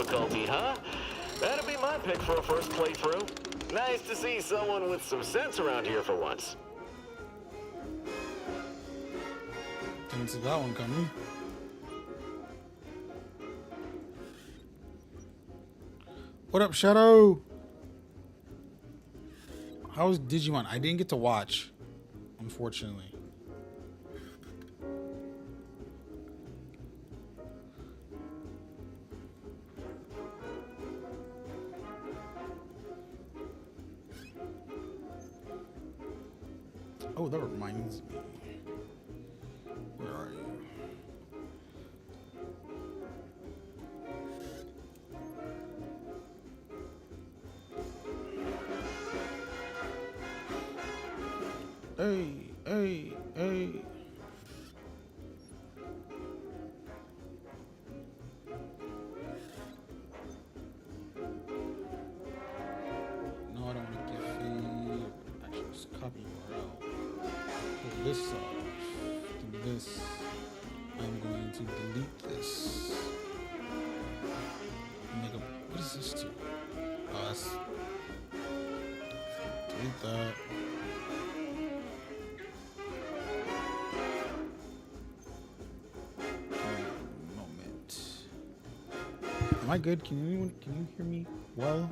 difficulty, huh? That'd be my pick for a first playthrough. Nice to see someone with some sense around here for once. Didn't see that one coming. What up, Shadow? How's Digimon? I didn't get to watch, unfortunately. Oh, that reminds me. Where are you? Hey. No, I don't want to get feed. Actually, just copy URL. Pull this off. Do this. I'm going to delete this. Make a. What is this do? Oh, that's. Delete that. Am I good? Can you hear me well?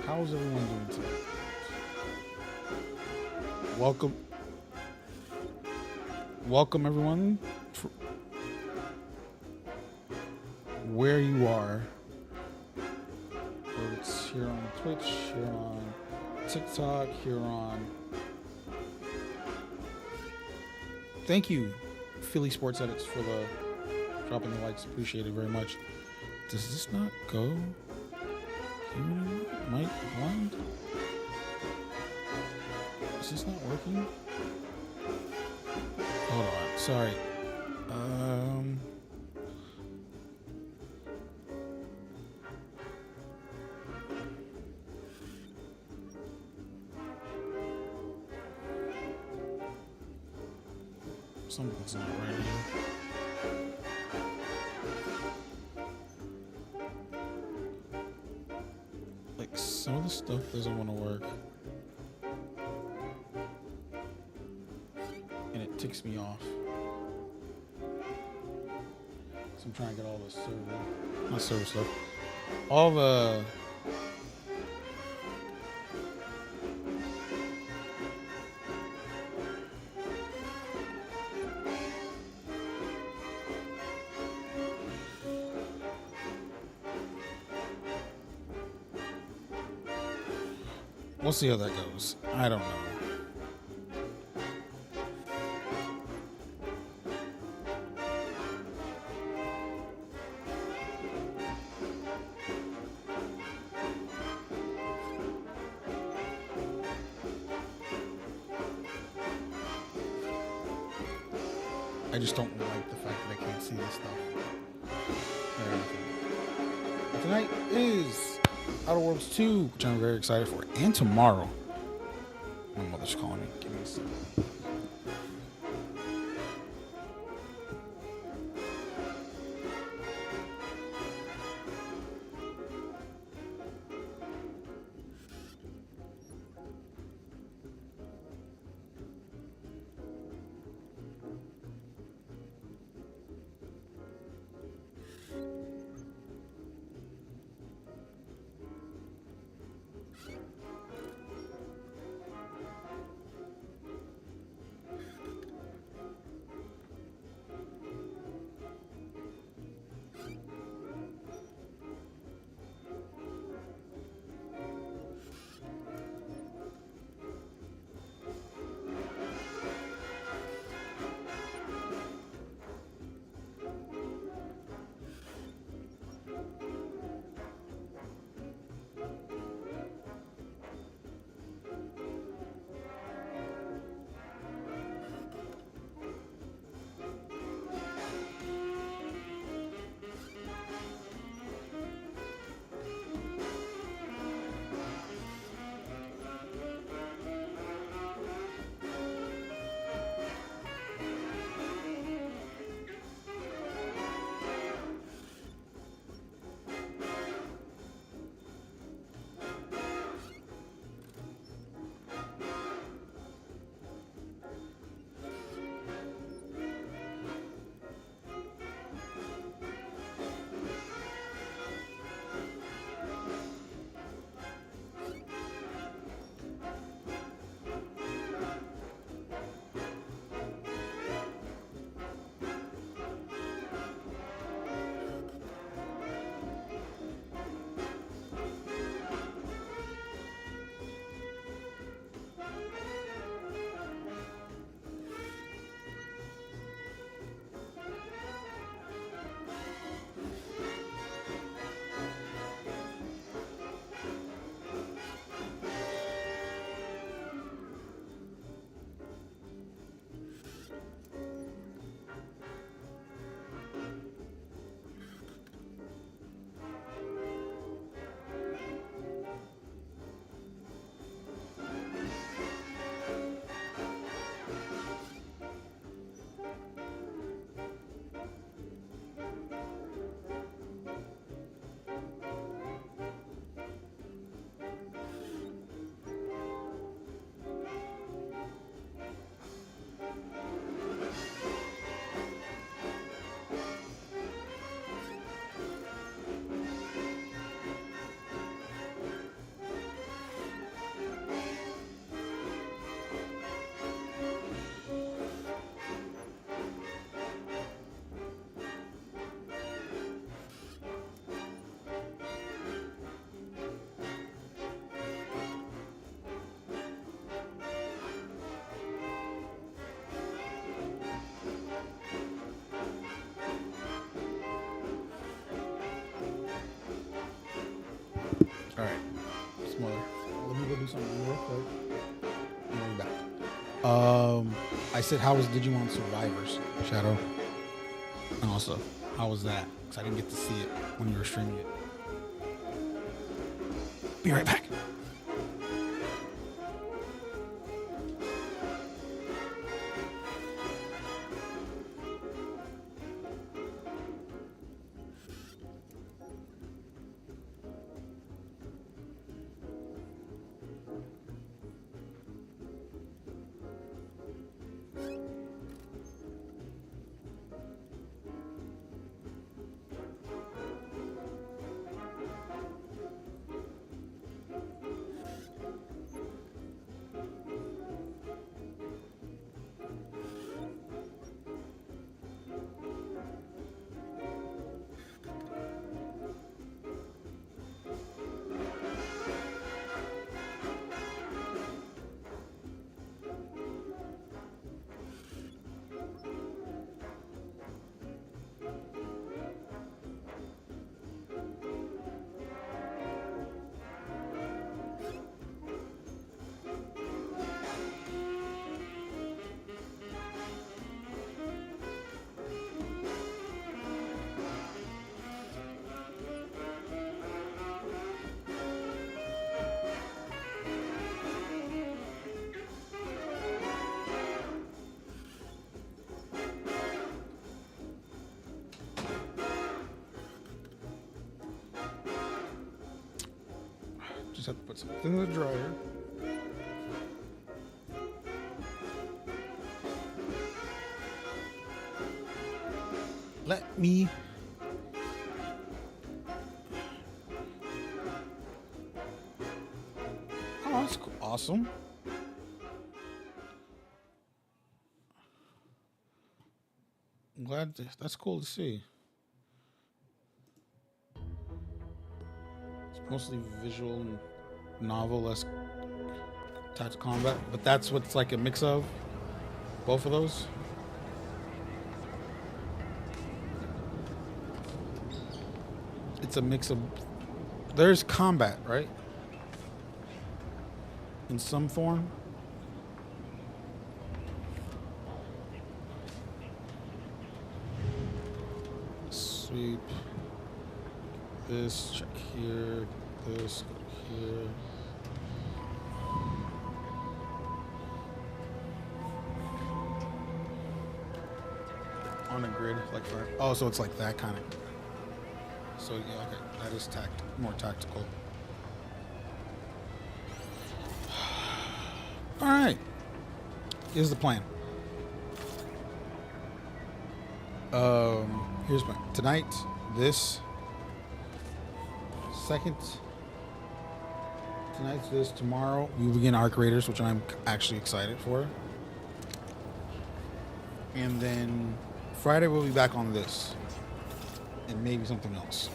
How's everyone doing today? Welcome everyone, where you are. Whether it's here on Twitch, here on TikTok, here on. Thank you, Philly Sports Edits, for the dropping the likes. Appreciate it very much. Does this not go? Mic blind? Is this not working? Hold on. Sorry. Something's not right here. Like, some of the stuff doesn't want to work. And it ticks me off. So I'm trying to get all the not server stuff. All the we'll see how that goes. I don't know. I just don't like the fact that I can't see this stuff. Tonight is Outer Worlds 2, which I'm very excited for. And tomorrow. My mother's calling me. Give me a second. All right, smaller. Let me go do something real quick. And we're back. I said, how was Digimon Survivors, Shadow? And also, how was that? Because I didn't get to see it when you were streaming it. Be right back. Just have to put something in the dryer. Let me. Oh, that's cool. Awesome. I'm glad that's cool to see. It's mostly visual and novel, less tactical combat, but that's what's like a mix of both of those. It's a mix of. There's combat, right? In some form. Sweep. This, check here. This, go here. On a grid, like for. Oh, so it's like that kind of. So yeah, okay, that is more tactical. All right, here's the plan. Here's my tonight. This second. Tonight's this. Tomorrow we begin Arc Raiders, which I'm actually excited for. And then Friday we'll be back on this. And maybe something else.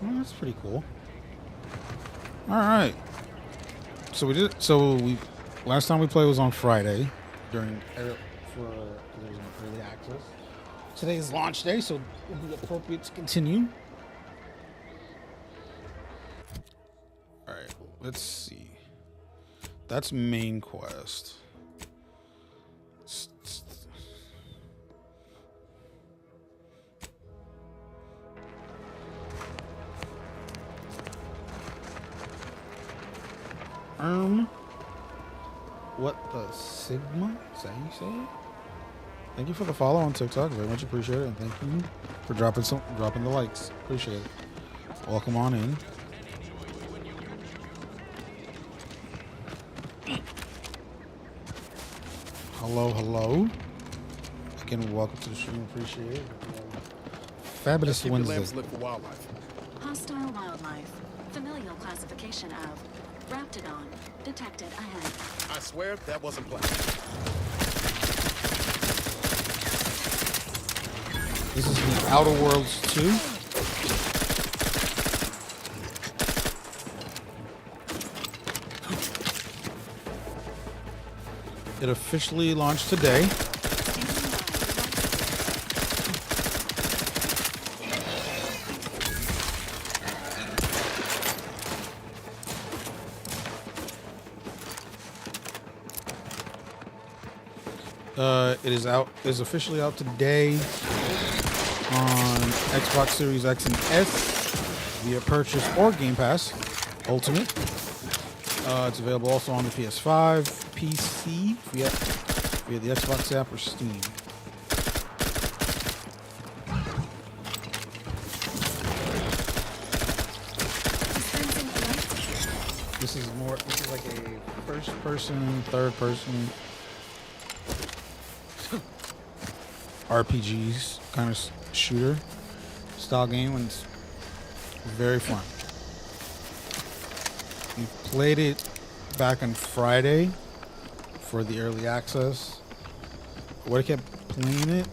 Well, that's pretty cool. All right. So we did. So we last time we played was on Friday during for it was on early access. Today is launch day, so it would be appropriate to continue. All right. Let's see. That's main quest. What the Sigma? Is that how you say it? Thank you for the follow on TikTok. Very much appreciate it. And thank you for dropping the likes. Appreciate it. Welcome on in. Hello. Again, welcome to the stream. Appreciate it. Fabulous Keep your Wednesday. lamps lit for wildlife. Hostile wildlife. Familial classification of Raptidon. Detected ahead. I swear that wasn't planned. This is the Outer Worlds 2. It officially launched today. It is out. Is officially out today on Xbox Series X and S via purchase or Game Pass Ultimate. It's available also on the PS5, PC via the Xbox app or Steam. This is like a first person, third person RPGs kind of shooter style game, and it's very fun. We played it back on Friday for the early access. I would have kept playing it.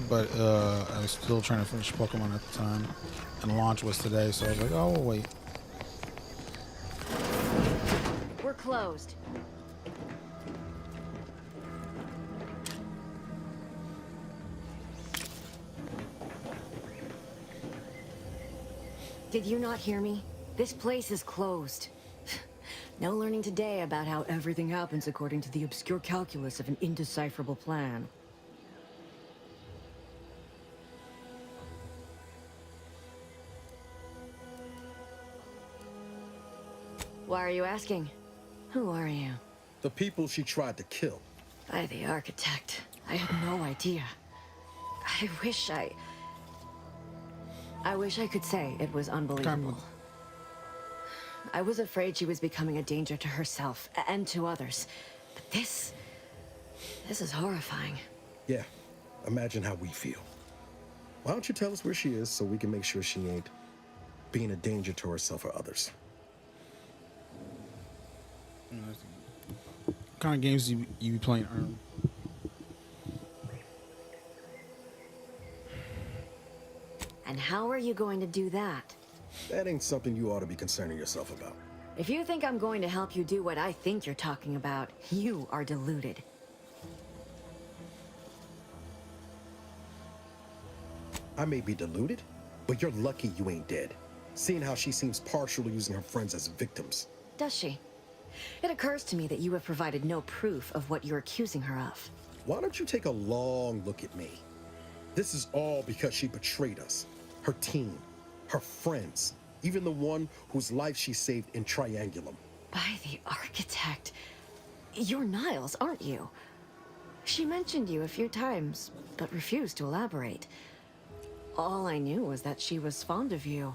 But I was still trying to finish Pokemon at the time, and launch was today, so I was like, oh, we'll wait. We're closed. Did you not hear me? This place is closed. No learning today about how everything happens according to the obscure calculus of an indecipherable plan. Why are you asking? Who are you? The people she tried to kill. By the architect. I had no idea. I wish I could say it was unbelievable. I was afraid she was becoming a danger to herself and to others. But this is horrifying. Yeah, imagine how we feel. Why don't you tell us where she is so we can make sure she ain't being a danger to herself or others? What kind of games you be playing, Erm? And how are you going to do that? That ain't something you ought to be concerning yourself about. If you think I'm going to help you do what I think you're talking about, you are deluded. I may be deluded, but you're lucky you ain't dead. Seeing how she seems partial to using her friends as victims. Does she? It occurs to me that you have provided no proof of what you're accusing her of. Why don't you take a long look at me? This is all because she betrayed us. Her team, her friends, even the one whose life she saved in Triangulum. By the architect. You're Niles, aren't you? She mentioned you a few times, but refused to elaborate. All I knew was that she was fond of you,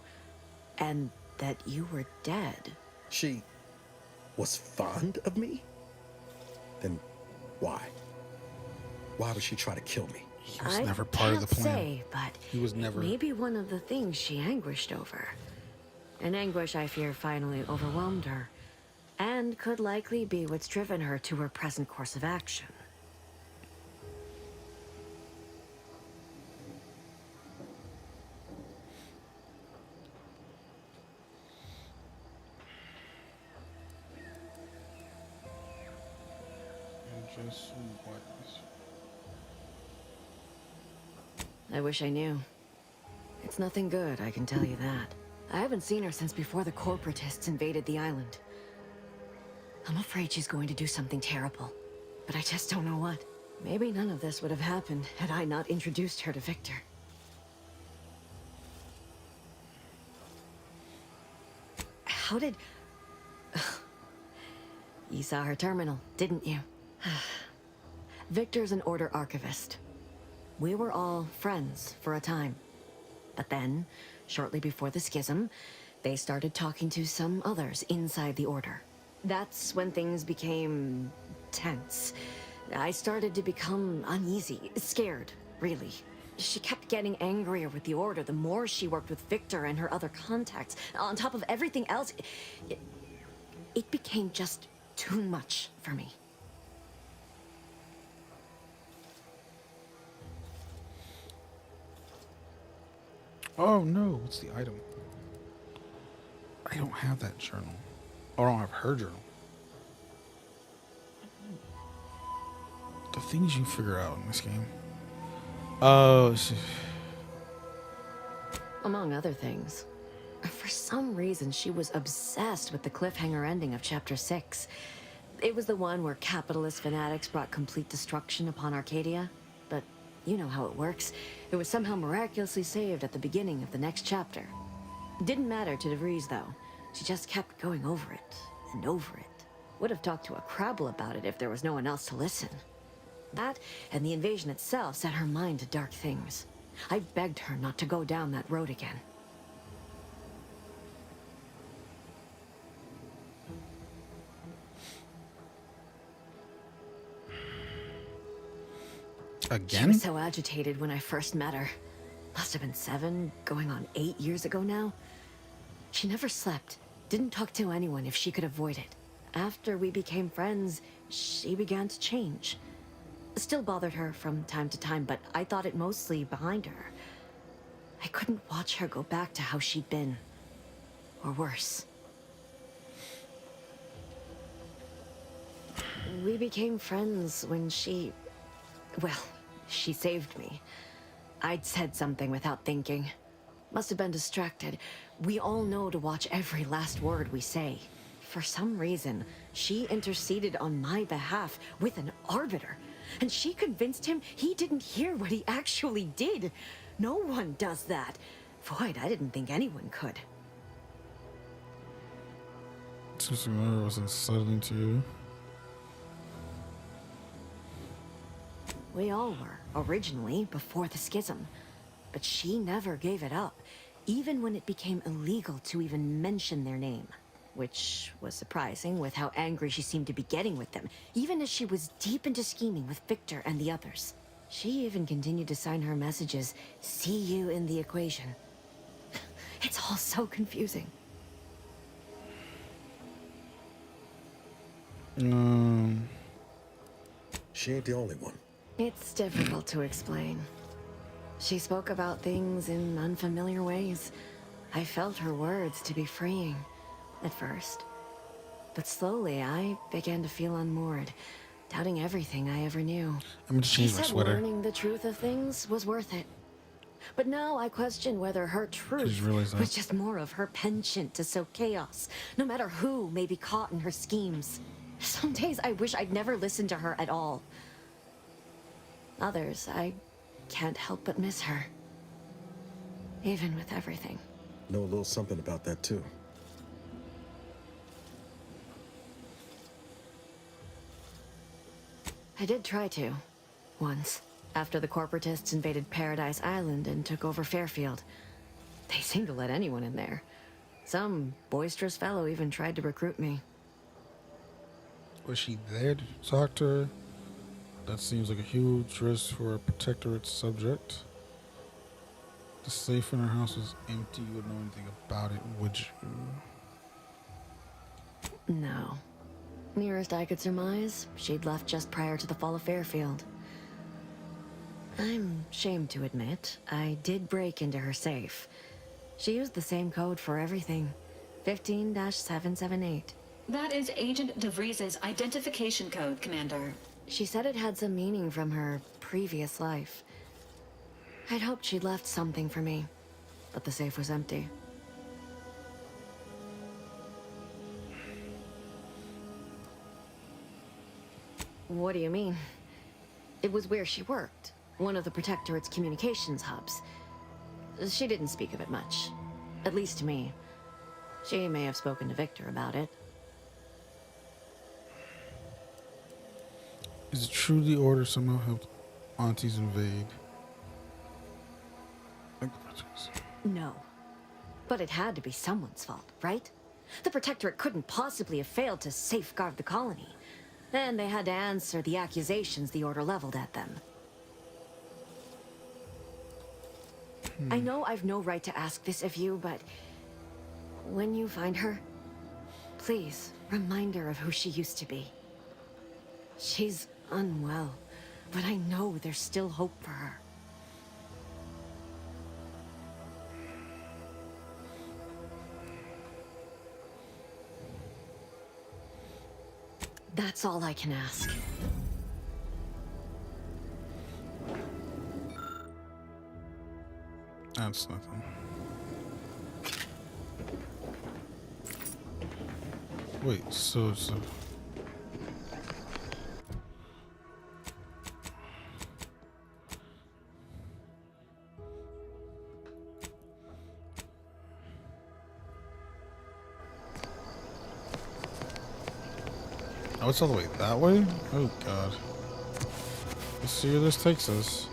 and that you were dead. She was fond of me? Then why? Why would she try to kill me? He was never part of the plan. Say, but He was never. maybe one of the things she anguished over. An anguish I fear finally overwhelmed her, and could likely be what's driven her to her present course of action. Just some buttons. I wish I knew. It's nothing good, I can tell you that. I haven't seen her since before the corporatists invaded the island. I'm afraid she's going to do something terrible, but I just don't know what. Maybe none of this would have happened had I not introduced her to Victor. How did You saw her terminal, didn't you? Victor's an Order archivist. We were all friends for a time. But then, shortly before the schism, they started talking to some others inside the Order. That's when things became tense. I started to become uneasy, scared, really. She kept getting angrier with the Order the more she worked with Victor and her other contacts. On top of everything else, it became just too much for me. Oh no, what's the item? I don't have that journal. I don't have her journal. The things you figure out in this game. Oh, Among other things. For some reason, she was obsessed with the cliffhanger ending of Chapter 6. It was the one where capitalist fanatics brought complete destruction upon Arcadia. But you know how it works. It was somehow miraculously saved at the beginning of the next chapter. Didn't matter to DeVries, though. She just kept going over it and over it. Would have talked to a Crabble about it if there was no one else to listen. That and the invasion itself set her mind to dark things. I begged her not to go down that road again. She again? was so agitated when I first met her. Must have been 7, going on 8 years ago now. She never slept, didn't talk to anyone if she could avoid it. After we became friends, she began to change. Still bothered her from time to time, but I thought it mostly behind her. I couldn't watch her go back to how she'd been. Or worse. We became friends when she... well, she saved me. I'd said something without thinking. Must have been distracted. We all know to watch every last word we say. For some reason, she interceded on my behalf with an arbiter. And she convinced him he didn't hear what he actually did. No one does that. Void, I didn't think anyone could. Sister Mother was unsettling to you. We all were, originally, before the schism. But she never gave it up, even when it became illegal to even mention their name. Which was surprising with how angry she seemed to be getting with them, even as she was deep into scheming with Victor and the others. She even continued to sign her messages, "See you in the equation." It's all so confusing. She ain't the only one. It's difficult to explain. She spoke about things in unfamiliar ways. I felt her words to be freeing. At first. But slowly, I began to feel unmoored, doubting everything I ever knew. I'm gonna She change my said sweater. learning the truth of things was worth it. But now I question whether her truth realized that. was just more of her penchant to sow chaos, no matter who may be caught in her schemes. Some days I wish I'd never listened to her at all. Others, I can't help but miss her. Even with everything. Know a little something about that, too. I did try to. Once. After the corporatists invaded Paradise Island and took over Fairfield. They seemed to let anyone in there. Some boisterous fellow even tried to recruit me. Was she there to talk to her? That seems like a huge risk for a protectorate subject. The safe in her house was empty. You wouldn't know anything about it, would you? No. Nearest I could surmise, she'd left just prior to the fall of Fairfield. I'm ashamed to admit, I did break into her safe. She used the same code for everything. 15-778. That is Agent DeVries' identification code, Commander. She said it had some meaning from her previous life. I'd hoped she'd left something for me, but the safe was empty. What do you mean? It was where she worked, one of the Protectorate's communications hubs. She didn't speak of it much, at least to me. She may have spoken to Victor about it. Is it true the Order somehow helped aunties invade? No. But it had to be someone's fault, right? The Protectorate couldn't possibly have failed to safeguard the colony. And they had to answer the accusations the Order leveled at them. I know I've no right to ask this of you, but when you find her, please remind her of who she used to be. She's unwell, but I know there's still hope for her. That's all I can ask. That's nothing. Wait, so oh, it's all the way that way? Oh god. Let's see where this takes us.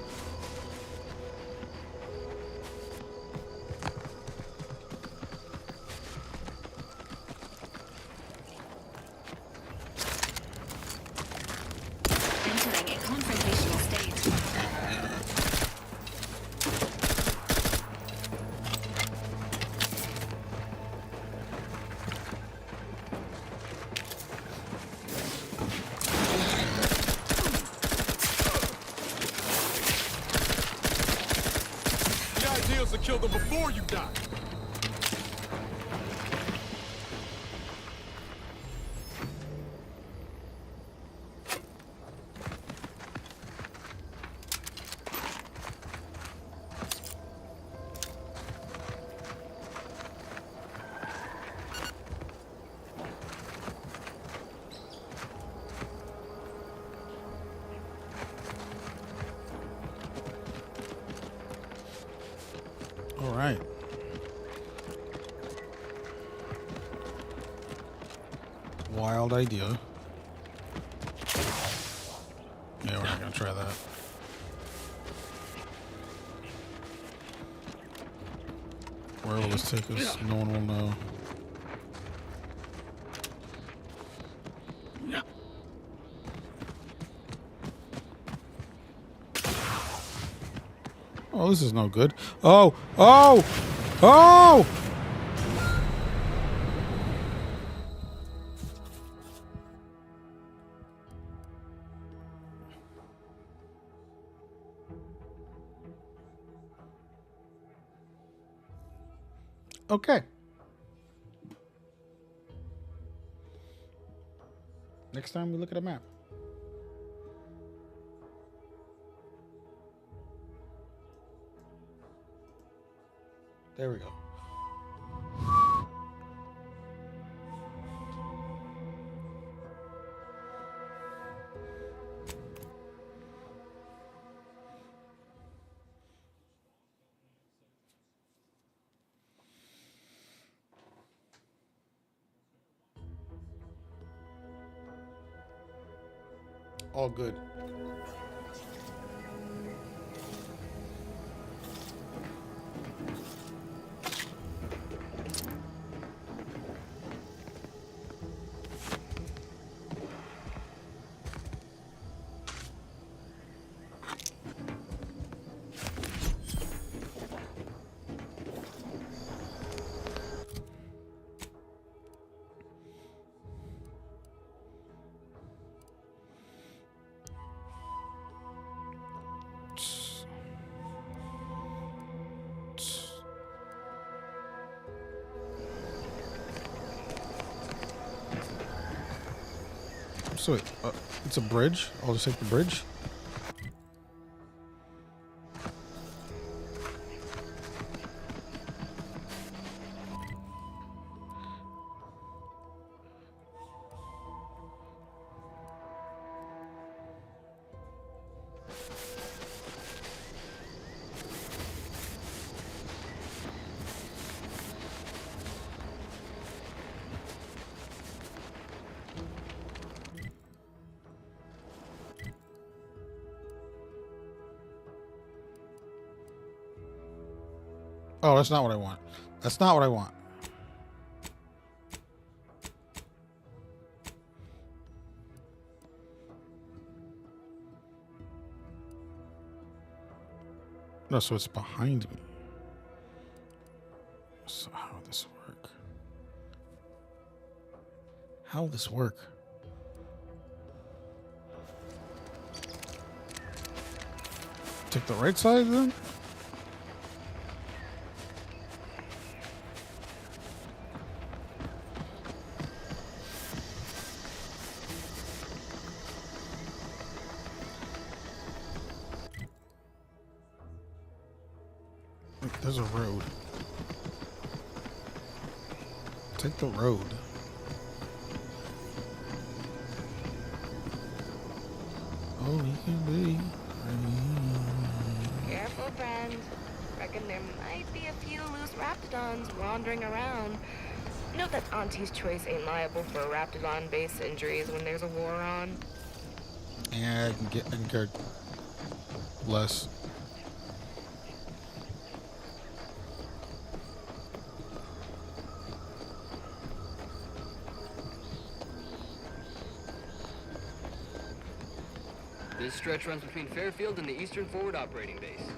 Entering a confrontational state. The idea is to kill them before you die. All right. Wild idea. Yeah, we're not gonna try that. Where will this take us? No one will know. Oh, this is no good. Oh! Oh! Oh! Okay. Next time we look at a map. There we go. All good. So wait, it's a bridge? I'll just take the bridge? Oh, that's not what I want. That's not what I want. No, so it's behind me. So how will this work? How will this work? Take the right side then? Look, there's a road. Take the road. Oh, he can be. Careful, friend. Reckon there might be a few loose raptidons wandering around. Note that Auntie's Choice ain't liable for raptidon-based injuries when there's a war on. Yeah, I can care less. This stretch runs between Fairfield and the Eastern Forward Operating Base.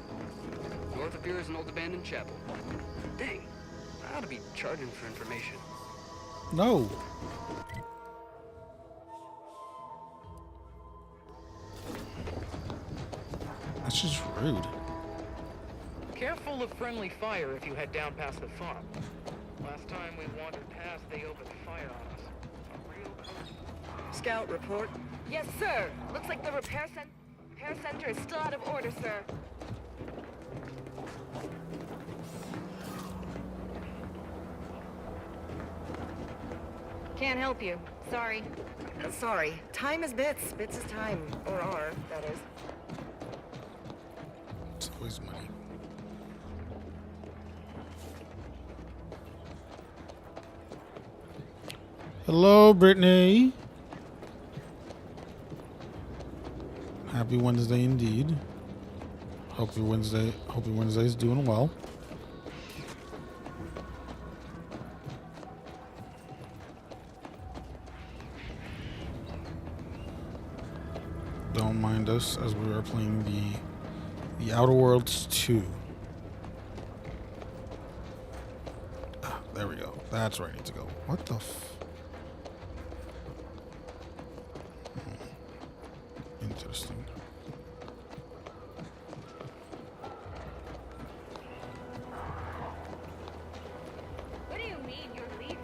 North of here is an old abandoned chapel. Dang, I ought to be charging for information. No. That's just rude. Careful of friendly fire if you head down past the farm. Last time we wandered past, they opened fire on us. A real Scout, report. Yes, sir. Looks like the repair center is still out of order, sir. Can't help you. Sorry. Sorry. Time is bits. Bits is time. Or are, that is. It's always money. Hello, Brittany. Happy Wednesday indeed. Hope your Wednesday is doing well. Don't mind us as we are playing the Outer Worlds 2. Ah, there we go. That's where I need to go. What the Interesting. What do you mean you're leaving?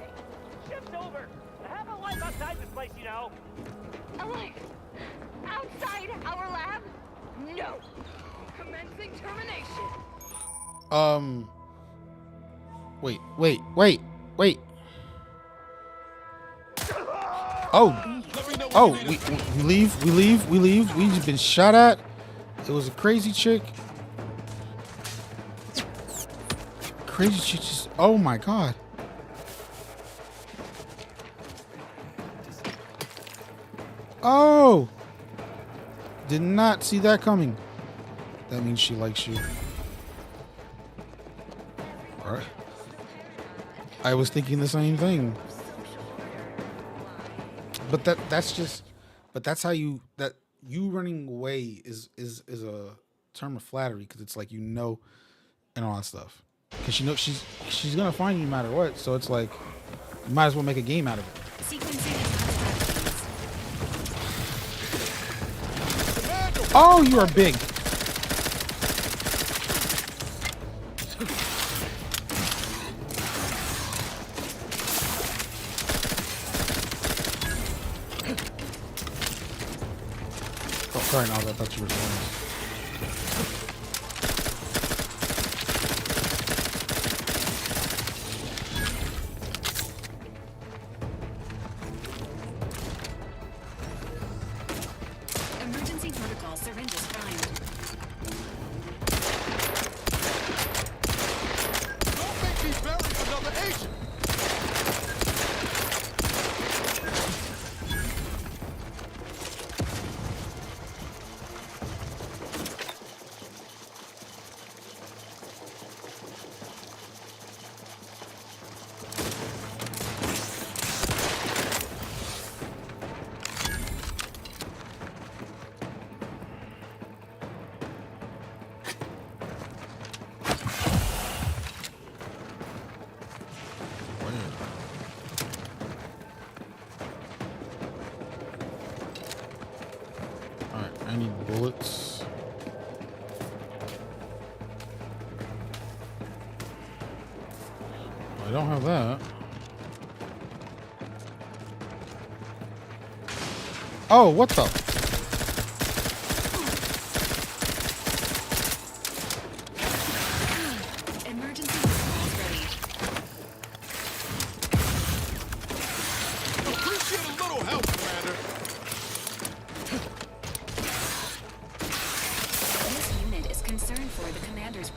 Shift's over. I have a life outside this place, you know. Alive? Outside our lab? No. Commencing termination. Wait. Oh, we leave. We've been shot at. It was a crazy chick. Crazy chick just, oh my God. Oh, did not see that coming. That means she likes you. All right. I was thinking the same thing. But that's how you running away is a term of flattery, because it's like, and all that stuff, because she knows she's gonna find you no matter what, so it's like you might as well make a game out of it. Oh, you are big. Sorry, no, I thought you were saying. Emergency protocol syringes primed. Don't make me bury another agent! I don't have that. Oh, what the? Emergency response ready. Appreciate a little help, Commander. This unit is concerned for the commander's.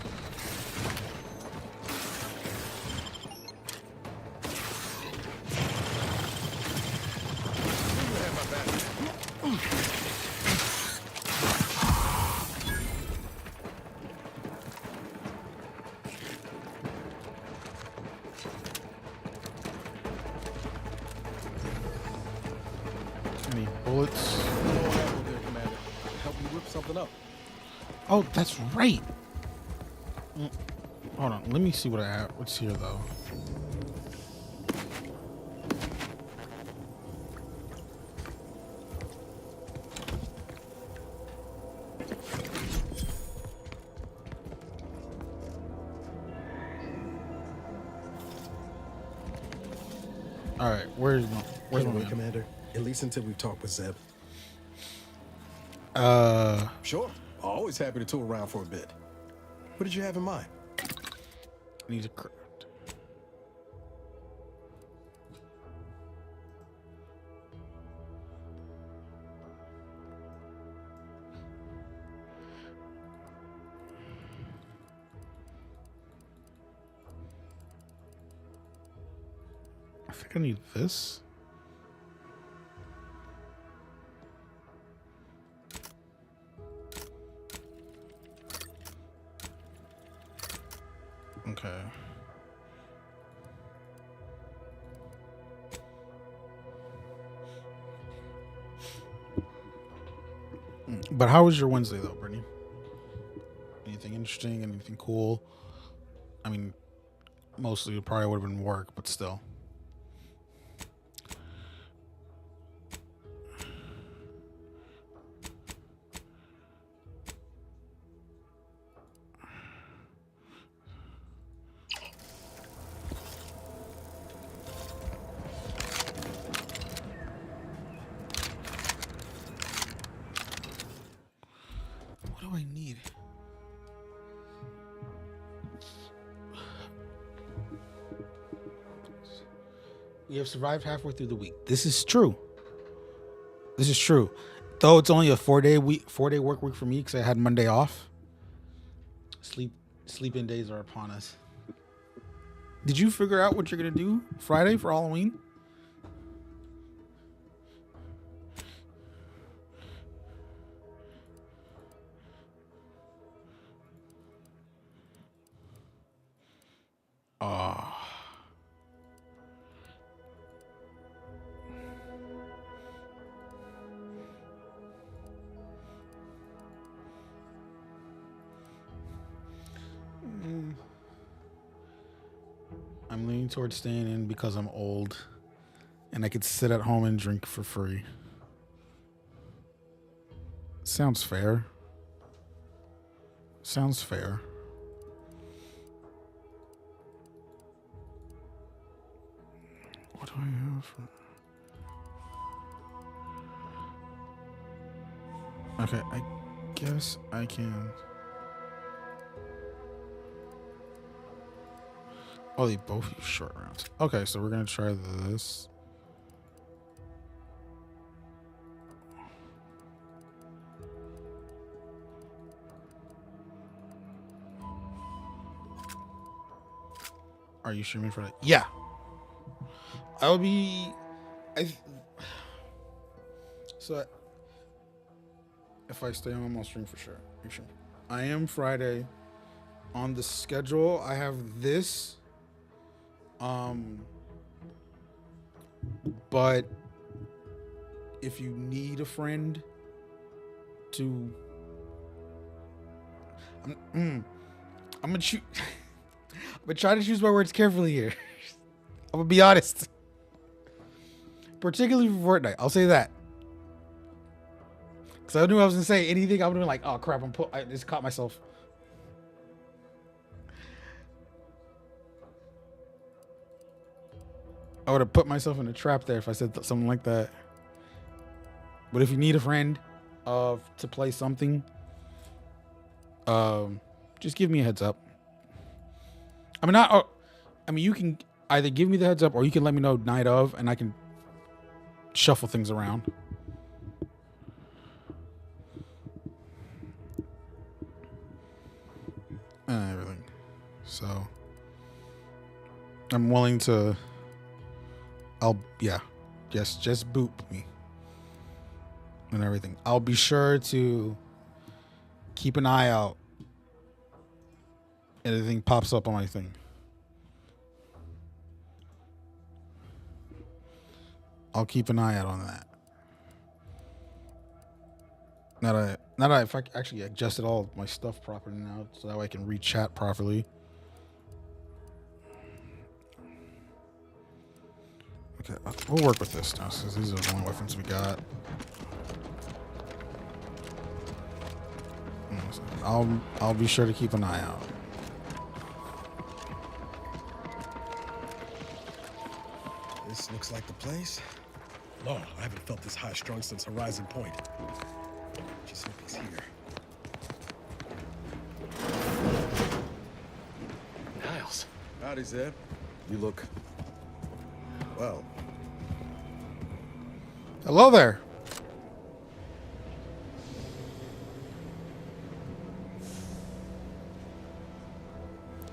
Any bullets? No ammo there, Commander. Help you whip something up. Oh, that's right. Hold on. Let me see what I have. What's here, though? All right. Where's my Wait, man? Commander. At least until we talk with Zeb. Uh, Sure. Always happy to tool around for a bit. What did you have in mind? need a craft. I think I need this. Okay. But how was your Wednesday though, Brittany? Anything interesting? Anything cool? I mean, mostly it probably would have been work, but still. What do I need? We have survived halfway through the week. This is true. This is true. Though it's only a 4-day work week for me because I had Monday off. Sleep-in days are upon us. Did you figure out what you're gonna do Friday for Halloween? I'm leaning towards staying in because I'm old and I could sit at home and drink for free. Sounds fair. Sounds fair. What do I have for... Okay, I guess I can... Oh, they both use short rounds. Okay, so we're gonna try this. Are you streaming for that? Yeah. I'll be... So if I stay home, I'll stream for sure. I am Friday. On the schedule, I have this. But if you need a friend to, I'm gonna choose. I'm gonna try to choose my words carefully here. I'm gonna be honest, particularly for Fortnite. I'll say that because I knew I was gonna say anything. I would have been like, "Oh crap!" I just caught myself. I would have put myself in a trap there if I said something like that. But if you need a friend to play something, just give me a heads up. You can either give me the heads up or you can let me know night of, and I can shuffle things around. And everything. So I'm willing to. Just boop me and everything. I'll be sure to keep an eye out. Anything pops up on my thing. I'll keep an eye out on that. Now that if I actually adjusted all my stuff properly now, so that way I can read chat properly. Okay, we'll work with this now, since these are the only weapons we got. I'll be sure to keep an eye out. This looks like the place. Lord, I haven't felt this high strung since Horizon Point. Just hope he's here. Niles. Howdy, Zeb. You look... well. Hello there.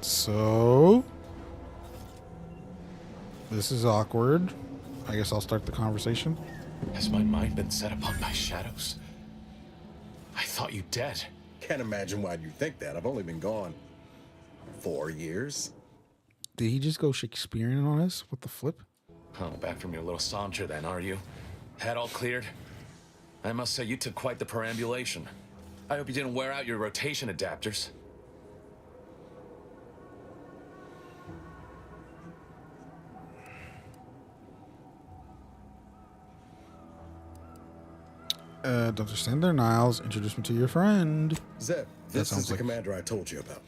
So, this is awkward. I guess I'll start the conversation. Has my mind been set upon by shadows? I thought you dead. Can't imagine why you think that. I've only been gone 4 years. Did he just go Shakespearean on us? What the flip? Oh, back from your little saunter then, are you? Head all cleared? I must say you took quite the perambulation. I hope you didn't wear out your rotation adapters. Don't understand there, Niles. Introduce me to your friend. Zeb, this is the like... commander I told you about.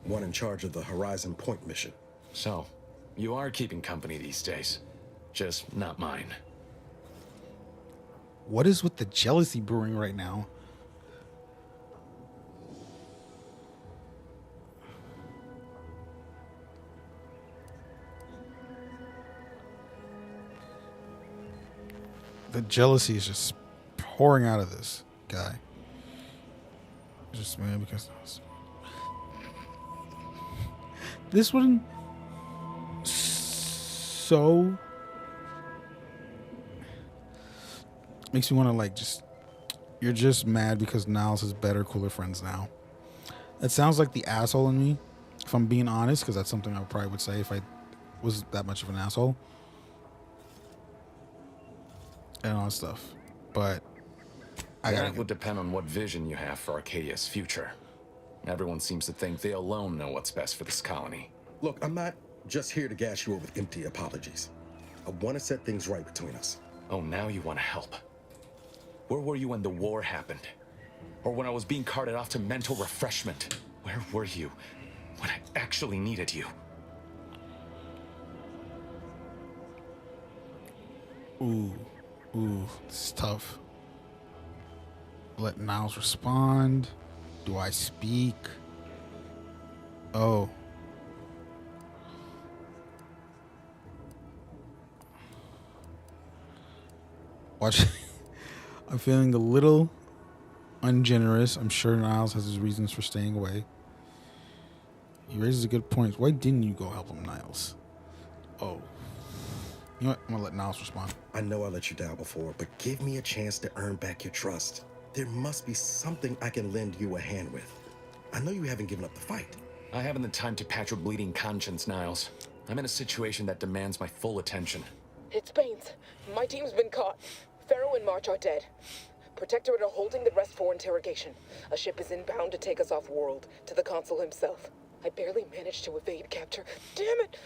One in charge of the Horizon Point mission. So, you are keeping company these days. Just not mine. What is with the jealousy brewing right now? The jealousy is just pouring out of this guy. Just man, because this one so makes me want to like just. You're just mad because Niles has better, cooler friends now. That sounds like the asshole in me, if I'm being honest, because that's something I probably would say if I was that much of an asshole and all that stuff. But that would depend on what vision you have for Arcadia's future. Everyone seems to think they alone know what's best for this colony. Look, I'm not just here to gas you over with empty apologies. I want to set things right between us. Oh, now you want to help. Where were you when the war happened? Or when I was being carted off to mental refreshment? Where were you when I actually needed you? Ooh, this is tough. Let Niles respond. Do I speak? Oh. Watch. I'm feeling a little ungenerous. I'm sure Niles has his reasons for staying away. He raises a good point. Why didn't you go help him, Niles? Oh. You know what? I'm gonna let Niles respond. I know I let you down before, but give me a chance to earn back your trust. There must be something I can lend you a hand with. I know you haven't given up the fight. I haven't the time to patch your bleeding conscience, Niles. I'm in a situation that demands my full attention. It's Baines. My team's been caught. Pharaoh and March are dead. Protectorate are holding the rest for interrogation. A ship is inbound to take us off-world, to the consul himself. I barely managed to evade capture. Damn it!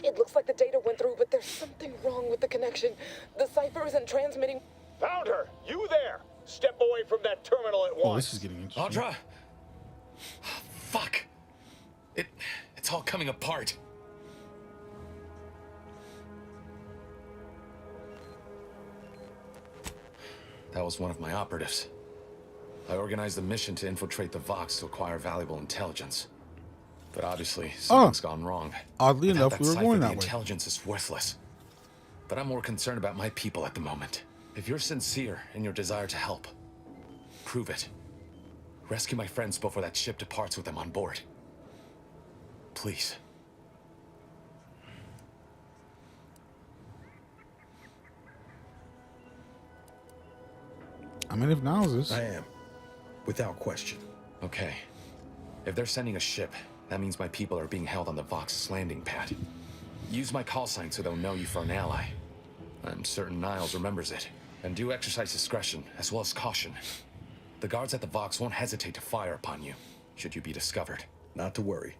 It looks like the data went through, but there's something wrong with the connection. The cipher isn't transmitting. Found her! You there! Step away from that terminal at once! Oh, this is getting interesting. Audra! Fuck! It's all coming apart. That was one of my operatives. I organized a mission to infiltrate the Vox to acquire valuable intelligence. But obviously, something's gone wrong. Oddly Without enough, that we were cipher, going the that way. intelligence is worthless. But I'm more concerned about my people at the moment. If you're sincere in your desire to help, prove it. Rescue my friends before that ship departs with them on board. Please. I mean, if now's this. I am. Without question. Okay. If they're sending a ship, that means my people are being held on the Vox's landing pad. Use my call sign so they'll know you for an ally. I'm certain Niles remembers it. And do exercise discretion, as well as caution. The guards at the Vox won't hesitate to fire upon you, should you be discovered. Not to worry.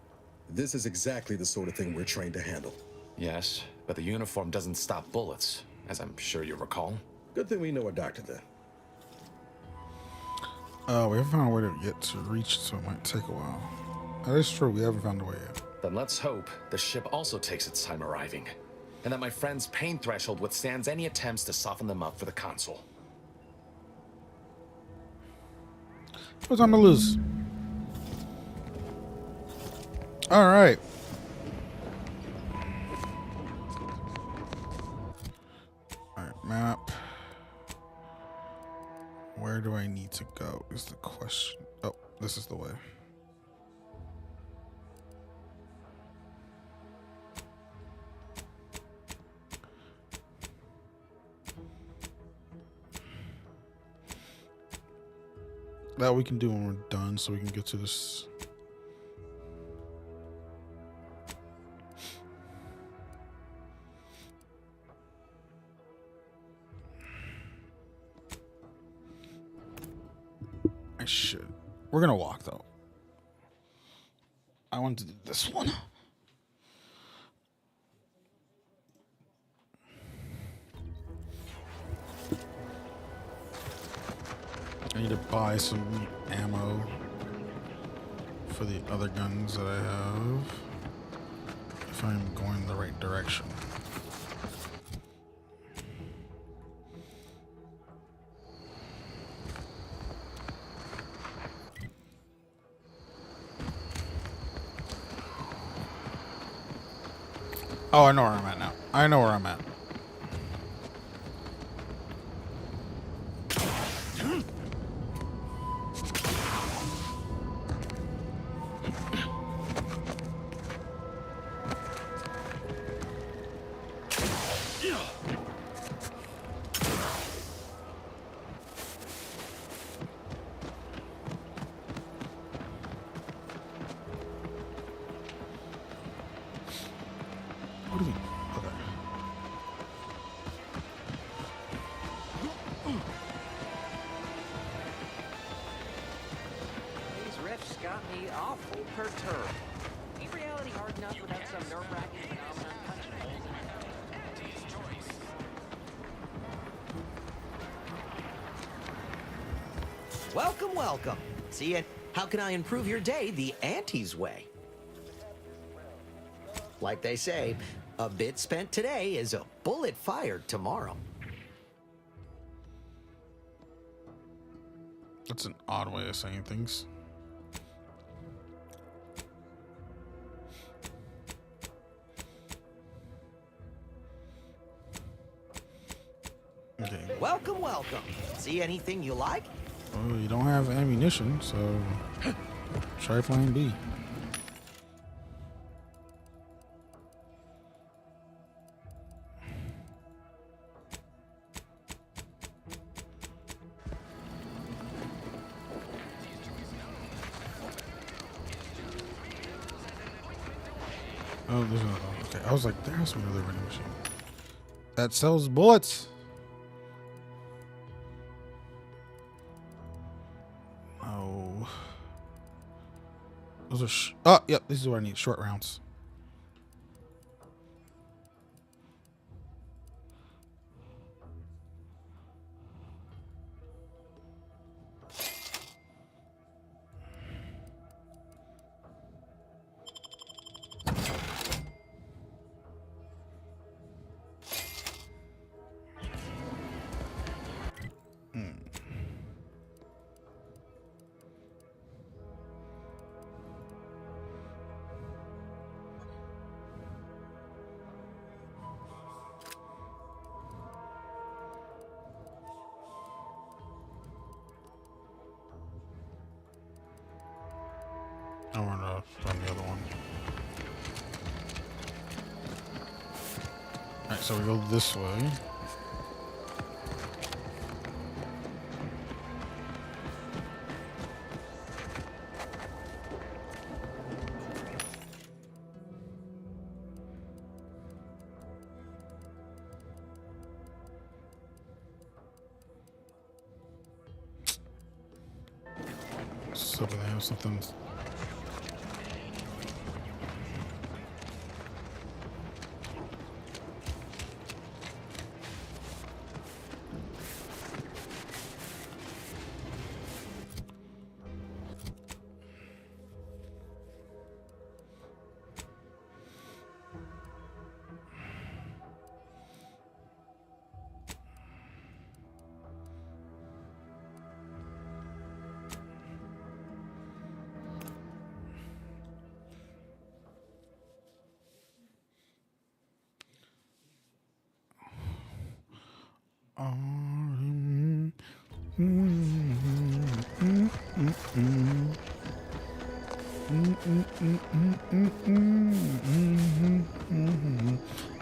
This is exactly the sort of thing we're trained to handle. Yes, but the uniform doesn't stop bullets, as I'm sure you recall. Good thing we know a doctor then. We haven't found a way to get to reach, so it might take a while. That is true, we haven't found a way yet. Then let's hope the ship also takes its time arriving, and that my friend's pain threshold withstands any attempts to soften them up for the console. No time to lose. All right. All right, map. Where do I need to go is the question. Oh, this is the way. That we can do when we're done, so we can get to this. I should. We're gonna walk though. I want to do this one. I need to buy some ammo for the other guns that I have, if I'm going the right direction. Oh, I know where I'm at now. I know where I'm at. What do we? Okay. These riffs got me awful perturbed. Ain't reality hard enough without some nerve-wracking phenomenon punching holes in it? Welcome, welcome. See, and how can I improve your day the Auntie's way? Like they say, a bit spent today is a bullet fired tomorrow. That's an odd way of saying things. Okay. Welcome, welcome. See anything you like? Oh, you don't have ammunition, so try plan B. Oh, there's another one. Okay, I was like, there has to be another vending machine that sells bullets. Oh, those are. Oh, yep. This is what I need. Short rounds. Alright, so we go this way. So do they have something?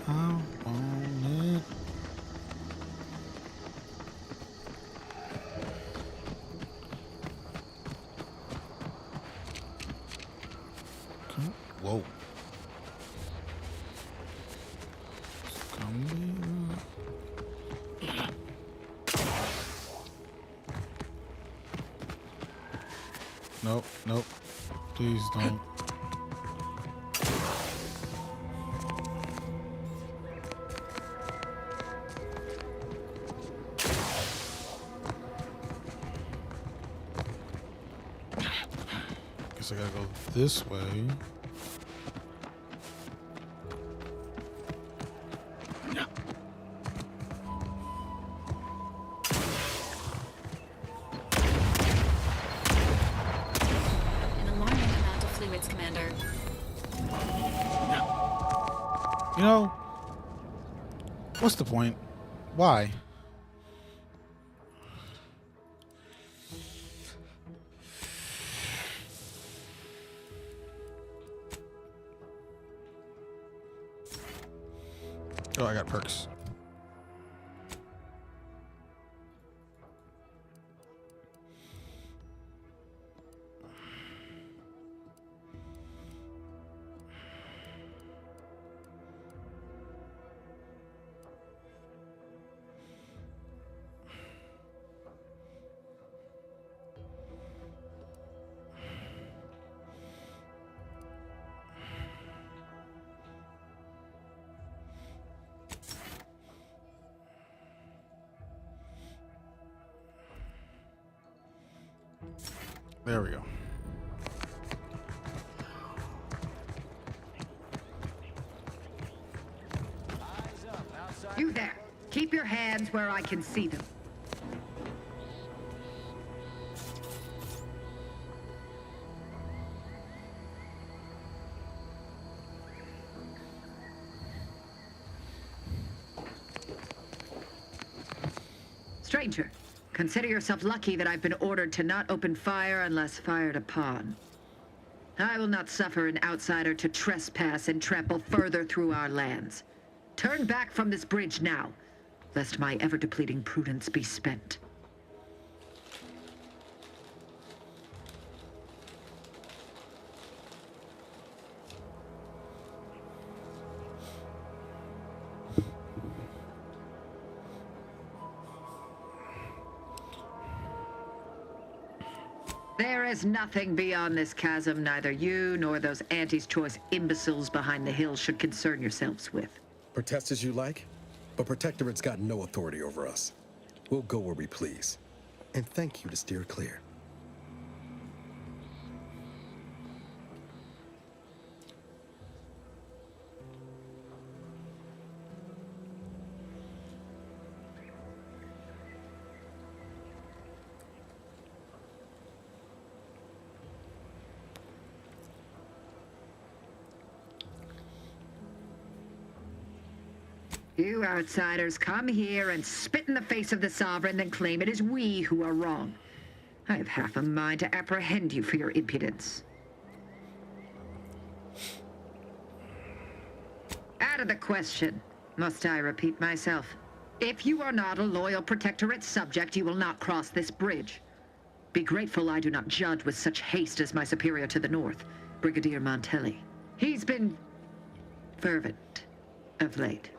I want it. Whoa. Nope, nope. Please don't. Guess I gotta go this way. You know, what's the point? Why? Oh, I got perks. There we go. You there. Keep your hands where I can see them. Stranger, consider yourself lucky that I've been ordered to not open fire unless fired upon. I will not suffer an outsider to trespass and trample further through our lands. Turn back from this bridge now, lest my ever-depleting prudence be spent. There is nothing beyond this chasm neither you nor those Auntie's Choice imbeciles behind the hill should concern yourselves with. Protest as you like, but Protectorate's got no authority over us. We'll go where we please. And thank you to steer clear. You outsiders come here and spit in the face of the Sovereign, then claim it is we who are wrong. I have half a mind to apprehend you for your impudence. Out of the question. Must I repeat myself? If you are not a loyal Protectorate subject, you will not cross this bridge. Be grateful I do not judge with such haste as my superior to the north, Brigadier Montelli. He's been fervent of late,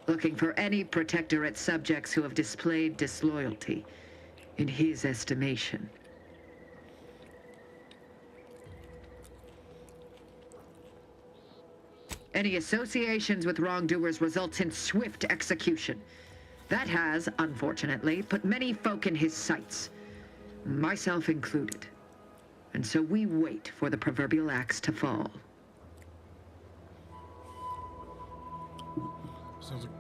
looking for any Protectorate subjects who have displayed disloyalty in his estimation. Any associations with wrongdoers results in swift execution. That has, unfortunately, put many folk in his sights, myself included. And so we wait for the proverbial axe to fall. Sounds like...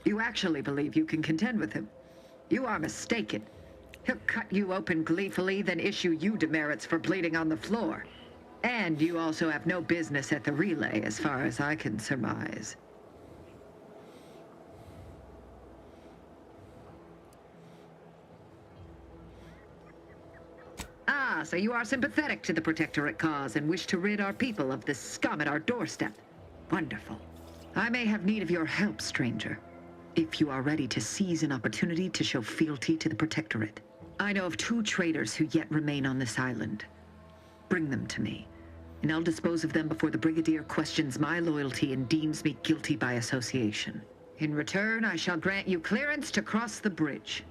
You actually believe you can contend with him. You are mistaken. He'll cut you open gleefully, then issue you demerits for bleeding on the floor. And you also have no business at the relay, as far as I can surmise. Ah, so you are sympathetic to the Protectorate cause and wish to rid our people of this scum at our doorstep. Wonderful. I may have need of your help, stranger, if you are ready to seize an opportunity to show fealty to the Protectorate. I know of 2 traitors who yet remain on this island. Bring them to me, and I'll dispose of them before the Brigadier questions my loyalty and deems me guilty by association. In return, I shall grant you clearance to cross the bridge.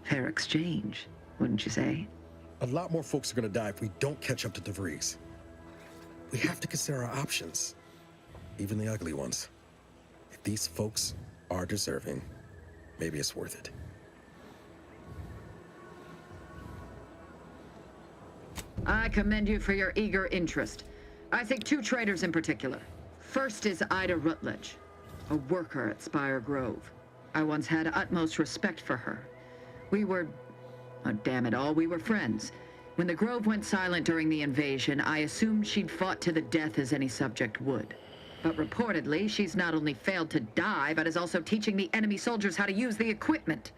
Fair exchange, wouldn't you say? A lot more folks are gonna die if we don't catch up to DeVries. We have to consider our options, even the ugly ones. If these folks are deserving, maybe it's worth it. I commend you for your eager interest. I think 2 traitors in particular. First is Ida Rutledge, a worker at Spire Grove. I once had utmost respect for her. We were... oh, damn it all, we were friends. When the Grove went silent during the invasion, I assumed she'd fought to the death as any subject would. But reportedly, she's not only failed to die, but is also teaching the enemy soldiers how to use the equipment.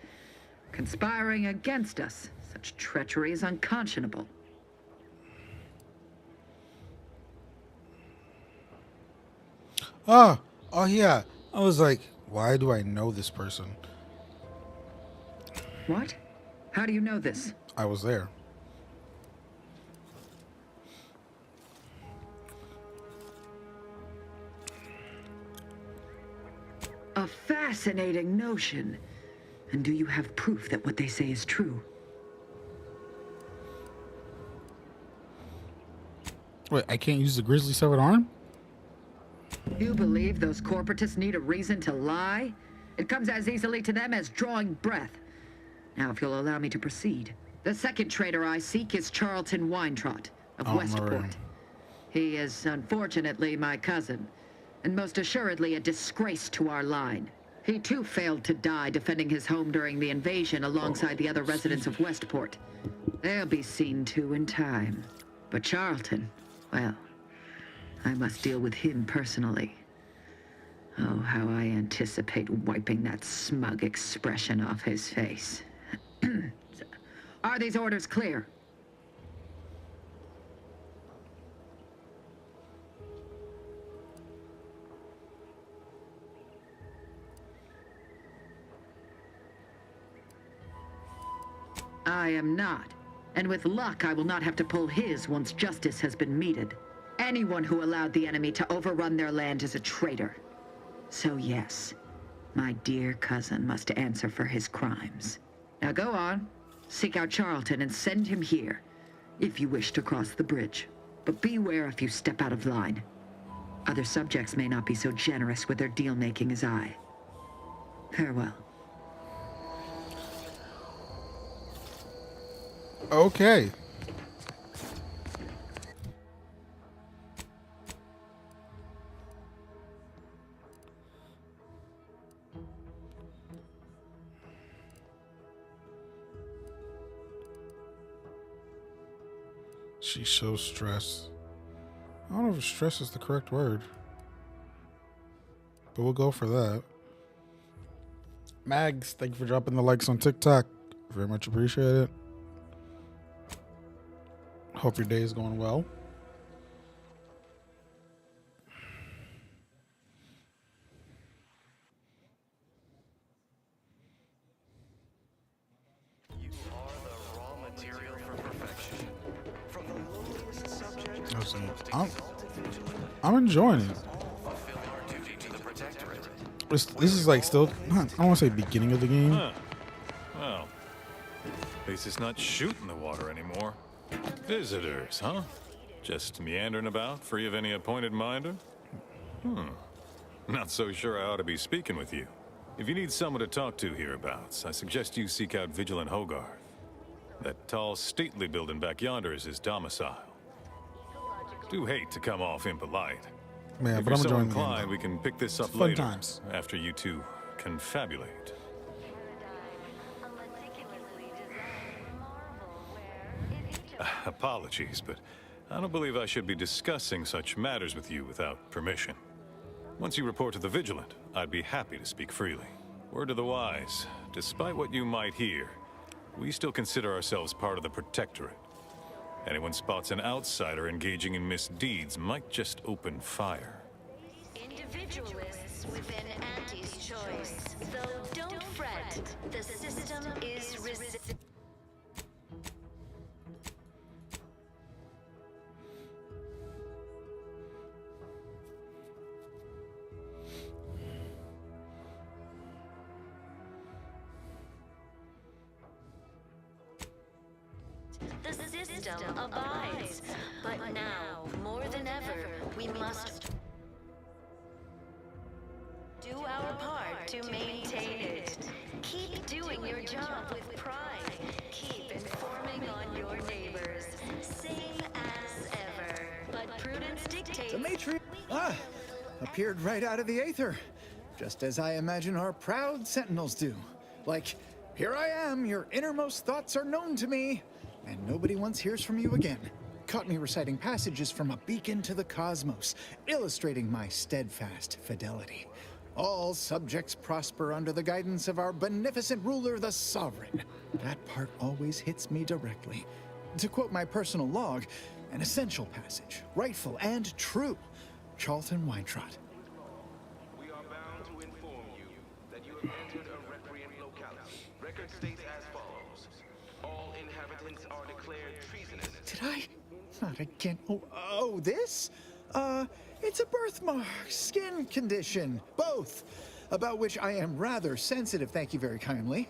Conspiring against us. Such treachery is unconscionable. Oh yeah. I was like, why do I know this person? What? How do you know this? I was there. A fascinating notion. And do you have proof that what they say is true? Wait, I can't use the Grizzly severed arm? You believe those corporatists need a reason to lie? It comes as easily to them as drawing breath. Now, if you'll allow me to proceed. The second traitor I seek is Charlton Weintraut of Westport. Maria. He is, unfortunately, my cousin, and most assuredly a disgrace to our line. He too failed to die defending his home during the invasion alongside the other residents of Westport. They'll be seen to in time. But Charlton, well, I must deal with him personally. Oh, how I anticipate wiping that smug expression off his face. Are these orders clear? I am not. And with luck, I will not have to pull his once justice has been meted. Anyone who allowed the enemy to overrun their land is a traitor. So yes, my dear cousin must answer for his crimes. Now go on, seek out Charlton and send him here, if you wish to cross the bridge. But beware if you step out of line. Other subjects may not be so generous with their deal-making as I. Farewell. Okay. She shows stress. I don't know if stress is the correct word, but we'll go for that. Mags, thank you for dropping the likes on TikTok. Very much appreciate it. Hope your day is going well. I'm enjoying it. This is like still, I don't want to say beginning of the game. Huh. Well, at least it's not shooting the water anymore. Visitors, huh? Just meandering about, free of any appointed minder? Not so sure I ought to be speaking with you. If you need someone to talk to hereabouts, I suggest you seek out Vigilant Hogarth. That tall, stately building back yonder is his domicile. Do hate to come off impolite. Yeah, if but you're I'm so enjoying inclined, we can pick this up fun later, times. after you two confabulate. Apologies, but I don't believe I should be discussing such matters with you without permission. Once you report to the Vigilant, I'd be happy to speak freely. Word to the wise, despite what you might hear, we still consider ourselves part of the Protectorate. Anyone spots an outsider engaging in misdeeds might just open fire. Individualists within Auntie's choice. Though don't fret, the system is resistant. The system abides, but now, more than ever, we must do our part to maintain it. Keep doing your job with pride. Keep informing on your neighbors. Same as ever. But prudence dictates... Demetri appeared right out of the aether. Just as I imagine our proud sentinels do. Like, here I am, your innermost thoughts are known to me. And nobody once hears from you again. Caught me reciting passages from a beacon to the cosmos, illustrating my steadfast fidelity. All subjects prosper under the guidance of our beneficent ruler, the Sovereign. That part always hits me directly. To quote my personal log, an essential passage, rightful and true. Charlton Weintrott. We are bound to inform you that you have entered a recreant locality. Record states as follows. All inhabitants are declared treasonous. Did I? Not again. Oh, this? It's a birthmark, skin condition, both, about which I am rather sensitive, thank you very kindly.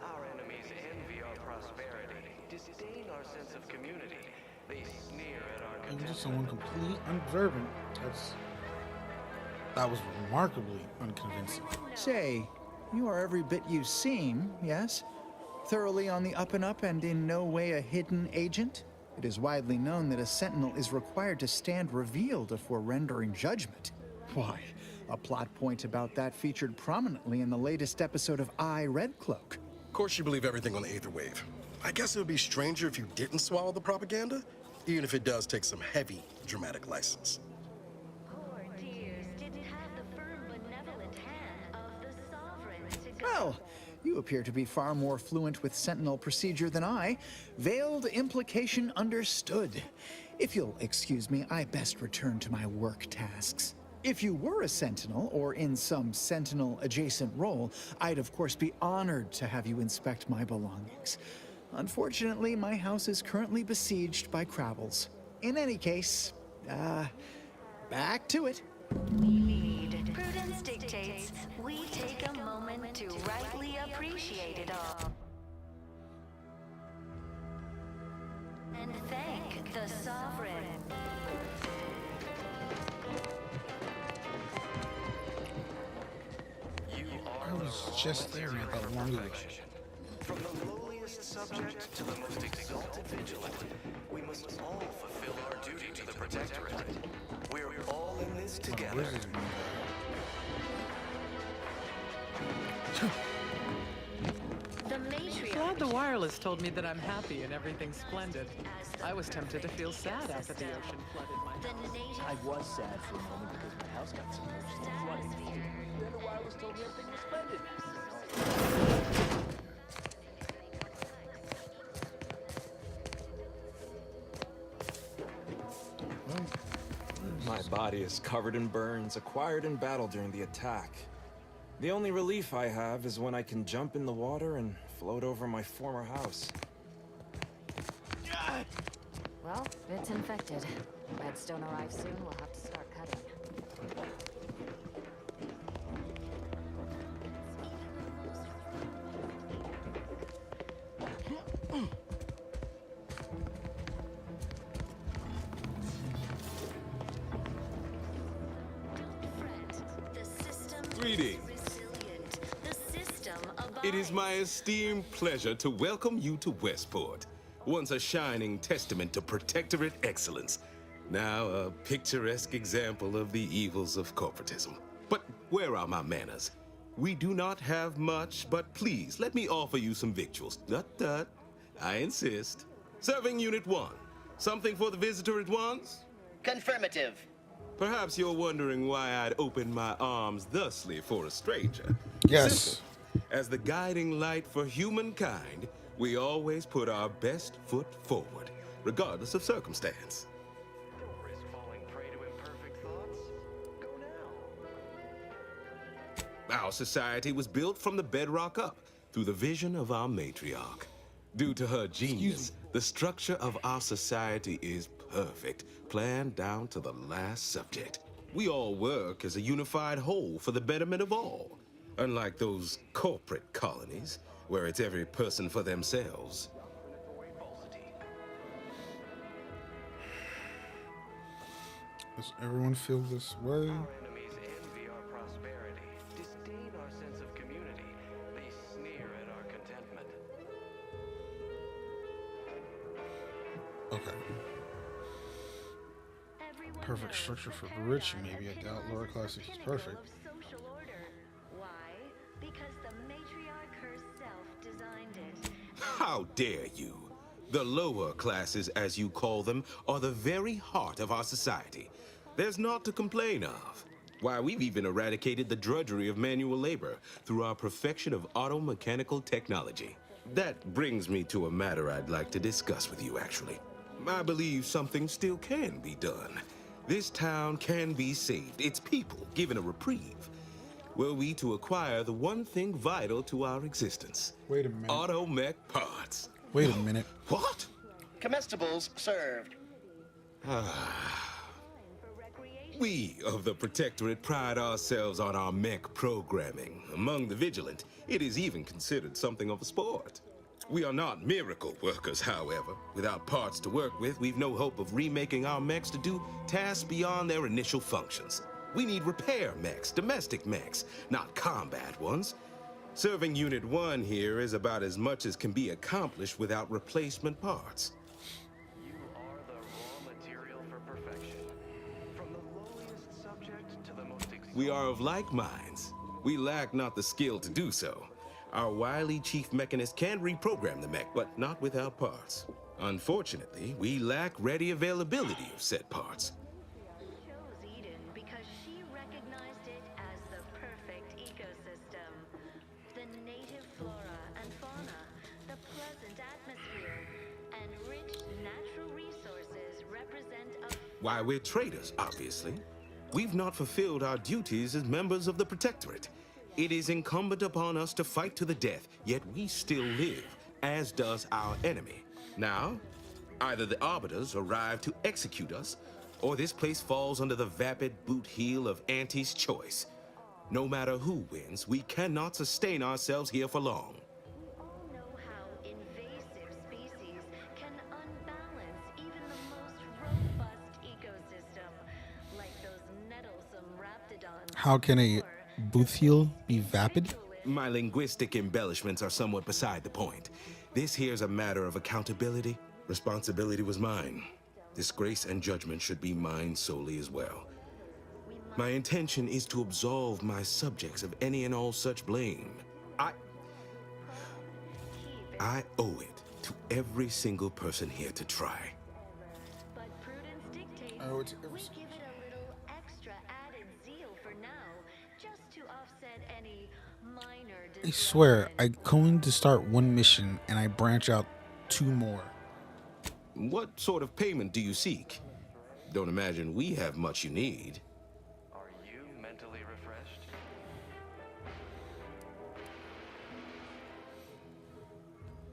Our enemies envy our prosperity, disdain our sense of community. They sneer at our I'm just someone completely unobservant. That was remarkably unconvincing. Say, you are every bit you seem, yes? Thoroughly on the up and up and in no way a hidden agent? It is widely known that a sentinel is required to stand revealed before rendering judgment. Why, a plot point about that featured prominently in the latest episode of I, Red Cloak. Of course you believe everything on the Aetherwave. I guess it would be stranger if you didn't swallow the propaganda, even if it does take some heavy dramatic license. Poor dears didn't have the firm, benevolent hand of the Sovereign to go. Well, you appear to be far more fluent with Sentinel procedure than I. Veiled implication understood. If you'll excuse me, I best return to my work tasks. If you were a Sentinel, or in some Sentinel-adjacent role, I'd of course be honored to have you inspect my belongings. Unfortunately, my house is currently besieged by Crabbles. In any case, back to it. Prudence dictates we take a moment to rightly appreciate it all. And thank the Sovereign. I was just there at that long ago. From the lowliest subject to the most exalted vigilant, we must all fulfill our duty to the Protectorate. We're all in this together. The matriarch. Glad the wireless told me that I'm happy and everything's splendid. I was tempted to feel sad after the ocean flooded my house. I was sad for a moment because my house got submerged in flooding. Then the wireless told me everything was splendid. My body is covered in burns acquired in battle during the attack. The only relief I have is when I can jump in the water and float over my former house. Well, it's infected. Redstone arrives soon, we'll have to start cutting. Greetings. It is my esteemed pleasure to welcome you to Westport, once a shining testament to Protectorate excellence, now a picturesque example of the evils of corporatism. But where are my manners? We do not have much, but please let me offer you some victuals. Tut. I insist. Serving Unit 1. Something for the visitor at once? Confirmative. Perhaps you're wondering why I'd open my arms thusly for a stranger. Yes. Simple. As the guiding light for humankind, we always put our best foot forward, regardless of circumstance. Don't risk falling prey to imperfect thoughts. Go now. Our society was built from the bedrock up through the vision of our matriarch. Due to her genius, the structure of our society is perfect, planned down to the last subject. We all work as a unified whole for the betterment of all. Unlike those corporate colonies, where it's every person for themselves. Does everyone feel this way? Our enemies envy our prosperity, disdain our sense of community. They sneer at our contentment. Okay. Perfect structure for the rich, maybe. I doubt lower classes is perfect. How dare you? The lower classes, as you call them, are the very heart of our society. There's naught to complain of. Why, we've even eradicated the drudgery of manual labor through our perfection of auto-mechanical technology. That brings me to a matter I'd like to discuss with you, actually. I believe something still can be done. This town can be saved, its people given a reprieve. Were we to acquire the one thing vital to our existence? Wait a minute. Auto-mech parts. Wait a minute. What? Comestibles served. We of the Protectorate pride ourselves on our mech programming. Among the vigilant, it is even considered something of a sport. We are not miracle workers, however. Without parts to work with, we've no hope of remaking our mechs to do tasks beyond their initial functions. We need repair mechs, domestic mechs, not combat ones. Serving Unit 1 here is about as much as can be accomplished without replacement parts. You are the raw material for perfection. From the lowliest subject to the most We are of like minds. We lack not the skill to do so. Our wily chief mechanist can reprogram the mech, but not without parts. Unfortunately, we lack ready availability of said parts. Why, we're traitors, obviously. We've not fulfilled our duties as members of the Protectorate. It is incumbent upon us to fight to the death, yet we still live, as does our enemy. Now, either the Arbiters arrive to execute us, or this place falls under the vapid boot heel of Auntie's choice. No matter who wins, we cannot sustain ourselves here for long. How can a Boothiel be vapid? My linguistic embellishments are somewhat beside the point. This here's a matter of accountability. Responsibility was mine. Disgrace and judgment should be mine solely as well. My intention is to absolve my subjects of any and all such blame. I owe it to every single person here to try. I owe it to every I swear, I go in to start one mission and I branch out 2 more. What sort of payment do you seek? Don't imagine we have much you need. Are you mentally refreshed?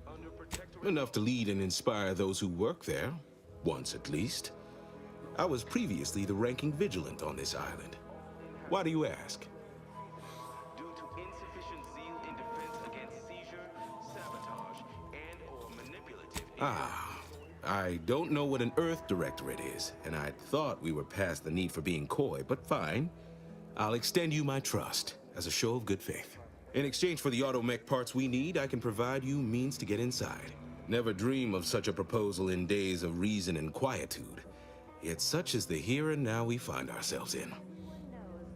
Under Protectorate Enough to lead and inspire those who work there, once at least. I was previously the ranking vigilant on this island. Why do you ask? Due to insufficient zeal in defense against seizure, sabotage, and/or manipulative. I don't know what an Earth Directorate is, and I thought we were past the need for being coy, but fine. I'll extend you my trust as a show of good faith. In exchange for the automech parts we need, I can provide you means to get inside. Never dream of such a proposal in days of reason and quietude. Yet such is the here and now we find ourselves in.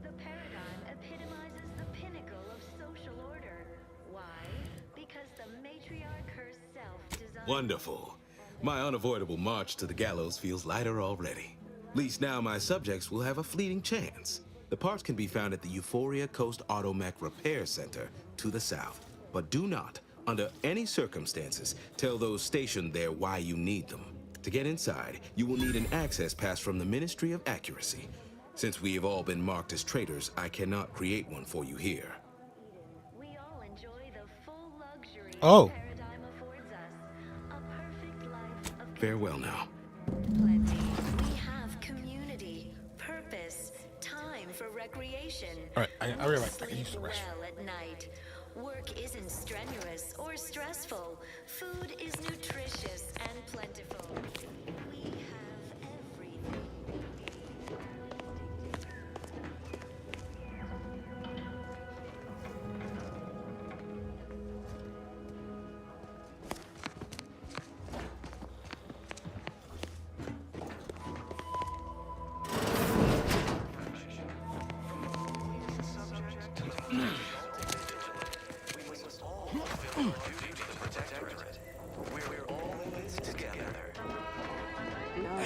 The paradigm epitomizes the pinnacle of social order. Why? Because the matriarch herself designed... Wonderful. My unavoidable march to the gallows feels lighter already. At least now my subjects will have a fleeting chance. The parts can be found at the Euphoria Coast Automech Repair Center to the south. But do not, under any circumstances, tell those stationed there why you need them. To get inside, you will need an access pass from the Ministry of Accuracy. Since we have all been marked as traitors, I cannot create one for you here. We all enjoy the full luxury Oh. the paradigm affords us. A perfect life of Farewell now. plenty. We have community, purpose, time for recreation. All right, I We realize I can sleep use the restroom. well at night. Work isn't strenuous or stressful. Food is nutritious and plentiful. We have everything. No,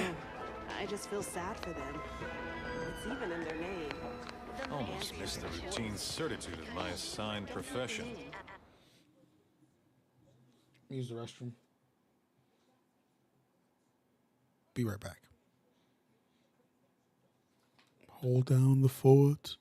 I just feel sad for them. It's even in their name. Almost missed the routine certitude of my assigned profession. Use the restroom. Be right back. Hold down the fort.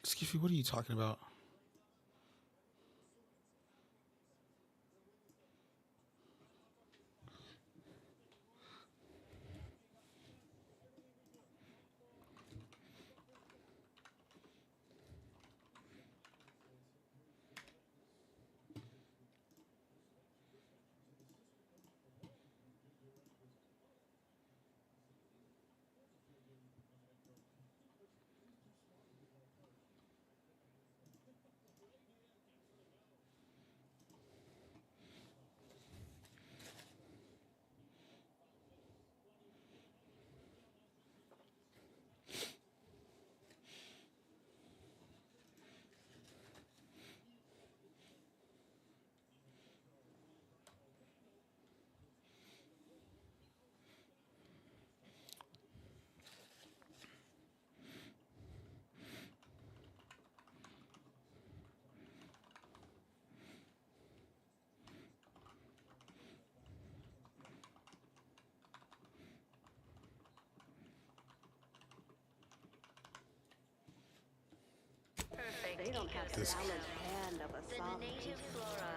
Skiffy, what are you talking about? They don't have the balanced hand of a sovereign.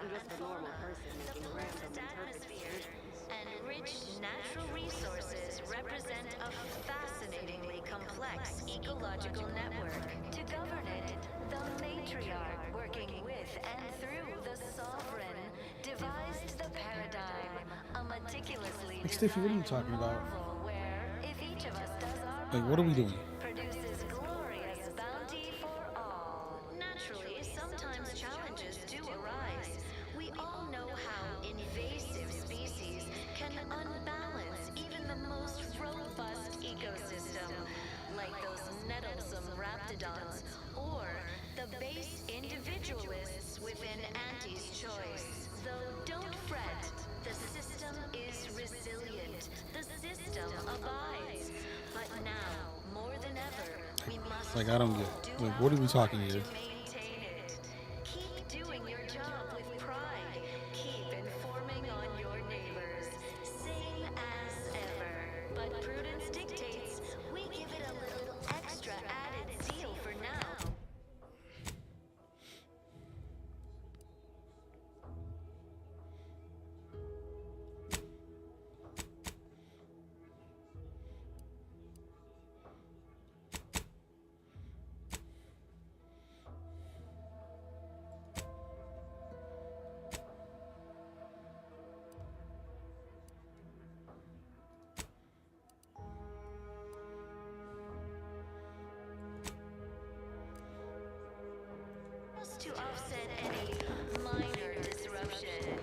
I'm just a normal person making random interpretations. And rich natural resources represent a fascinatingly complex ecological network. To govern it, the matriarch, working with and through the sovereign, devised the paradigm, a meticulously Like, Stiffy, what are you talking about? where, if each of us does our Like, what are we doing? produces glorious bounty for all. Naturally, sometimes challenges do arise. We all know how invasive species can unbalance even the most robust ecosystem, like those nettlesome raptidons, or the base individualists within Auntie's choice. Though don't fret, the system is resilient. The system abides. But now, more than ever, we must Like, I don't get. Like, what are we talking here? maintain it. Keep doing your job with pride. Keep informing on your neighbors. Same as ever. But prudence dictates we give it a little extra added zeal for now. Just to offset any minor disruption.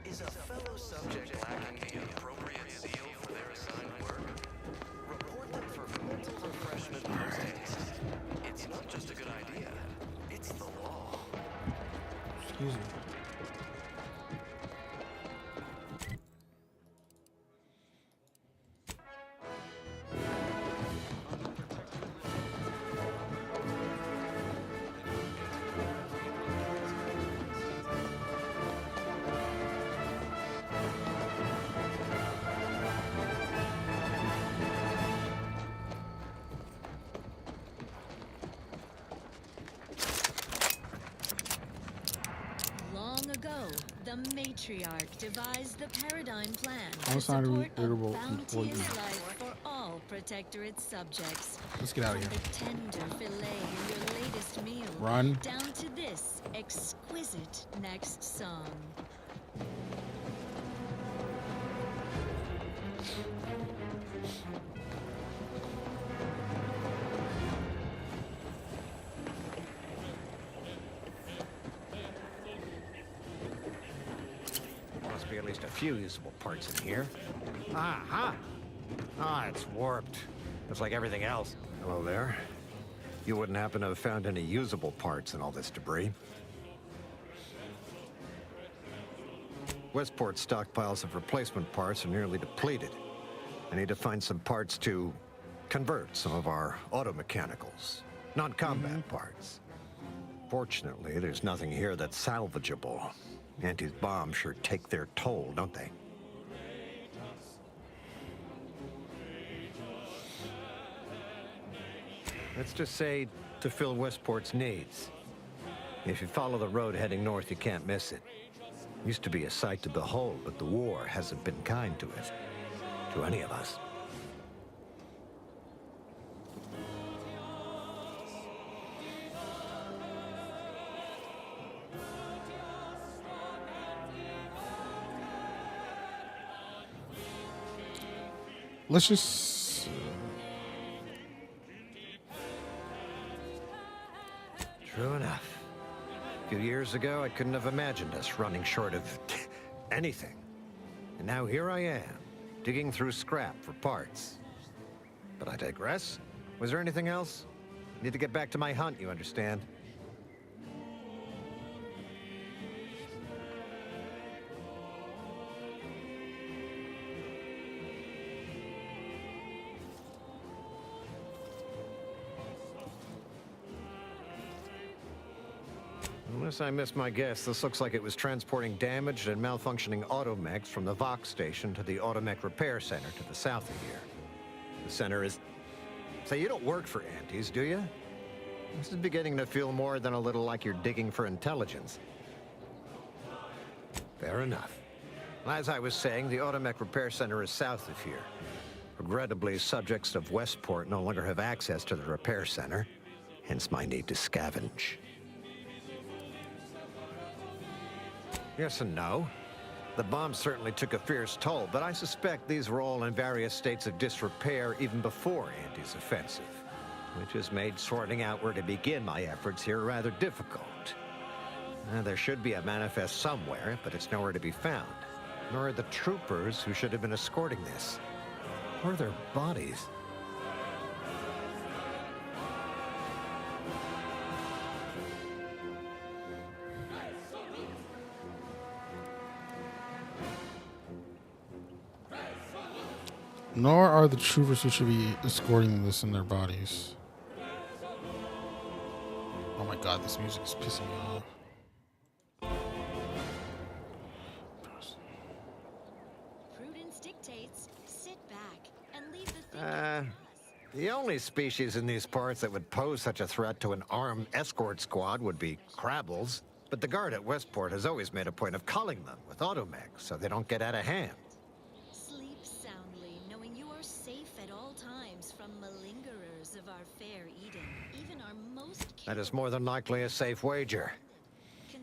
Is a fellow subject lacking the appropriate zeal for their assigned work? Report them for mental refreshment post haste. It's not just a good idea, it's the law. Excuse me. Long ago, the matriarch devised the paradigm plan I'm to sorry to be support a irritable for bounteous you. life for all Protectorate subjects. Let's get out of From here. the tender fillet in your latest meal, Run. down to this exquisite next song. Must be at least a few usable parts in here. Ah, it's warped. Just like everything else. Hello there. You wouldn't happen to have found any usable parts in all this debris? Westport's stockpiles of replacement parts are nearly depleted. I need to find some parts to convert some of our auto-mechanicals, non-combat parts. Fortunately, there's nothing here that's salvageable. Auntie's bombs sure take their toll, don't they? Let's just say to fill Westport's needs. If you follow the road heading north, you can't miss it. Used to be a sight to behold, but the war hasn't been kind to it. To any of us. Let's just... True enough. A few years ago, I couldn't have imagined us running short of anything. And now here I am, digging through scrap for parts. But I digress. Was there anything else? Need to get back to my hunt, you understand? Unless I missed my guess, this looks like it was transporting damaged and malfunctioning automechs from the Vox station to the Automech Repair Center to the south of here. The center is... Say, you don't work for Antes, do you? This is beginning to feel more than a little like you're digging for intelligence. Fair enough. As I was saying, the Automech Repair Center is south of here. Regrettably, subjects of Westport no longer have access to the repair center, hence my need to scavenge. Yes and no. The bomb certainly took a fierce toll, but I suspect these were all in various states of disrepair even before Antes' offensive, which has made sorting out where to begin my efforts here rather difficult. There should be a manifest somewhere, but it's nowhere to be found. Nor are the troopers who should have been escorting this. Or their bodies. Nor are the troopers who should be escorting this in their bodies. Oh my god, this music is pissing me off. Prudence dictates, sit back and leave the thing. The only species in these parts that would pose such a threat to an armed escort squad would be crabbles. But the guard at Westport has always made a point of culling them with automechs so they don't get out of hand. Sleep soundly, knowing you are safe at all times from malingerers of our fair Eden. Even our most... That is more than likely a safe wager.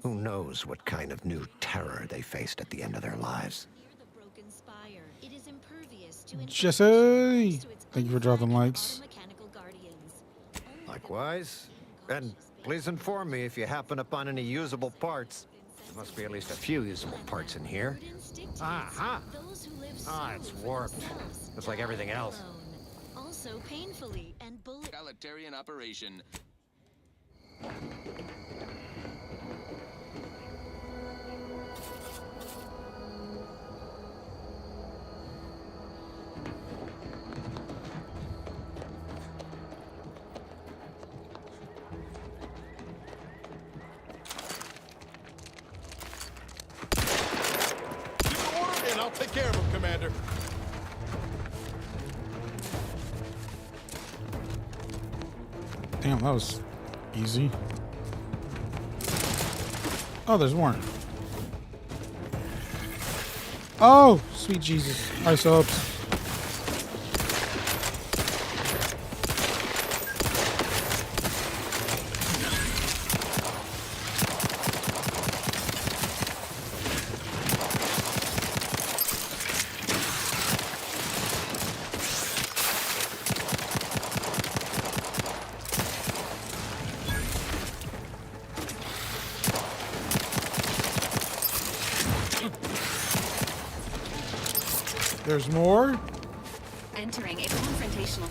Who knows what kind of new terror they faced at the end of their lives. It is impervious to Jesse! Thank you for dropping likes. Likewise. And please inform me if you happen upon any usable parts. There must be at least a few usable parts in here. Aha! Ah, it's warped. Just like everything else. Also painfully and bullet... Egalitarian operation. And I'll take care of him, Commander. Damn, that was easy. Oh, there's more. Oh, sweet Jesus. Ice ups. There's more. Entering a confrontational.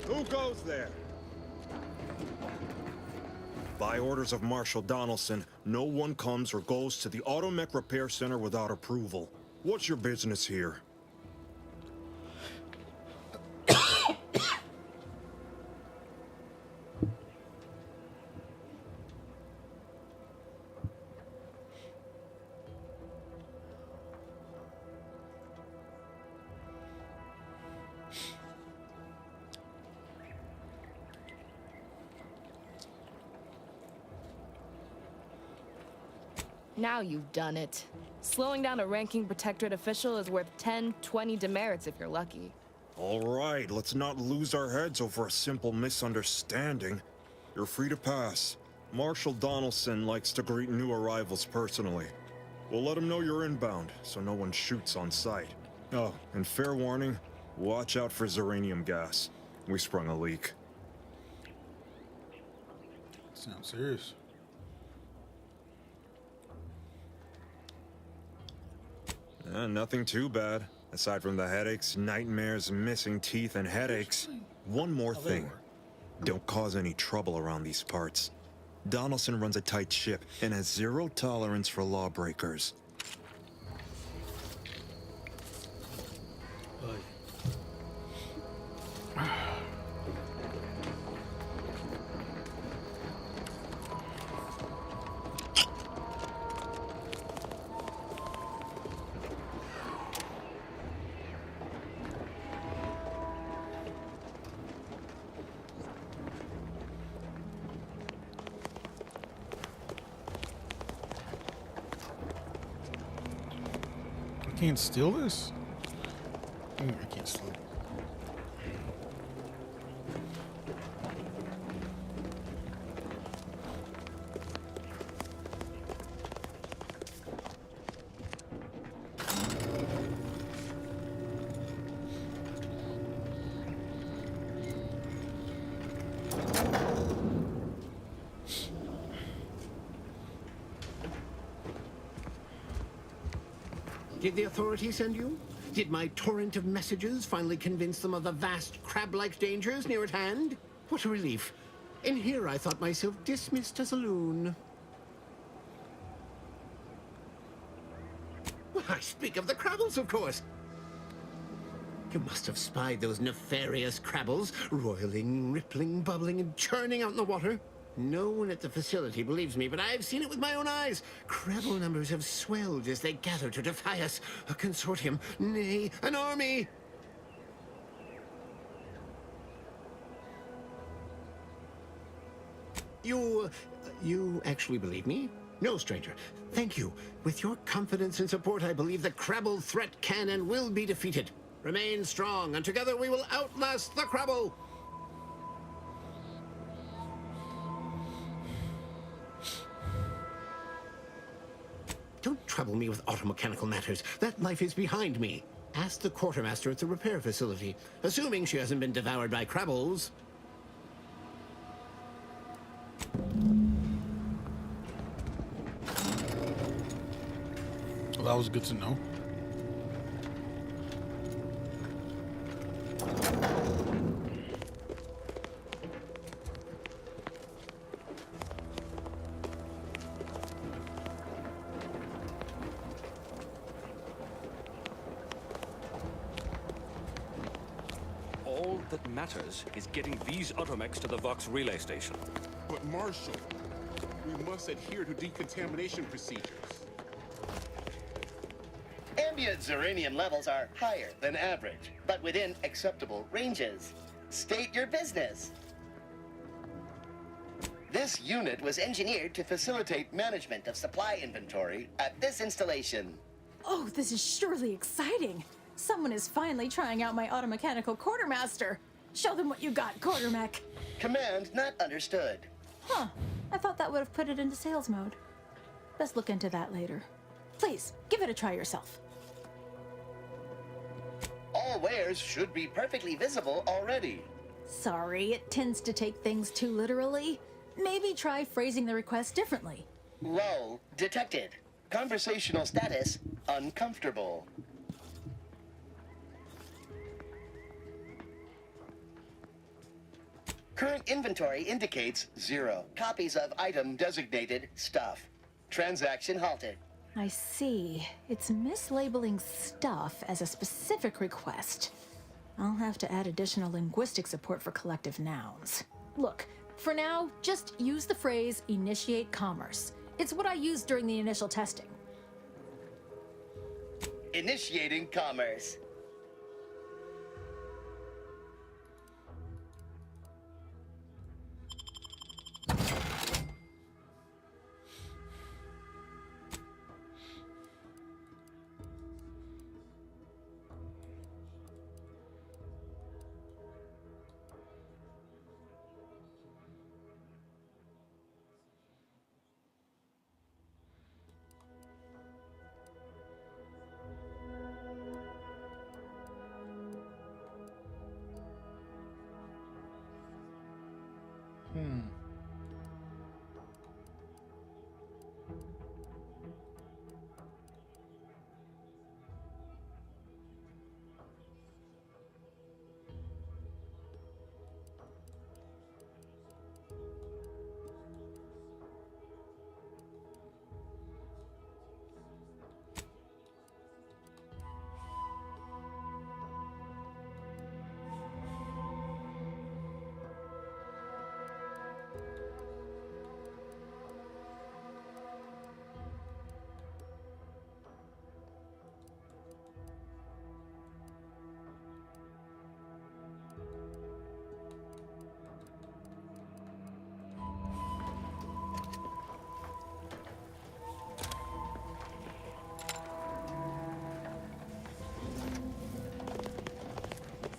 Who goes there? By orders of Marshal Donaldson, no one comes or goes to the Automech Repair Center without approval. What's your business here? Now you've done it. Slowing down a ranking protectorate official is worth 10, 20 demerits if you're lucky. All right, let's not lose our heads over a simple misunderstanding. You're free to pass. Marshal Donaldson likes to greet new arrivals personally. We'll let him know you're inbound, so no one shoots on sight. Oh, and fair warning, watch out for Zeranium gas. We sprung a leak. Sounds serious. Nothing too bad. Aside from the headaches, nightmares, missing teeth, and headaches. One more thing. Don't cause any trouble around these parts. Donaldson runs a tight ship and has zero tolerance for lawbreakers. I can't steal this? I can't steal it. Did the authorities send you? Did my torrent of messages finally convince them of the vast crab-like dangers near at hand? What a relief. In here I thought myself dismissed as a loon. Well, I speak of the Crabbles, of course. You must have spied those nefarious Crabbles, roiling, rippling, bubbling, and churning out in the water. No one at the facility believes me, but I've seen it with my own eyes. Crabble numbers have swelled as they gather to defy us. A consortium, nay, an army. You actually believe me? No, stranger. Thank you. With your confidence and support, I believe the Crabble threat can and will be defeated. Remain strong, and together we will outlast the Crabble. Don't trouble me with automechanical matters. That life is behind me. Ask the quartermaster at the repair facility, assuming she hasn't been devoured by Crabbles. Well, that was good to know. All that matters is getting these automechs to the Vox relay station. But Marshal, we must adhere to decontamination procedures. Ambient Zeranium levels are higher than average, but within acceptable ranges. State your business. This unit was engineered to facilitate management of supply inventory at this installation. Oh, this is surely exciting. Someone is finally trying out my automechanical quartermaster. Show them what you got, Quartermech. Command not understood. Huh. I thought that would have put it into sales mode. Let's look into that later. Please, give it a try yourself. All wares should be perfectly visible already. Sorry, it tends to take things too literally. Maybe try phrasing the request differently. Lull detected. Conversational status uncomfortable. Current inventory indicates 0 copies of item designated stuff. Transaction halted. I see. It's mislabeling stuff as a specific request. I'll have to add additional linguistic support for collective nouns. Look, for now, just use the phrase initiate commerce. It's what I used during the initial testing. Initiating commerce.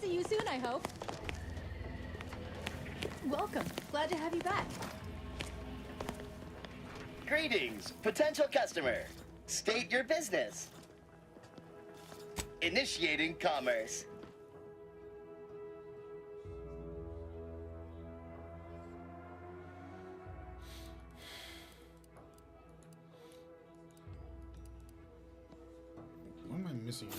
See you soon, I hope. Welcome. Glad to have you back. Greetings, potential customer. State your business. Initiating commerce. What am I missing?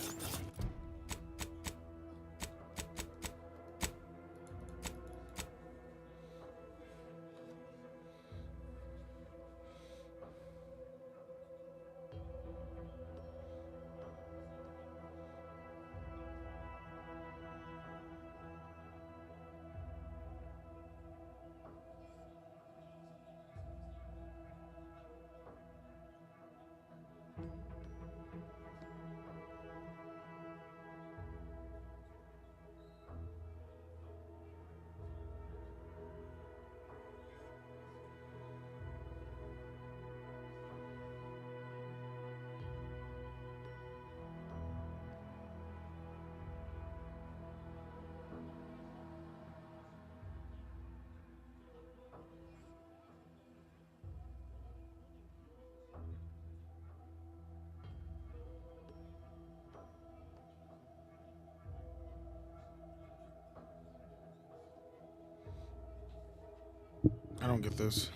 I don't get this.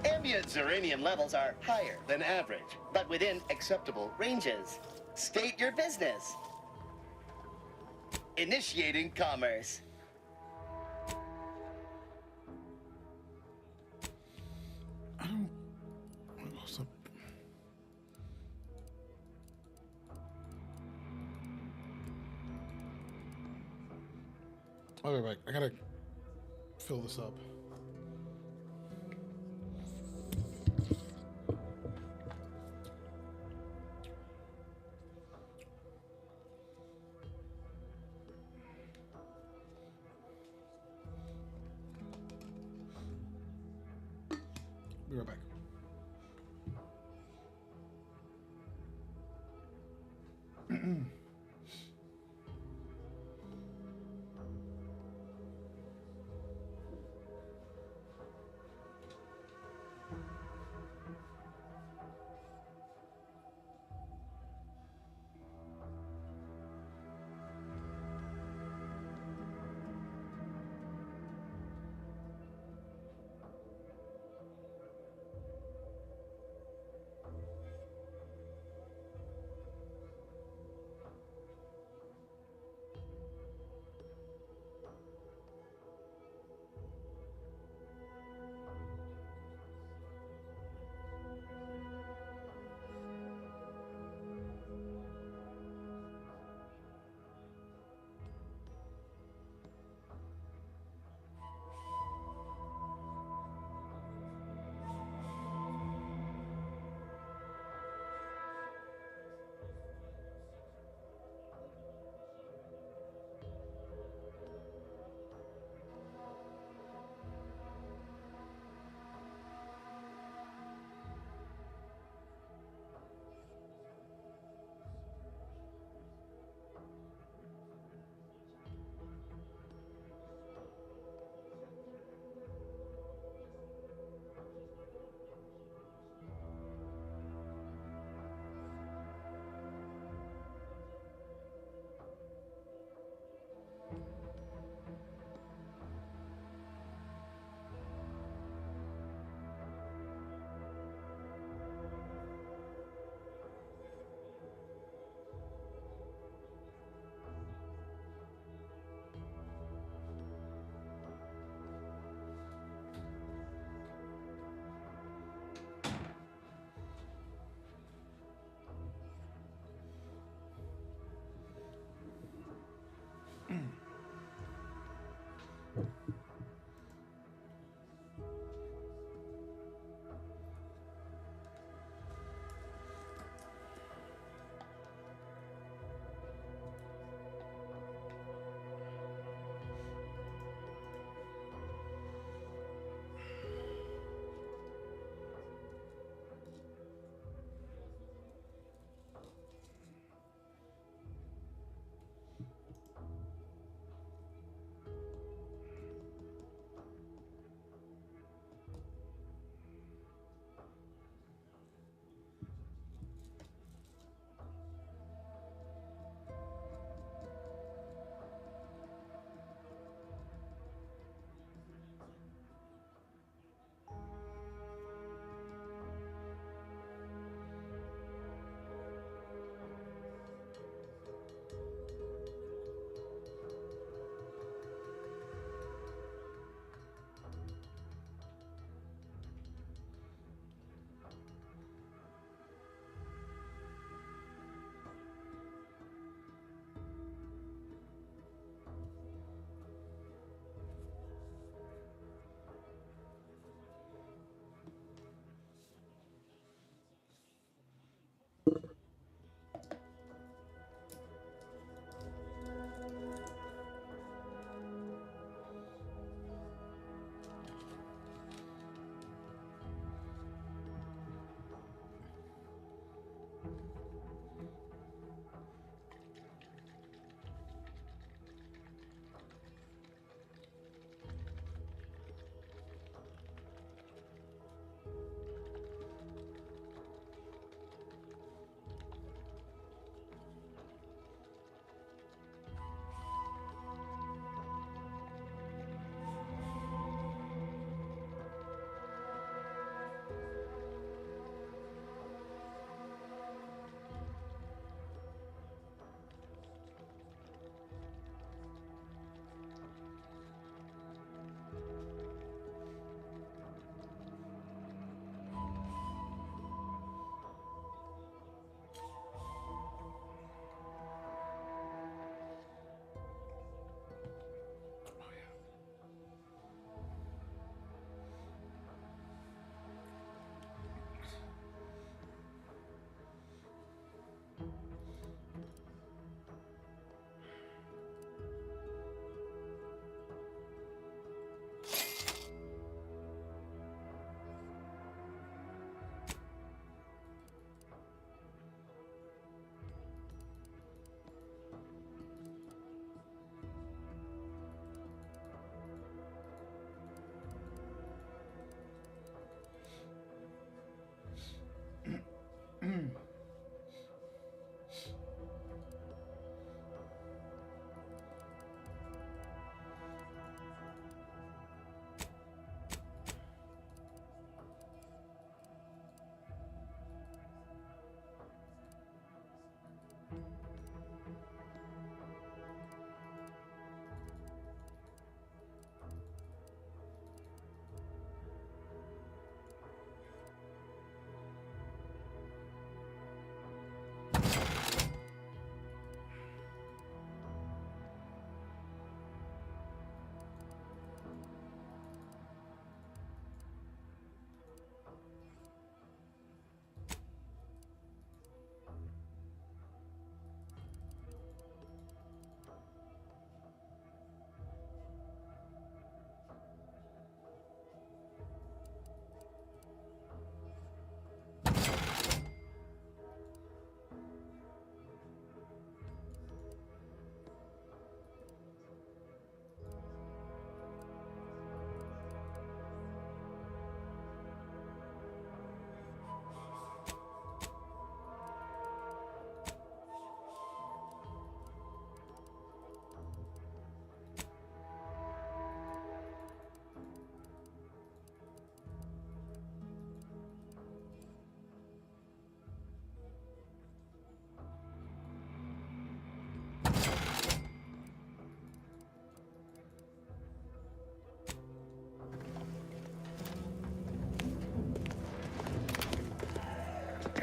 Ambient Zeranium levels are higher than average, but within acceptable ranges. State your business. Initiating commerce. What's up? I'll be back. I gotta fill this up. Be right back.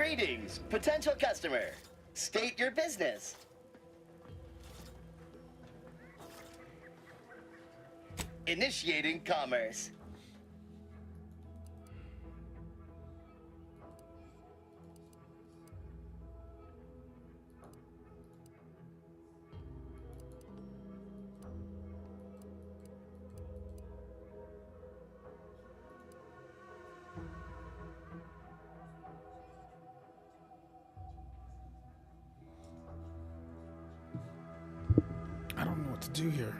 Greetings, potential customer. State your business. Initiating commerce. I don't know what to do here.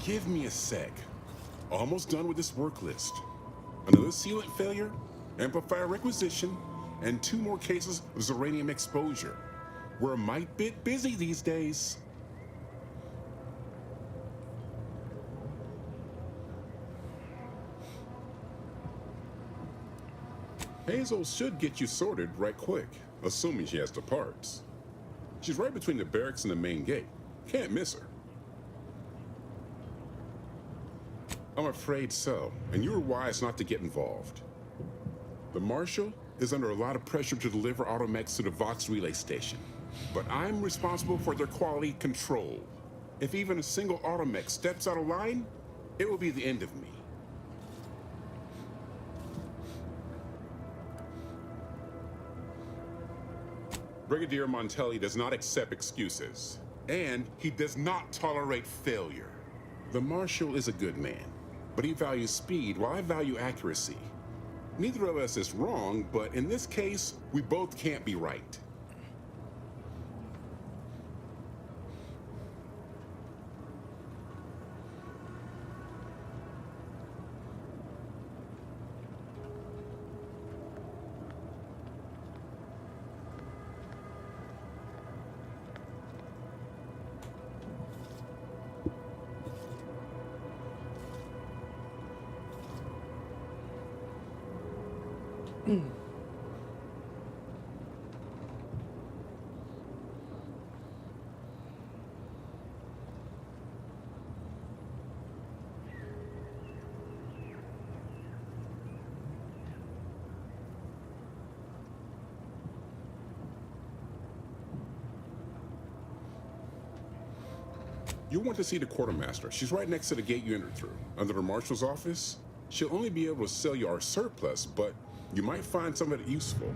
Give me a sec. Almost done with this work list. Another sealant failure, amplifier requisition, and 2 more cases of Zeranium exposure. We're a mite bit busy these days. Hazel should get you sorted right quick, assuming she has the parts. She's right between the barracks and the main gate. Can't miss her. I'm afraid so, and you were wise not to get involved. The Marshal is under a lot of pressure to deliver automechs to the Vox relay station, but I'm responsible for their quality control. If even a single automech steps out of line, it will be the end of me. Brigadier Montelli does not accept excuses, and he does not tolerate failure. The Marshal is a good man, but he values speed while I value accuracy. Neither of us is wrong, but in this case, we both can't be right. You'll want to see the quartermaster. She's right next to the gate you entered through. Under the marshal's office, she'll only be able to sell you our surplus, but you might find some of it useful.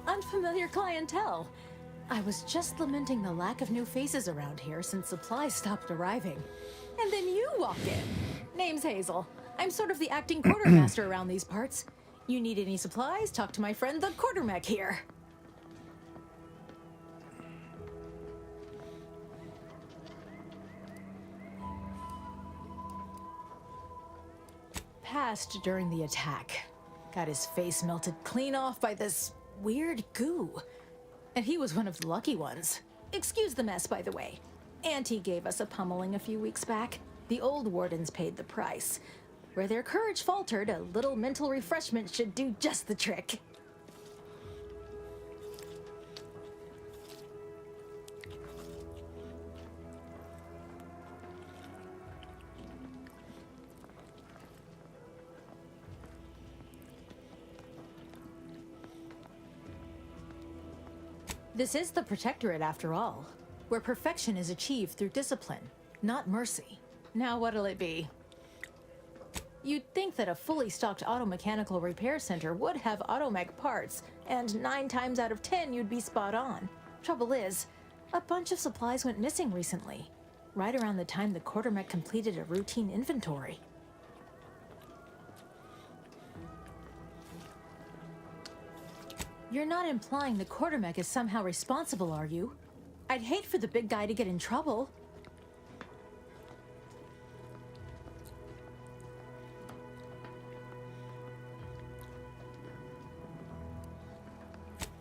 Unfamiliar clientele. I was just lamenting the lack of new faces around here since supplies stopped arriving. And then you walk in. Name's Hazel. I'm sort of the acting quartermaster around these parts. You need any supplies? Talk to my friend the quartermech here. Passed during the attack. Got his face melted clean off by this weird goo. And he was one of the lucky ones. Excuse the mess, by the way. Auntie gave us a pummeling a few weeks back. The old wardens paid the price. Where their courage faltered, a little mental refreshment should do just the trick. This is the Protectorate, after all, where perfection is achieved through discipline, not mercy. Now what'll it be? You'd think that a fully stocked auto-mechanical repair center would have automech parts, and 9 times out of 10 you'd be spot on. Trouble is, a bunch of supplies went missing recently, right around the time the quartermech completed a routine inventory. You're not implying the quartermech is somehow responsible, are you? I'd hate for the big guy to get in trouble.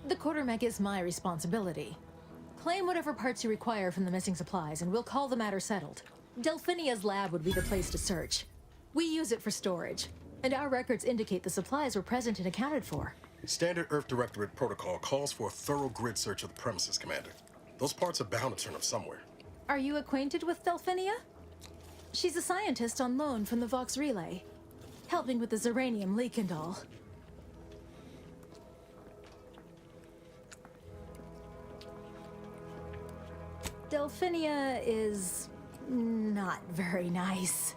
The quartermech is my responsibility. Claim whatever parts you require from the missing supplies, and we'll call the matter settled. Delphinia's lab would be the place to search. We use it for storage, and our records indicate the supplies were present and accounted for. Standard Earth Directorate protocol calls for a thorough grid search of the premises, Commander. Those parts are bound to turn up somewhere. Are you acquainted with Delphinia? She's a scientist on loan from the Vox Relay, helping with the Zeranium leak and all. Delphinia is not very nice.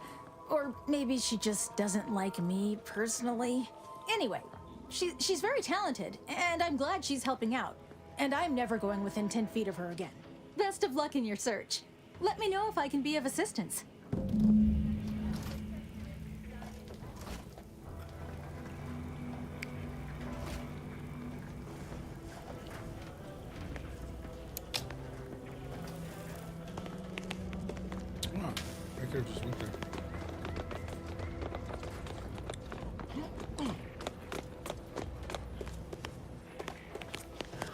Or maybe she just doesn't like me personally. Anyway, she's very talented, and I'm glad she's helping out. And I'm never going within 10 feet of her again. Best of luck in your search. Let me know if I can be of assistance. I could have just went there.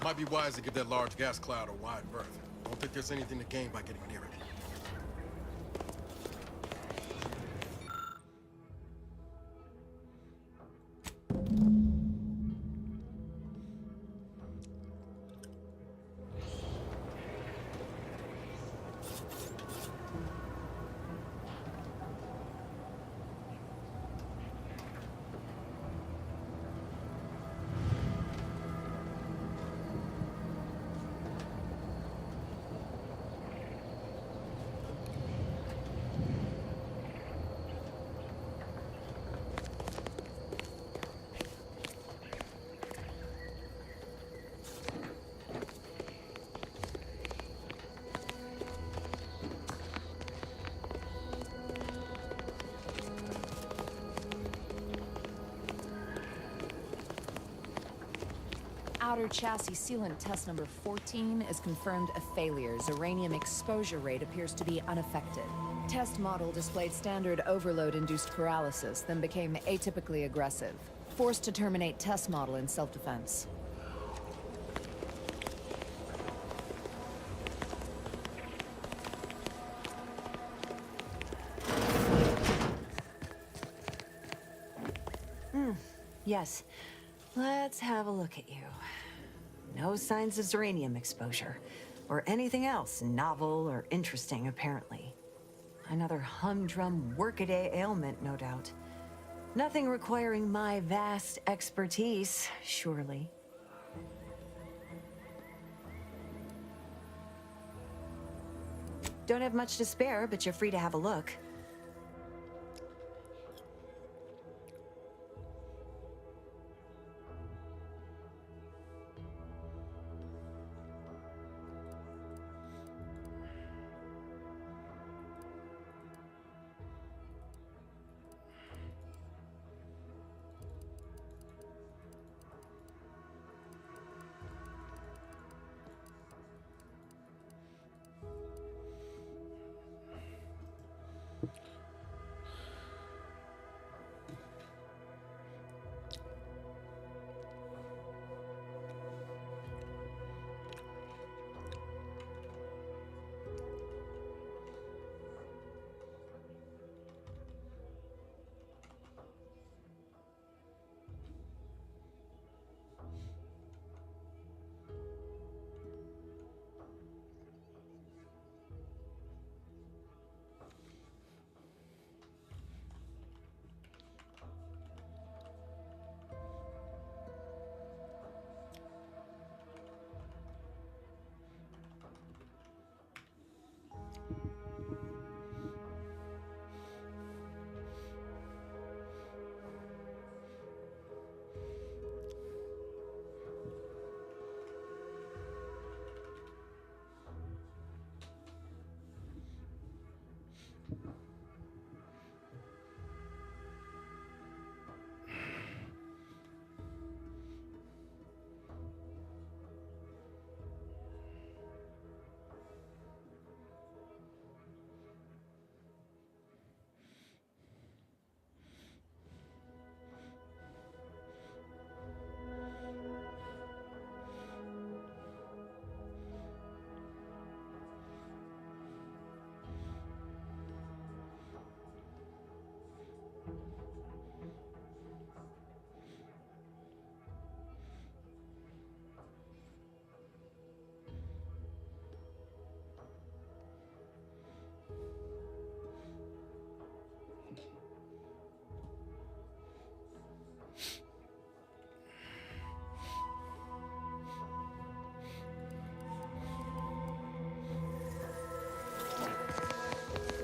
Might be wise to give that large gas cloud a wide berth. Don't think there's anything to gain by getting near it. Outer chassis sealant test number 14 is confirmed a failure. Zeranium exposure rate appears to be unaffected. Test model displayed standard overload-induced paralysis, then became atypically aggressive. Forced to terminate test model in self-defense. Yes. Let's have a look at you. No signs of Zeranium exposure, or anything else novel or interesting, apparently. Another humdrum workaday ailment, no doubt. Nothing requiring my vast expertise, surely. Don't have much to spare, but you're free to have a look.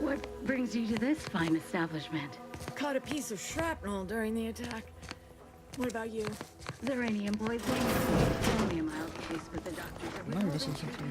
What brings you to this fine establishment? Caught a piece of shrapnel during the attack. What about you? Zeranium poisoning? Only a mild case, but the doctors are No, this is okay.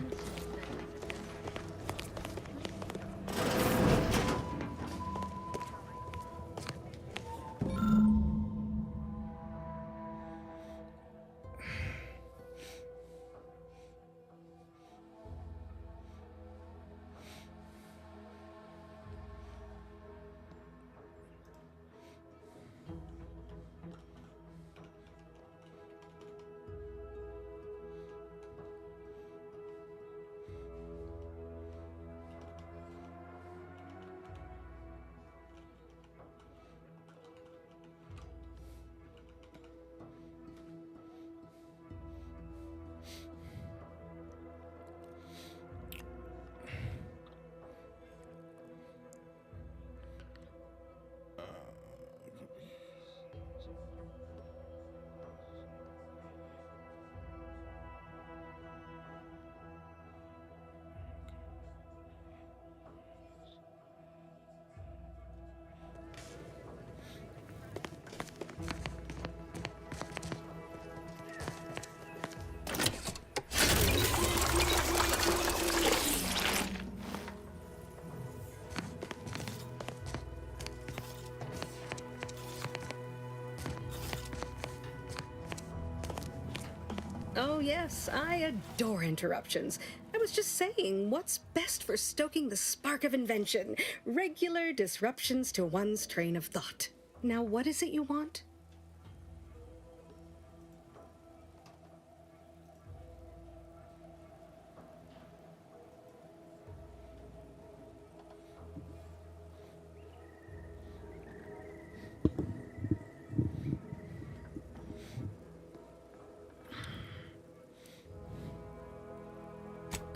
Oh, yes, I adore interruptions. I was just saying, what's best for stoking the spark of invention? Regular disruptions to one's train of thought. Now, what is it you want?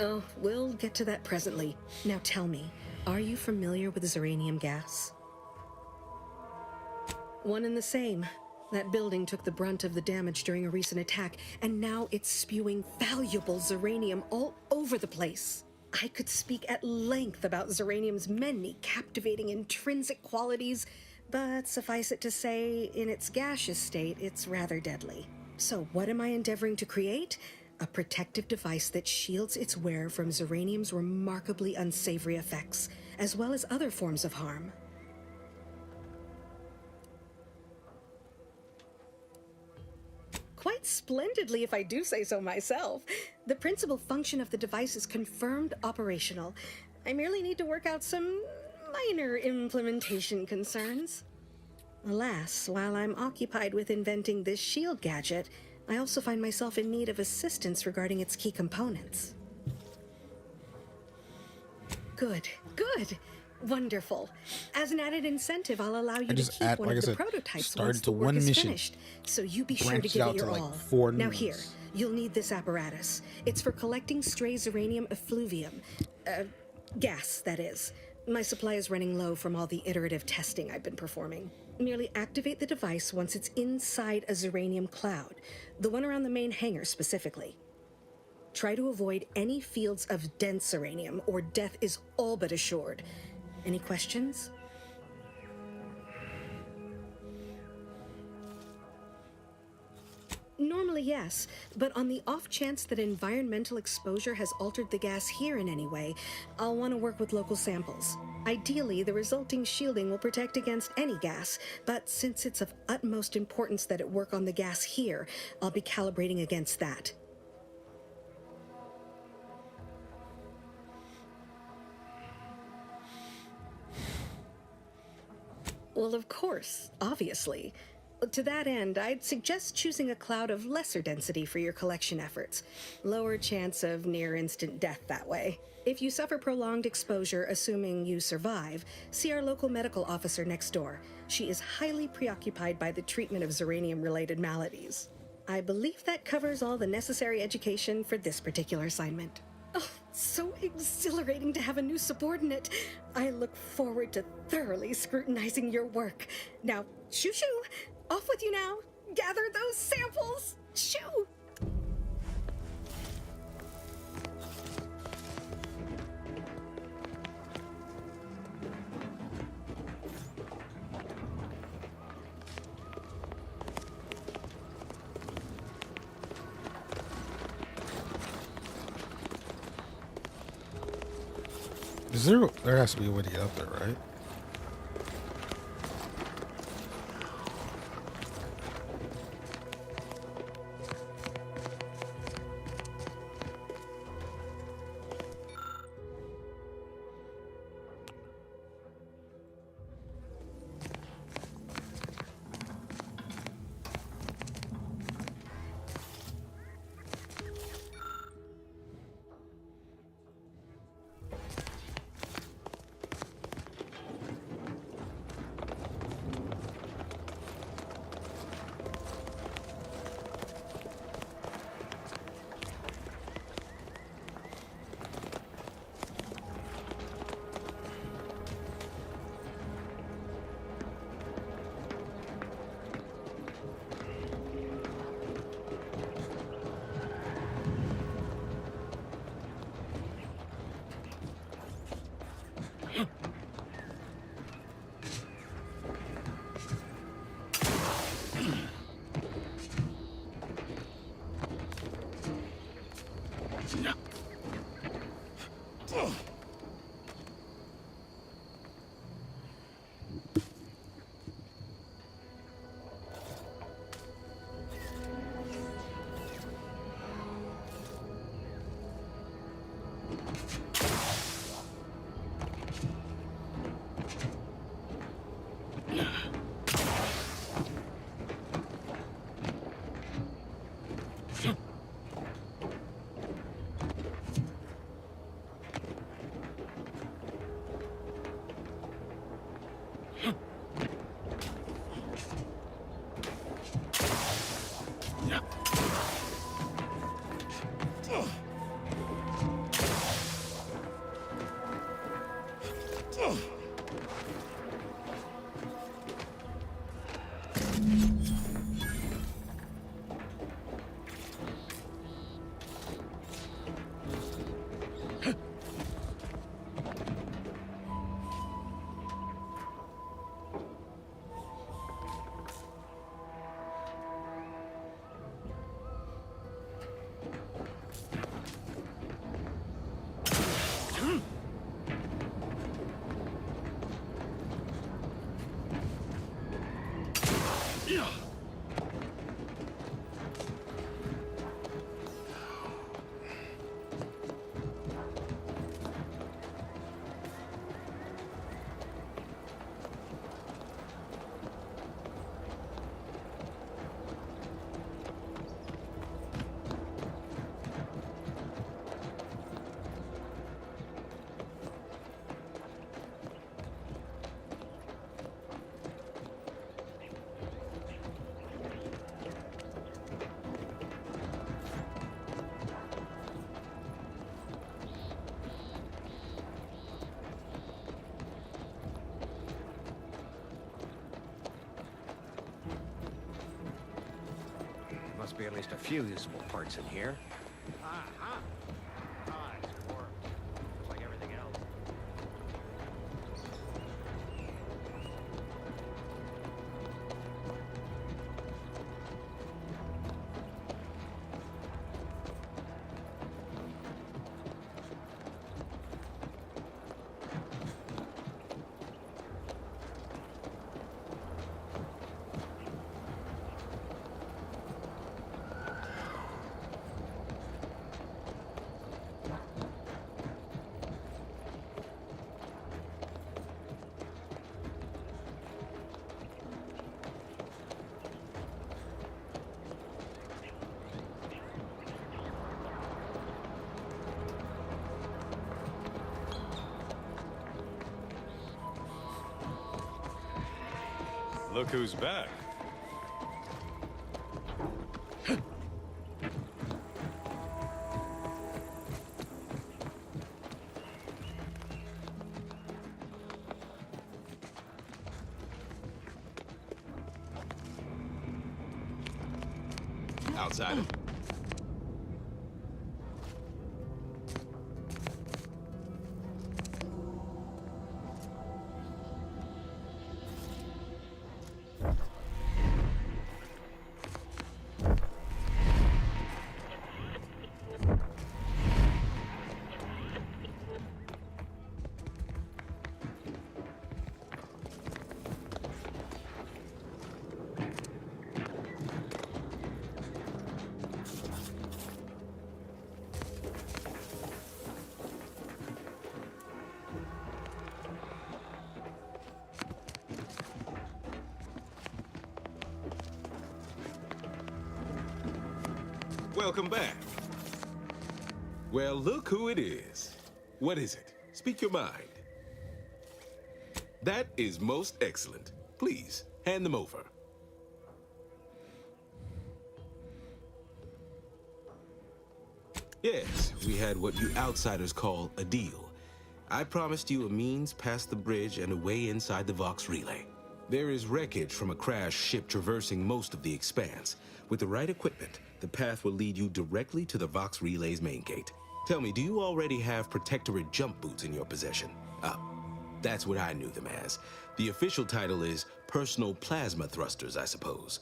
Oh, we'll get to that presently. Now tell me, are you familiar with Zeranium gas? One and the same. That building took the brunt of the damage during a recent attack, and now it's spewing valuable Zeranium all over the place. I could speak at length about Zeranium's many captivating intrinsic qualities, but suffice it to say, in its gaseous state, it's rather deadly. So what am I endeavoring to create? A protective device that shields its wearer from Zeranium's remarkably unsavory effects, as well as other forms of harm. Quite splendidly, if I do say so myself. The principal function of the device is confirmed operational. I merely need to work out some minor implementation concerns. Alas, while I'm occupied with inventing this shield gadget, I also find myself in need of assistance regarding its key components. Good, good, wonderful. As an added incentive, I'll allow you to keep one of the prototypes once the work is finished. So you be sure to give it your all. Now here, you'll need this apparatus. It's for collecting stray Zeranium effluvium. Gas, that is. My supply is running low from all the iterative testing I've been performing. Merely activate the device once it's inside a Zeranium cloud, the one around the main hangar specifically. Try to avoid any fields of dense Zeranium, or death is all but assured. Any questions? Normally, yes, but on the off chance that environmental exposure has altered the gas here in any way, I'll want to work with local samples. Ideally, the resulting shielding will protect against any gas, but since it's of utmost importance that it work on the gas here, I'll be calibrating against that. Well, of course, obviously. To that end, I'd suggest choosing a cloud of lesser density for your collection efforts. Lower chance of near-instant death that way. If you suffer prolonged exposure, assuming you survive, see our local medical officer next door. She is highly preoccupied by the treatment of Zeranium-related maladies. I believe that covers all the necessary education for this particular assignment. Oh, So exhilarating to have a new subordinate. I look forward to thoroughly scrutinizing your work. Now, shoo shoo! Off with you now! Gather those samples! Shoo! There has to be a way to get up there, right? Must be at least a few usable parts in here. Like everything else. Look who's back. outsider. Welcome back. Well, look who it is. What is it? Speak your mind. That is most excellent. Please, hand them over. Yes, we had what you outsiders call a deal. I promised you a means past the bridge and a way inside the Vox relay. There is wreckage from a crashed ship traversing most of the expanse. With the right equipment, the path will lead you directly to the Vox relay's main gate. Tell me, do you already have Protectorate jump boots in your possession? Ah, that's what I knew them as. The official title is Personal Plasma Thrusters, I suppose.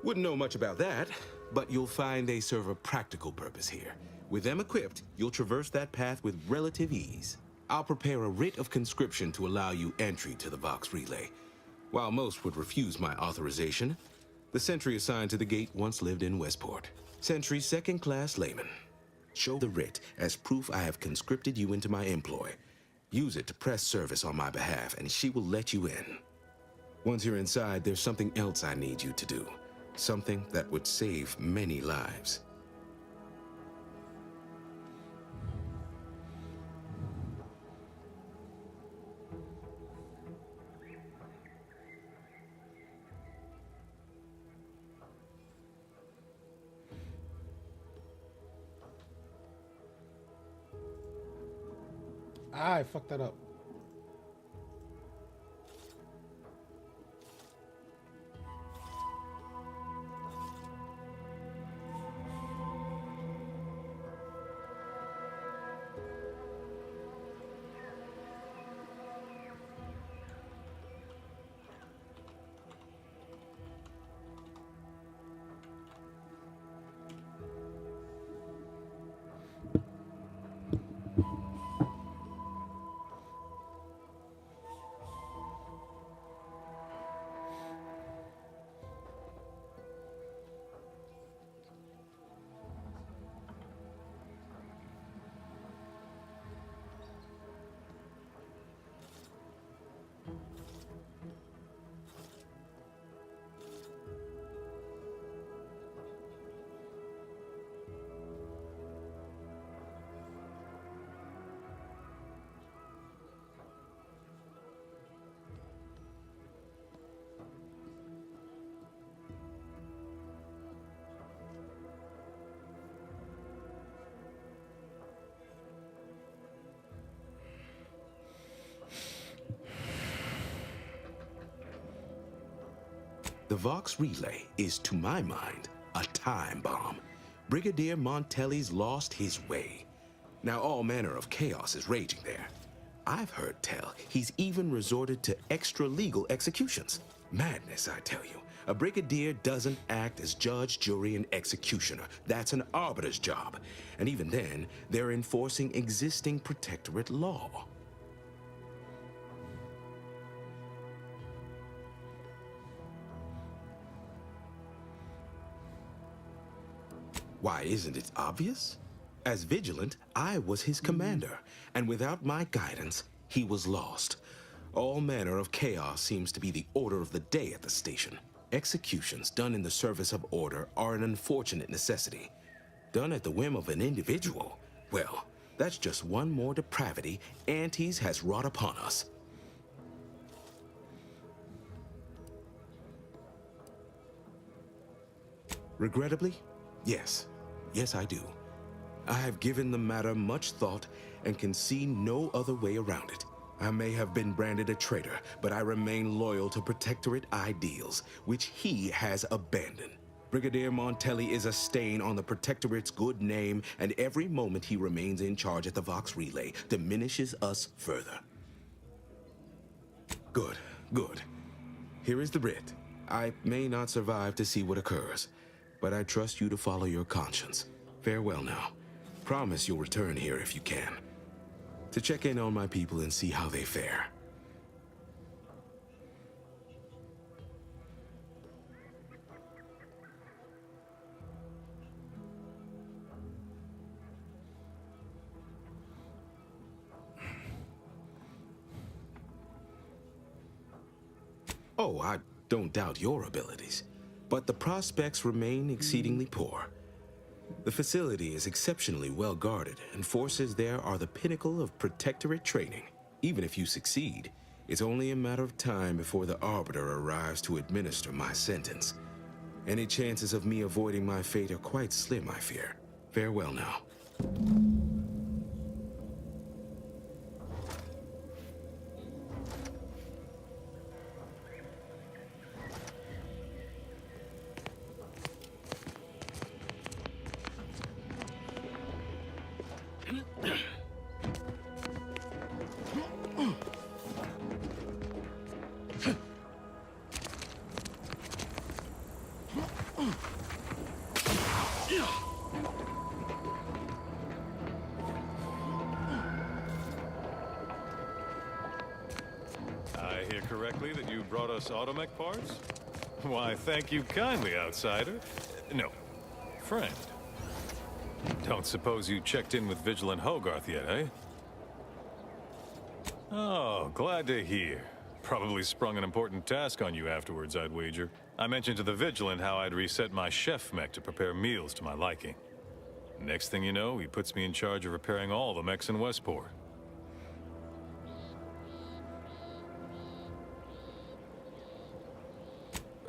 Wouldn't know much about that, but you'll find they serve a practical purpose here. With them equipped, you'll traverse that path with relative ease. I'll prepare a writ of conscription to allow you entry to the Vox relay. While most would refuse my authorization, the sentry assigned to the gate once lived in Westport. Sentry second-class layman. Show the writ as proof I have conscripted you into my employ. Use it to press service on my behalf, and she will let you in. Once you're inside, there's something else I need you to do. Something that would save many lives. I fucked that up. The Vox Relay is, to my mind, a time bomb. Brigadier Montelli's lost his way. Now all manner of chaos is raging there. I've heard tell he's even resorted to extra-legal executions. Madness, I tell you. A brigadier doesn't act as judge, jury, and executioner. That's an arbiter's job. And even then, they're enforcing existing protectorate law. Why, isn't it obvious? As Vigilant, I was his commander, and without my guidance, he was lost. All manner of chaos seems to be the order of the day at the station. Executions done in the service of order are an unfortunate necessity. Done at the whim of an individual, well, that's just one more depravity Antes has wrought upon us. Regrettably, yes. Yes, I do. I have given the matter much thought and can see no other way around it. I may have been branded a traitor, but I remain loyal to Protectorate ideals, which he has abandoned. Brigadier Montelli is a stain on the Protectorate's good name, and every moment he remains in charge at the Vox Relay diminishes us further. Good, good. Here is the writ. I may not survive to see what occurs, but I trust you to follow your conscience. Farewell now. Promise you'll return here if you can, to check in on my people and see how they fare. Oh, I don't doubt your abilities, but the prospects remain exceedingly poor. The facility is exceptionally well guarded, and forces there are the pinnacle of Protectorate training. Even if you succeed, it's only a matter of time before the Arbiter arrives to administer my sentence. Any chances of me avoiding my fate are quite slim, I fear. Farewell now. I hear correctly that you brought us automech parts? Why, thank you kindly, outsider. No, friend. Don't suppose you checked in with Vigilant Hogarth yet, eh? Oh, glad to hear. Probably sprung an important task on you afterwards, I'd wager. I mentioned to the Vigilant how I'd reset my chef mech to prepare meals to my liking. Next thing you know, he puts me in charge of repairing all the mechs in Westport.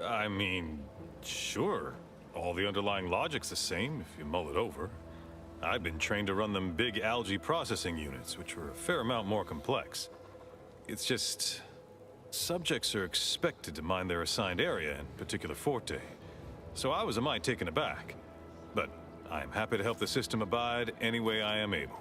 I mean, sure. All the underlying logic's the same, if you mull it over. I've been trained to run them big algae processing units, which are a fair amount more complex. It's just... subjects are expected to mind their assigned area and particular forte. So I was a mite taken aback. But I am happy to help the system abide any way I am able.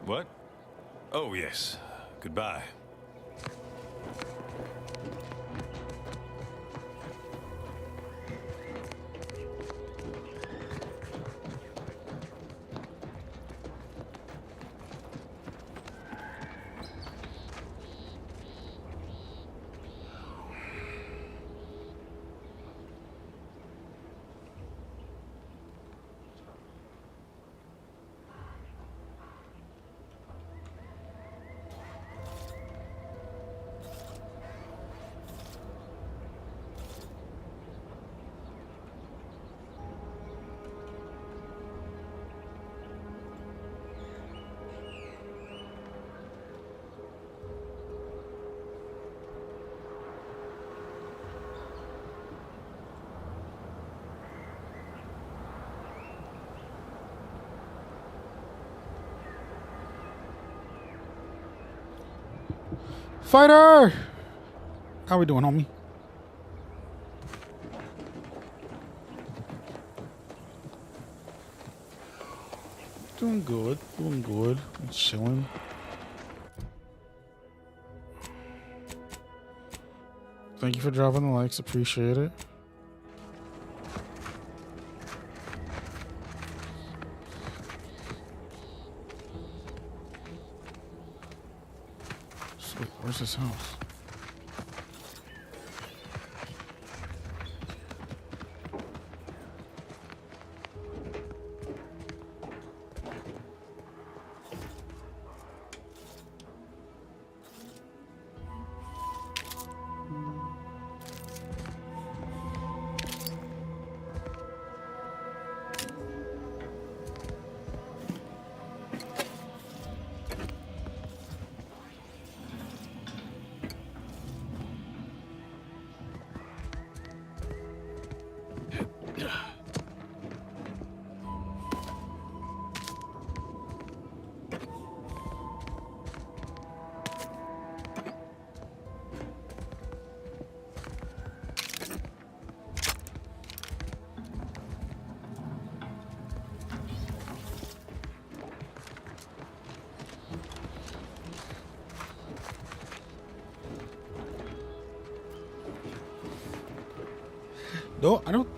What? Oh, yes. Goodbye. Fighter! How we doing, homie? Doing good. Doing good. I'm chilling. Thank you for dropping the likes. Appreciate it. Sweet. Where's this house?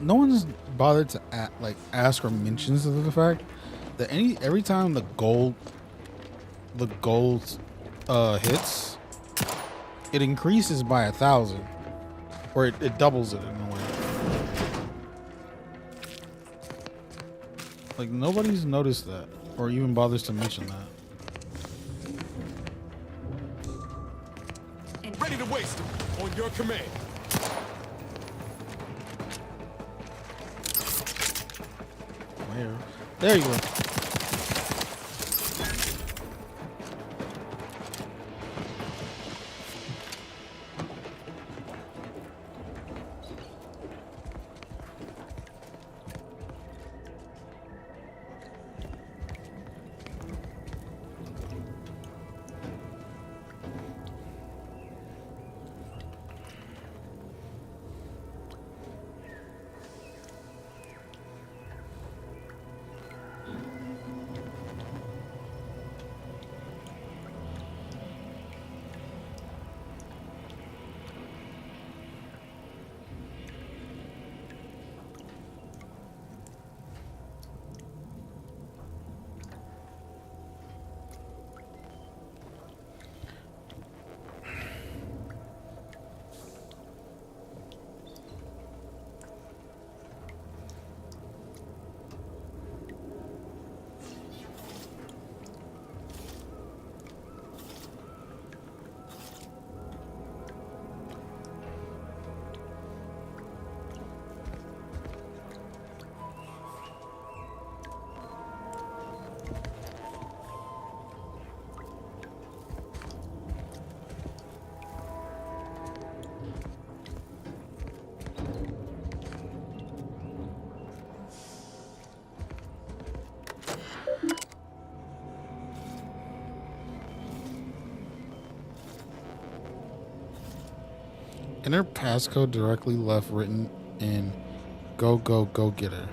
No one's bothered to ask or mentions the fact that every time the gold hits, it increases by 1,000, or it doubles it in a way. Like nobody's noticed that, or even bothers to mention that. Ready to waste on your command. There you go. Enter passcode directly left written in go getter.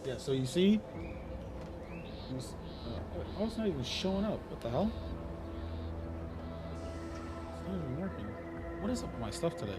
Yeah, so you see? Oh, it's not even showing up. What the hell? It's not even working. What is up with my stuff today?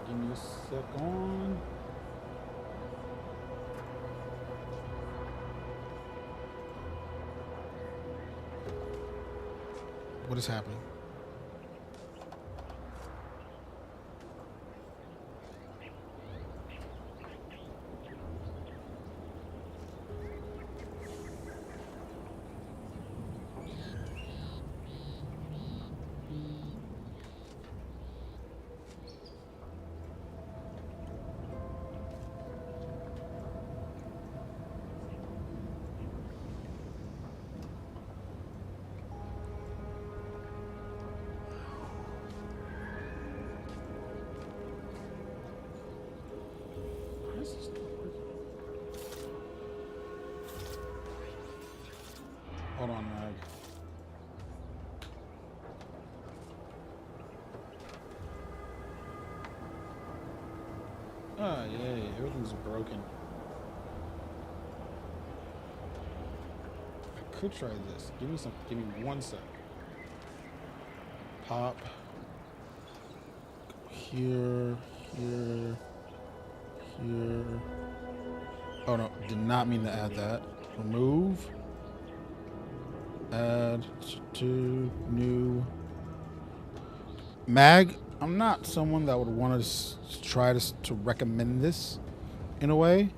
Give me a second. What is happening? Hold on, Mag. Ah, yay, everything's broken. I could try this. Give me 1 sec. Pop. Here, here, here. Oh no, did not mean to add that. Remove. Add to new. Mag, I'm not someone that would want to try to recommend this in a way,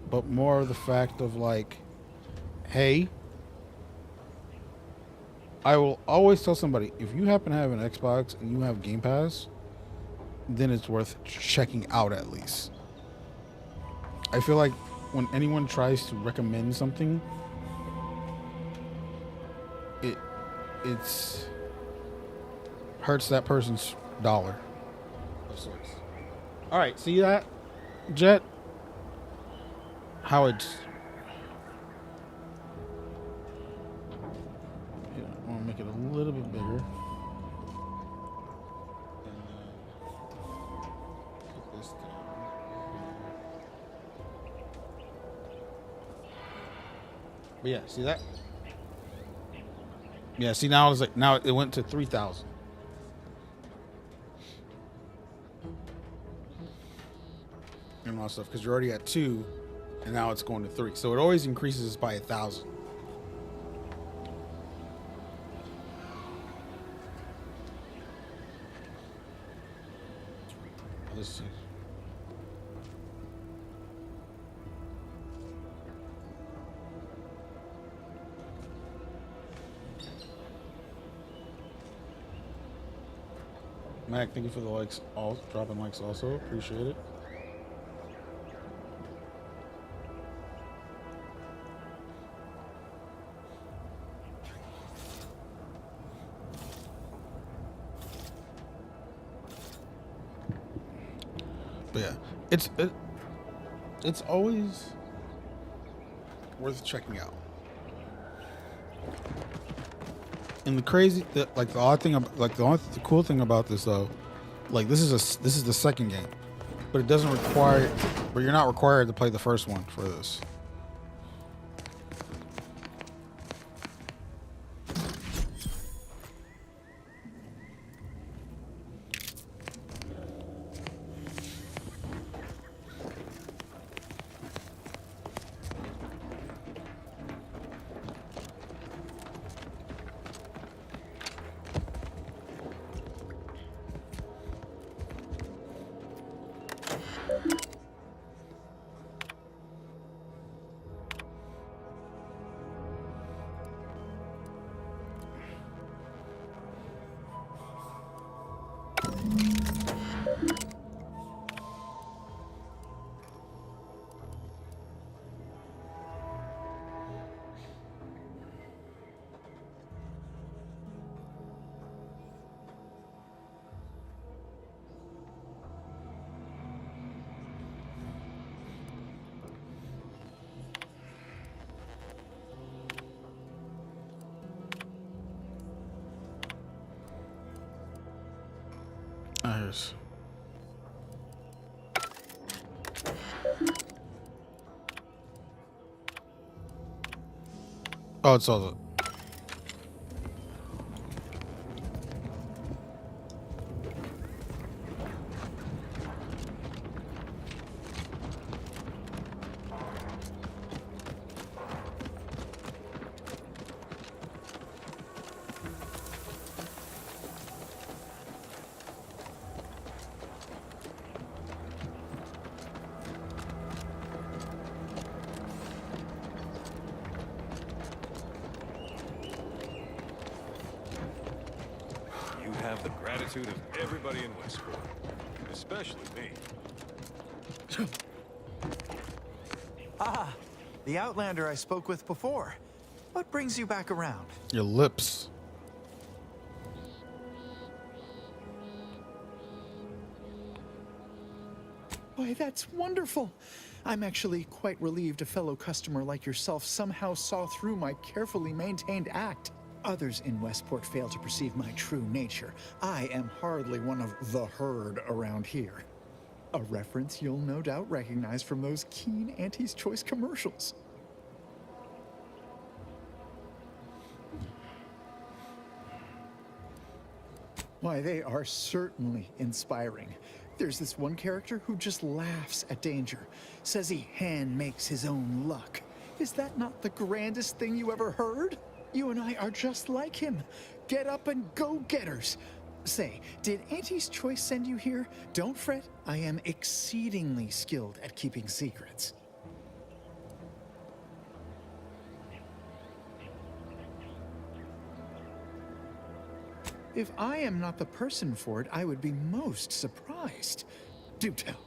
but more of the fact of like, hey, I will always tell somebody, if you happen to have an Xbox and you have Game Pass, then it's worth checking out at least. I feel like when anyone tries to recommend something, it's hurts that person's dollar of sorts. All right, see that, Jet? How it's. Yeah, I want to make it a little bit bigger. And put this down. But yeah, see that? Yeah, see now it's like now it went to 3,000. And all that stuff because you're already at 2, and now it's going to 3. So it always increases by 1,000. Let's see. Mac, thank you for the likes. All dropping likes also. Appreciate it. But yeah, it's always worth checking out. And the odd thing, the cool thing about this though, like this is the second game, but it doesn't require, but you're not required to play the first one for this. upstairs. Oh, it's all the. You have the gratitude of everybody in Westport, especially me. Ah, the Outlander I spoke with before. What brings you back around? Your lips. Why, that's wonderful. I'm actually quite relieved a fellow customer like yourself somehow saw through my carefully maintained act. Others in Westport fail to perceive my true nature. I am hardly one of the herd around here. A reference you'll no doubt recognize from those keen Auntie's Choice commercials. Why, they are certainly inspiring. There's this one character who just laughs at danger, says he hand makes his own luck. Is that not the grandest thing you ever heard? You and I are just like him. Get up and go-getters. Say, did Auntie's Choice send you here? Don't fret, I am exceedingly skilled at keeping secrets. If I am not the person for it, I would be most surprised. Do tell.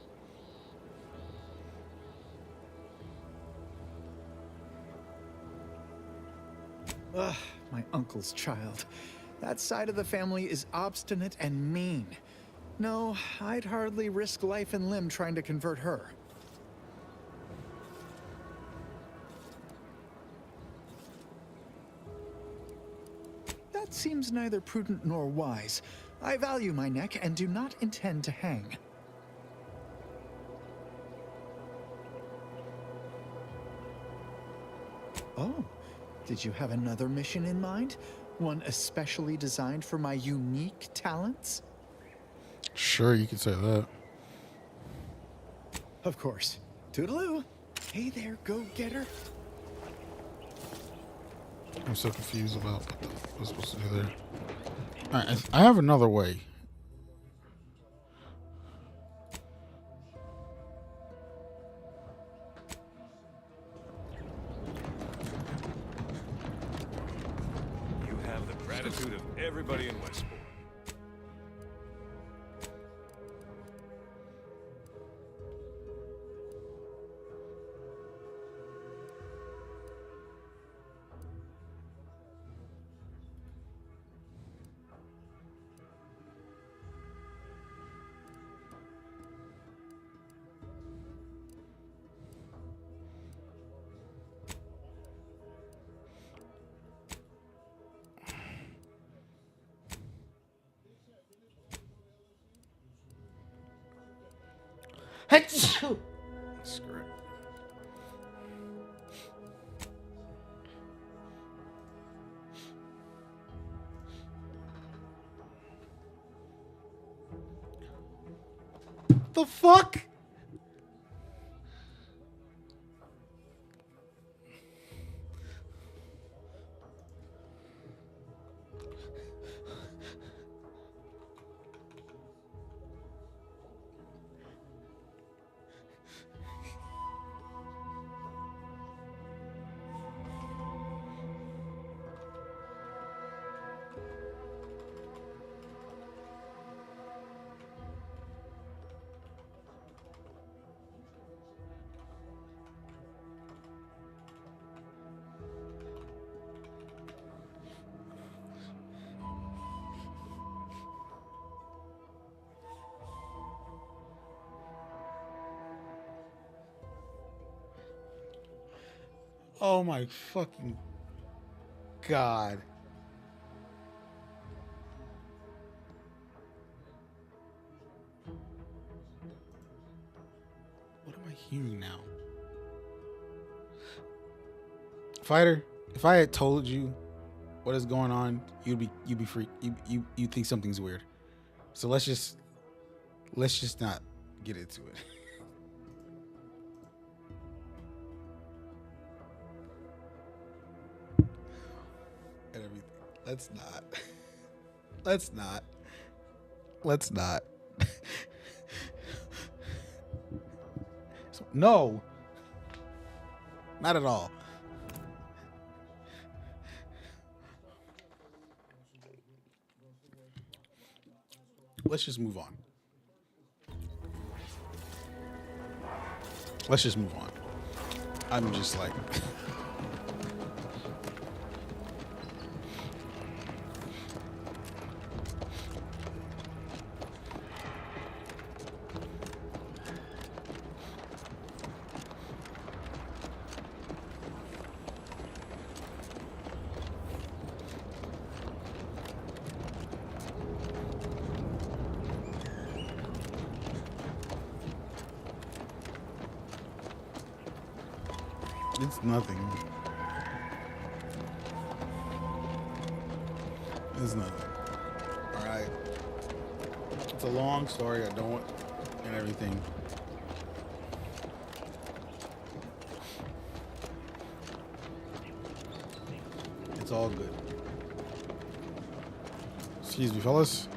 Ugh, my uncle's child. That side of the family is obstinate and mean. No, I'd hardly risk life and limb trying to convert her. That seems neither prudent nor wise. I value my neck and do not intend to hang. Oh, did you have another mission in mind? One especially designed for my unique talents? Sure, you can say that. Of course. Toodaloo. Hey there, go-getter. I'm so confused about what I'm supposed to do there. Alright, I have another way. You have the gratitude of everybody in Westport. Screw it. The fuck? Oh my fucking God. I hearing now? Fighter, if I had told you what is going on, you'd be freaked. You think something's weird. So let's just not get into it. And everything. Let's not. So, no. Not at all. Let's just move on. I'm just like... It's nothing. It's nothing. Alright. It's a long story. I don't want... and everything. It's all good. Excuse me, fellas.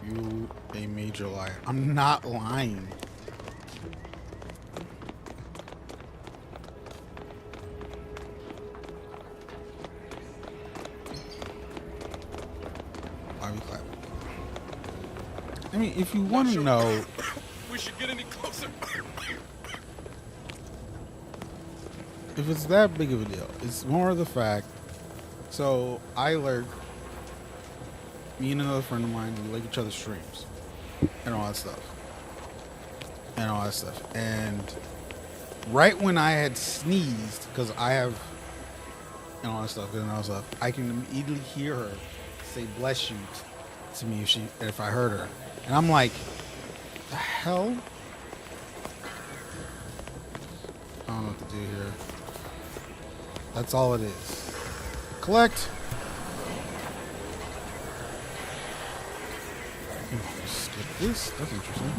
You a major liar. I'm not lying. Why are we clapping? I mean, if you want to know, We should get any closer. if it's that big of a deal, it's more of the fact. So I lurk. Me and another friend of mine, we like each other's streams and all that stuff. And right when I had sneezed, because I have and all that stuff, I can immediately hear her say "bless you" to me if I heard her, and I'm like, the hell? I don't know what to do here. That's all it is. Collect. Skip this. That's interesting.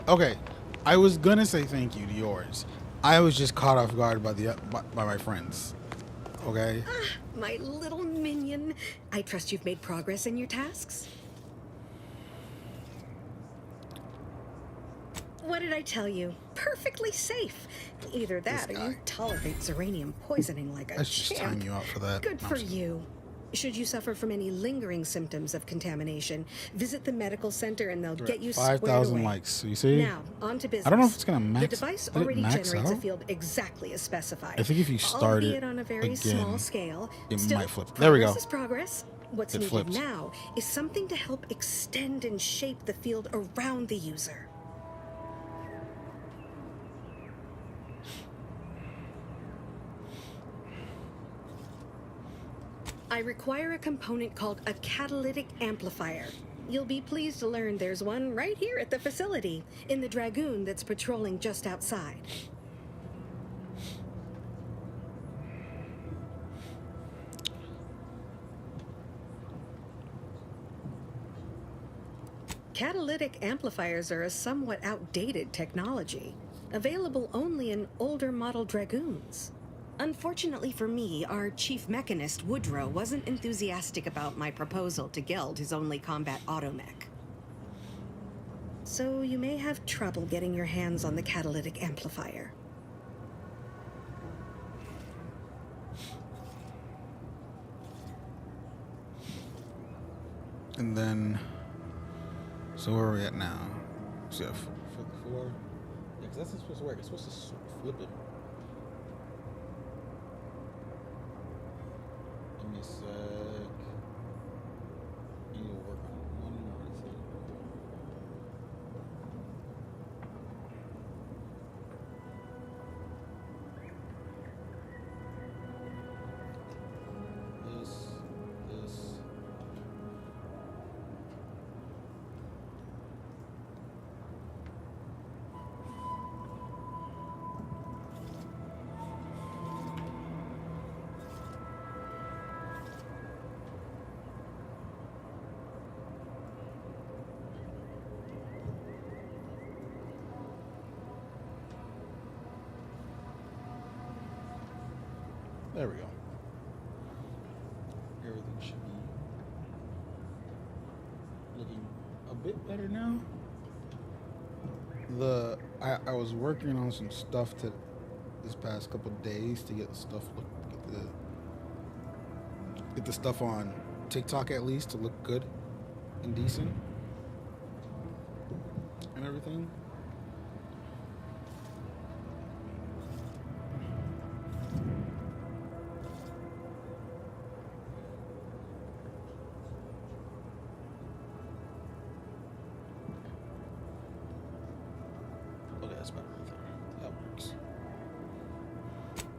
Okay, I was gonna say thank you to yours. I was just caught off guard by my friends. Okay. My little minion. I trust you've made progress in your tasks. What did I tell you? Perfectly safe. Either that or you tolerate Zeranium poisoning like a Let's just time you out for that. Good for you. Should you suffer from any lingering symptoms of contamination, visit the medical center and they'll get you squared away. 5,000 likes. So you see? Now, on to business. I don't know if it's gonna max. The device already generates a field exactly as specified. I think if you start albeit it on a very again, small scale, it still, might flip. There we go. Progress is progress. What's It needed flipped. now is something to help extend and shape the field around the user. I require a component called a catalytic amplifier. You'll be pleased to learn there's one right here at the facility, in the Dragoon that's patrolling just outside. Catalytic amplifiers are a somewhat outdated technology, available only in older model Dragoons. Unfortunately for me, our chief mechanist, Woodrow, wasn't enthusiastic about my proposal to Geld his only combat automech. So you may have trouble getting your hands on the catalytic amplifier. And then, so where are we at now? So yeah, four. Yeah, because that's not supposed to work. It's supposed to flip it. Give me a sec. There we go. Everything should be looking a bit better now. I was working on some stuff this past couple of days to get the stuff on TikTok at least to look good and decent and everything. Okay, that's better right there. That works.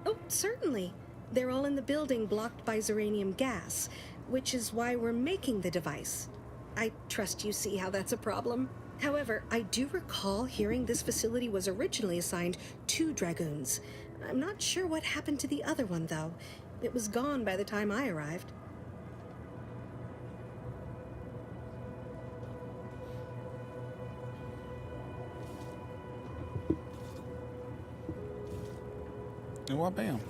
Oh, certainly. They're all in the building blocked by Zeranium gas, which is why we're making the device. I trust you see how that's a problem. However, I do recall hearing this facility was originally assigned 2 Dragoons. I'm not sure what happened to the other one, though. It was gone by the time I arrived. And what, bam.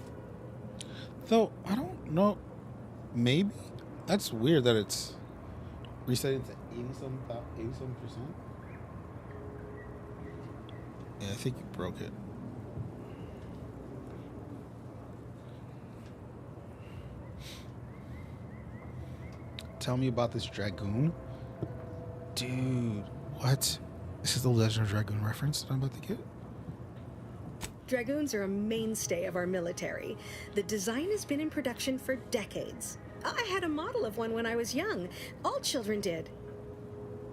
Though, I don't know. Maybe? That's weird that it's resetting to 87%. Yeah, I think you broke it. Tell me about this Dragoon. Dude, what? This is the Legend of Dragoon reference that I'm about to get? Dragoons are a mainstay of our military. The design has been in production for decades. I had a model of one when I was young. All children did.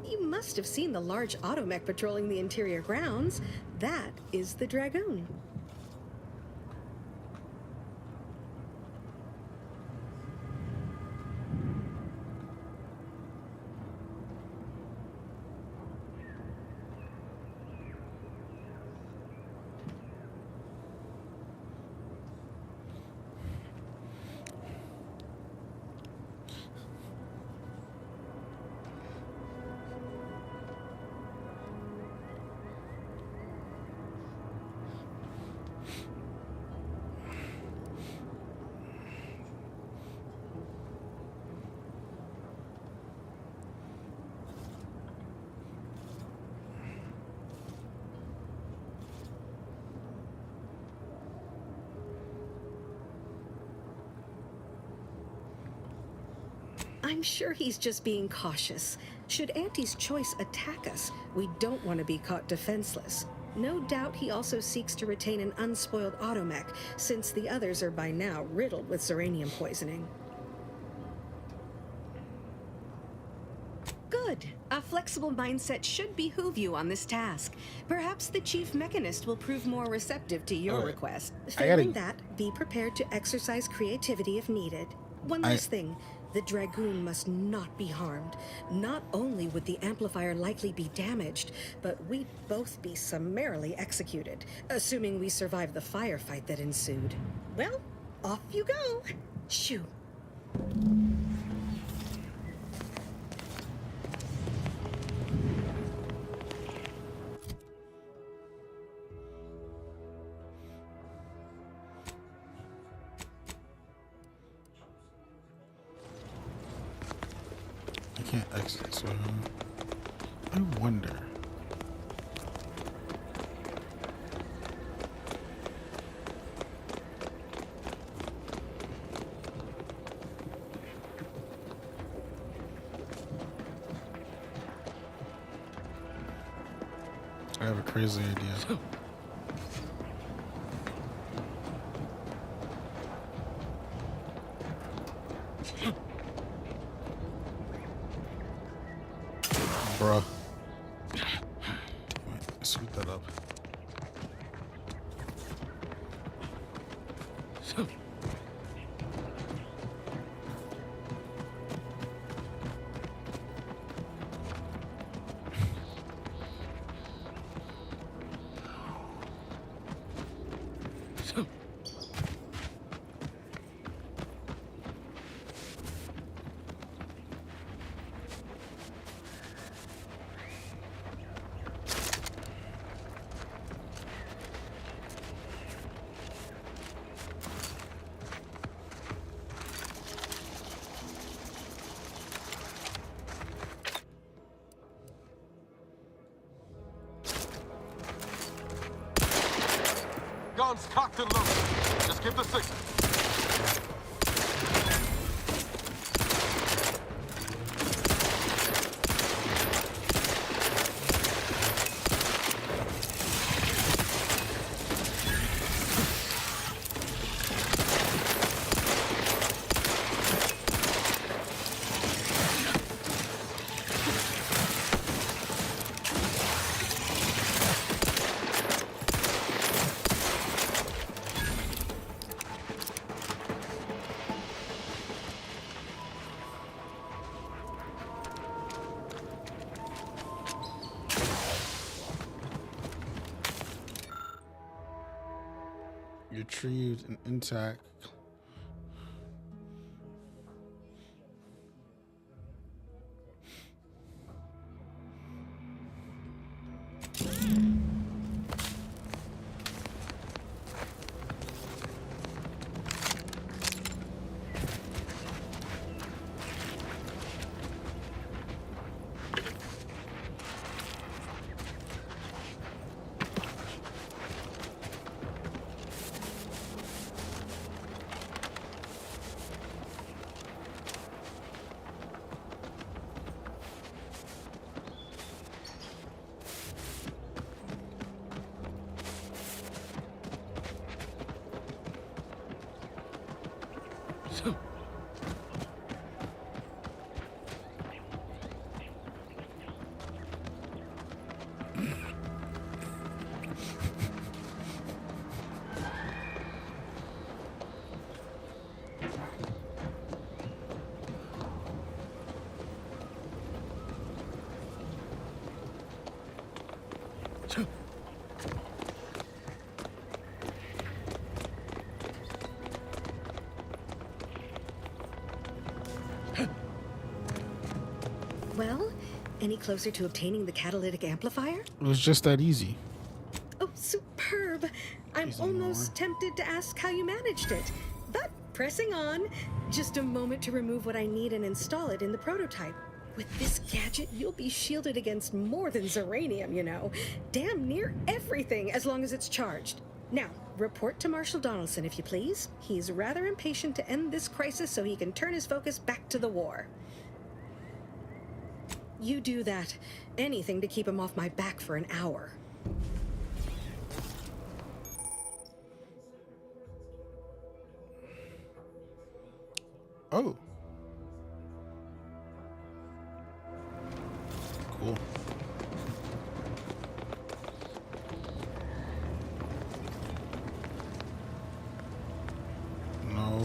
You must have seen the large automech patrolling the interior grounds. That is the Dragoon. I'm sure he's just being cautious. Should Auntie's choice attack us, we don't want to be caught defenseless. No doubt he also seeks to retain an unspoiled automech, since the others are by now riddled with Zeranium poisoning. Good. A flexible mindset should behoove you on this task. Perhaps the chief mechanist will prove more receptive to your request. Failing that, be prepared to exercise creativity if needed. One last thing. The Dragoon must not be harmed. Not only would the amplifier likely be damaged, but we'd both be summarily executed, assuming we survive the firefight that ensued. Well, off you go. Shoo. Can't exit, so I wonder. I have a crazy idea. Bruh. Sweep that up. Guns cocked and loaded. Just give the signal. Retrieved and intact. Well, any closer to obtaining the catalytic amplifier? It was just that easy. Oh, superb. I'm almost tempted to ask how you managed it. But pressing on. Just a moment to remove what I need and install it in the prototype. With this gadget, you'll be shielded against more than Zeranium, you know. Damn near everything, as long as it's charged. Now, report to Marshal Donaldson, if you please. He's rather impatient to end this crisis so he can turn his focus back to the war. You do that. Anything to keep him off my back for an hour. Oh. Cool. No.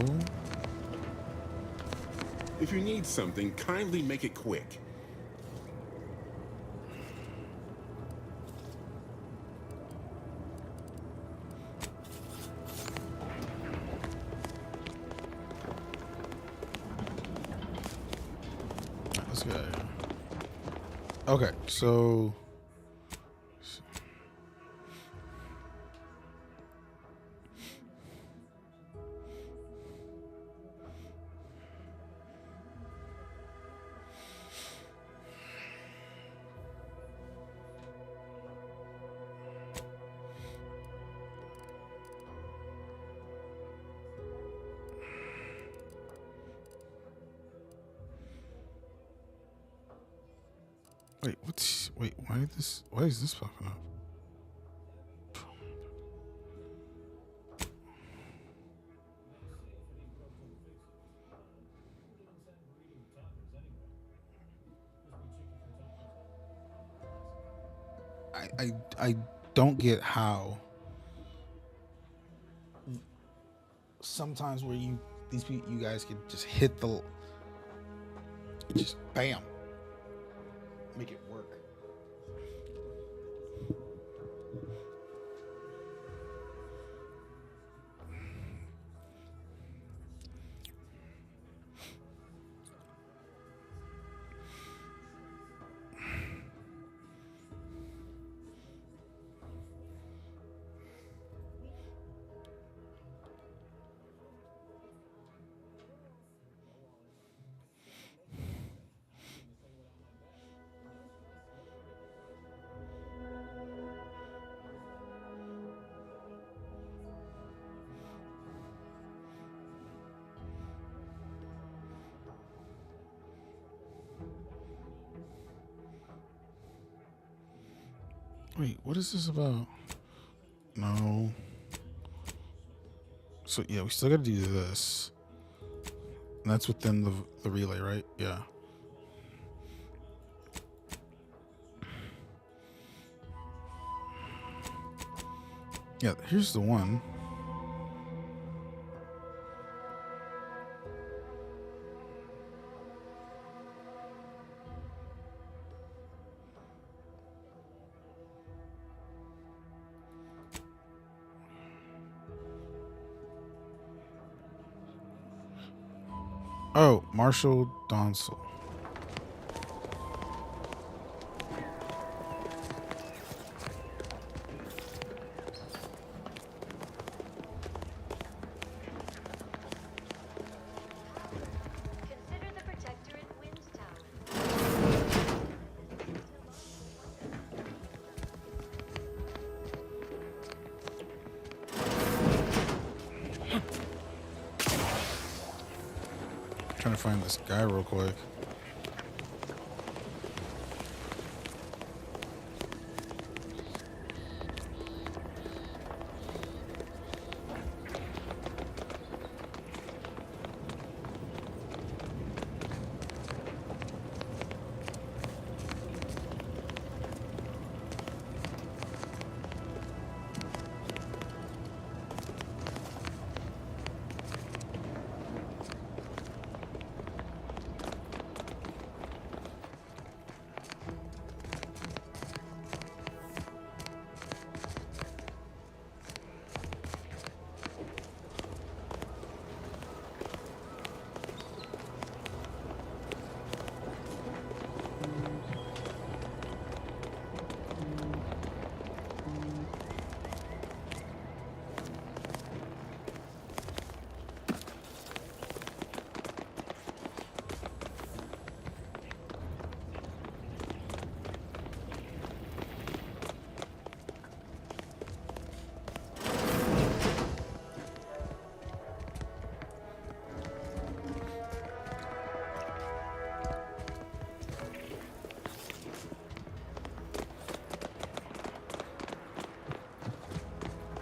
If you need something, kindly make it quick. Let's go. Okay, so why is this popping up? I don't get how sometimes where you guys can just hit the just bam, make it work. Wait, what is this about? No. So yeah, we still gotta do this. And that's within the relay, right? Yeah. Yeah, here's the one. Oh, Marshall Donsel. Trying to find this guy real quick.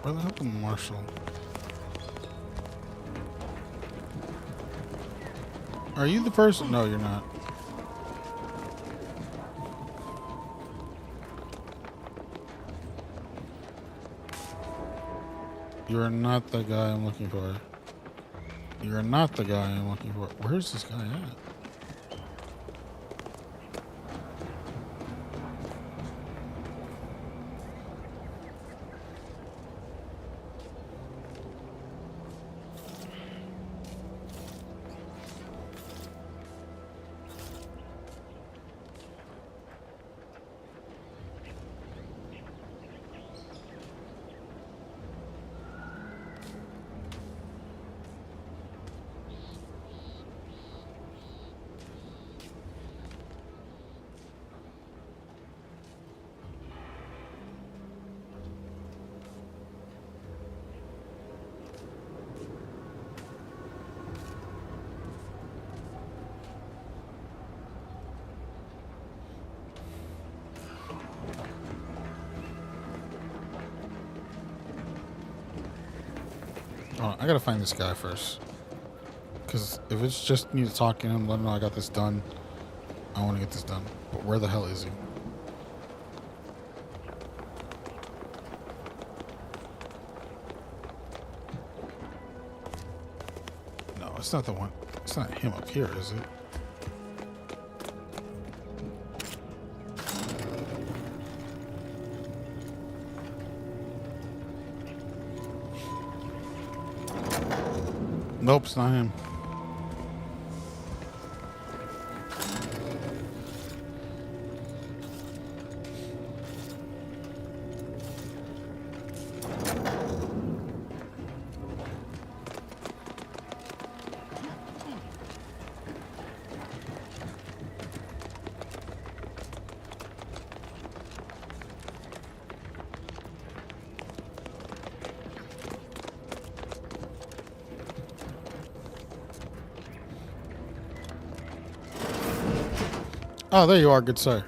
Where the hell is Marshall? Are you the person? No, you're not. You're not the guy I'm looking for. You're not the guy I'm looking for. Where's this guy at? Oh, I gotta find this guy first. Because if it's just me talking to him, let him know I got this done. I want to get this done. But where the hell is he? No, it's not the one. It's not him up here, is it? Nope, it's not him. Oh, there you are, good sir.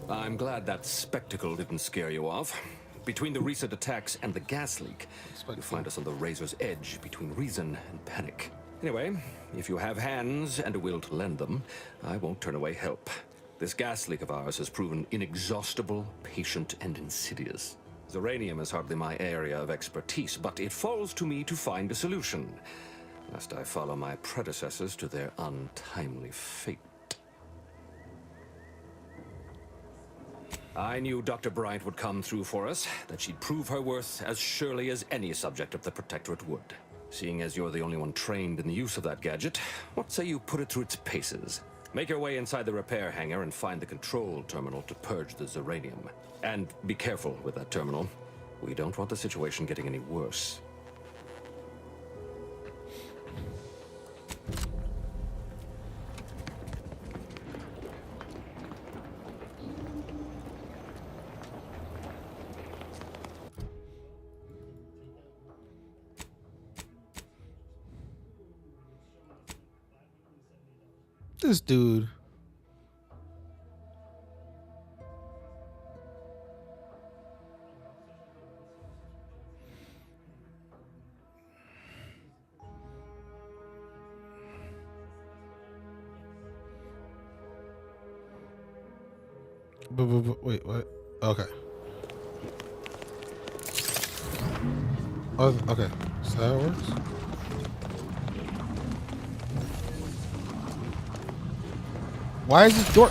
I'm glad that spectacle didn't scare you off. Between the recent attacks and the gas leak, you find us on the razor's edge between reason and panic. Anyway, if you have hands and a will to lend them, I won't turn away help. This gas leak of ours has proven inexhaustible, patient, and insidious. Zeranium is hardly my area of expertise, but it falls to me to find a solution, lest I follow my predecessors to their untimely fate. I knew Dr. Bryant would come through for us, that she'd prove her worth as surely as any subject of the Protectorate would. Seeing as you're the only one trained in the use of that gadget, what say you put it through its paces? Make your way inside the repair hangar and find the control terminal to purge the Zeranium. And be careful with that terminal. We don't want the situation getting any worse. This dude. Wait, what? Okay. Oh, okay. So that works. Why is this door?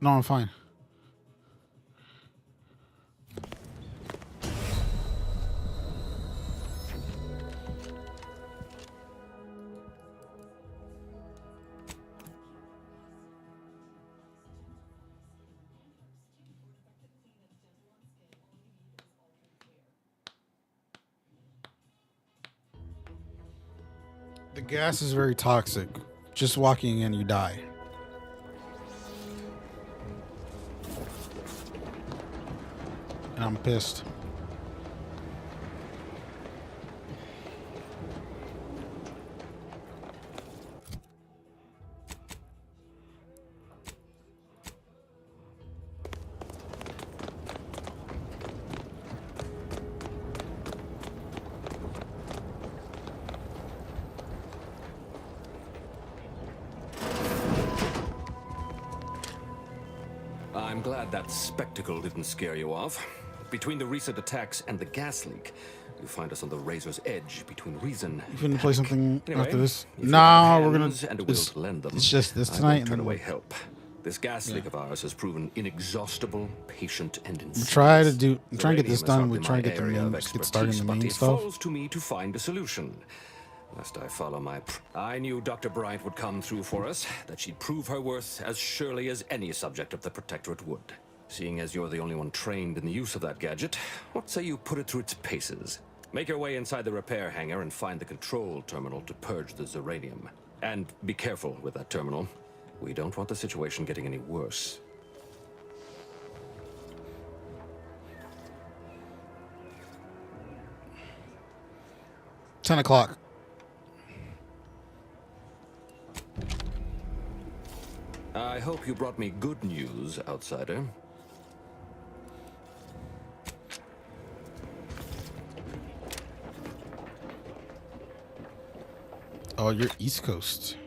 No, I'm fine. The gas is very toxic. Just walking in, you die. And I'm pissed. I'm glad that spectacle didn't scare you off. Between the recent attacks and the gas leak, you find us on the razor's edge between reason. You finna play something Anyway, after this? if No, you have we're gonna. hands and a will to lend them, It's just this I tonight, won't and turn then away we'll help. This gas leak of ours has proven inexhaustible, patient, and insidious. try to do. Try and get this Zeranium is done. hardly We try and my get the area main. of Just get started in the expertise, main but stuff. It falls to me to find a solution. Lest I follow my... I knew Dr. Bryant would come through for us, that she'd prove her worth as surely as any subject of the Protectorate would. Seeing as you're the only one trained in the use of that gadget, what say you put it through its paces? Make your way inside the repair hangar and find the control terminal to purge the Zeranium. And be careful with that terminal. We don't want the situation getting any worse. $10. I hope you brought me good news, outsider. Oh, you're East Coast.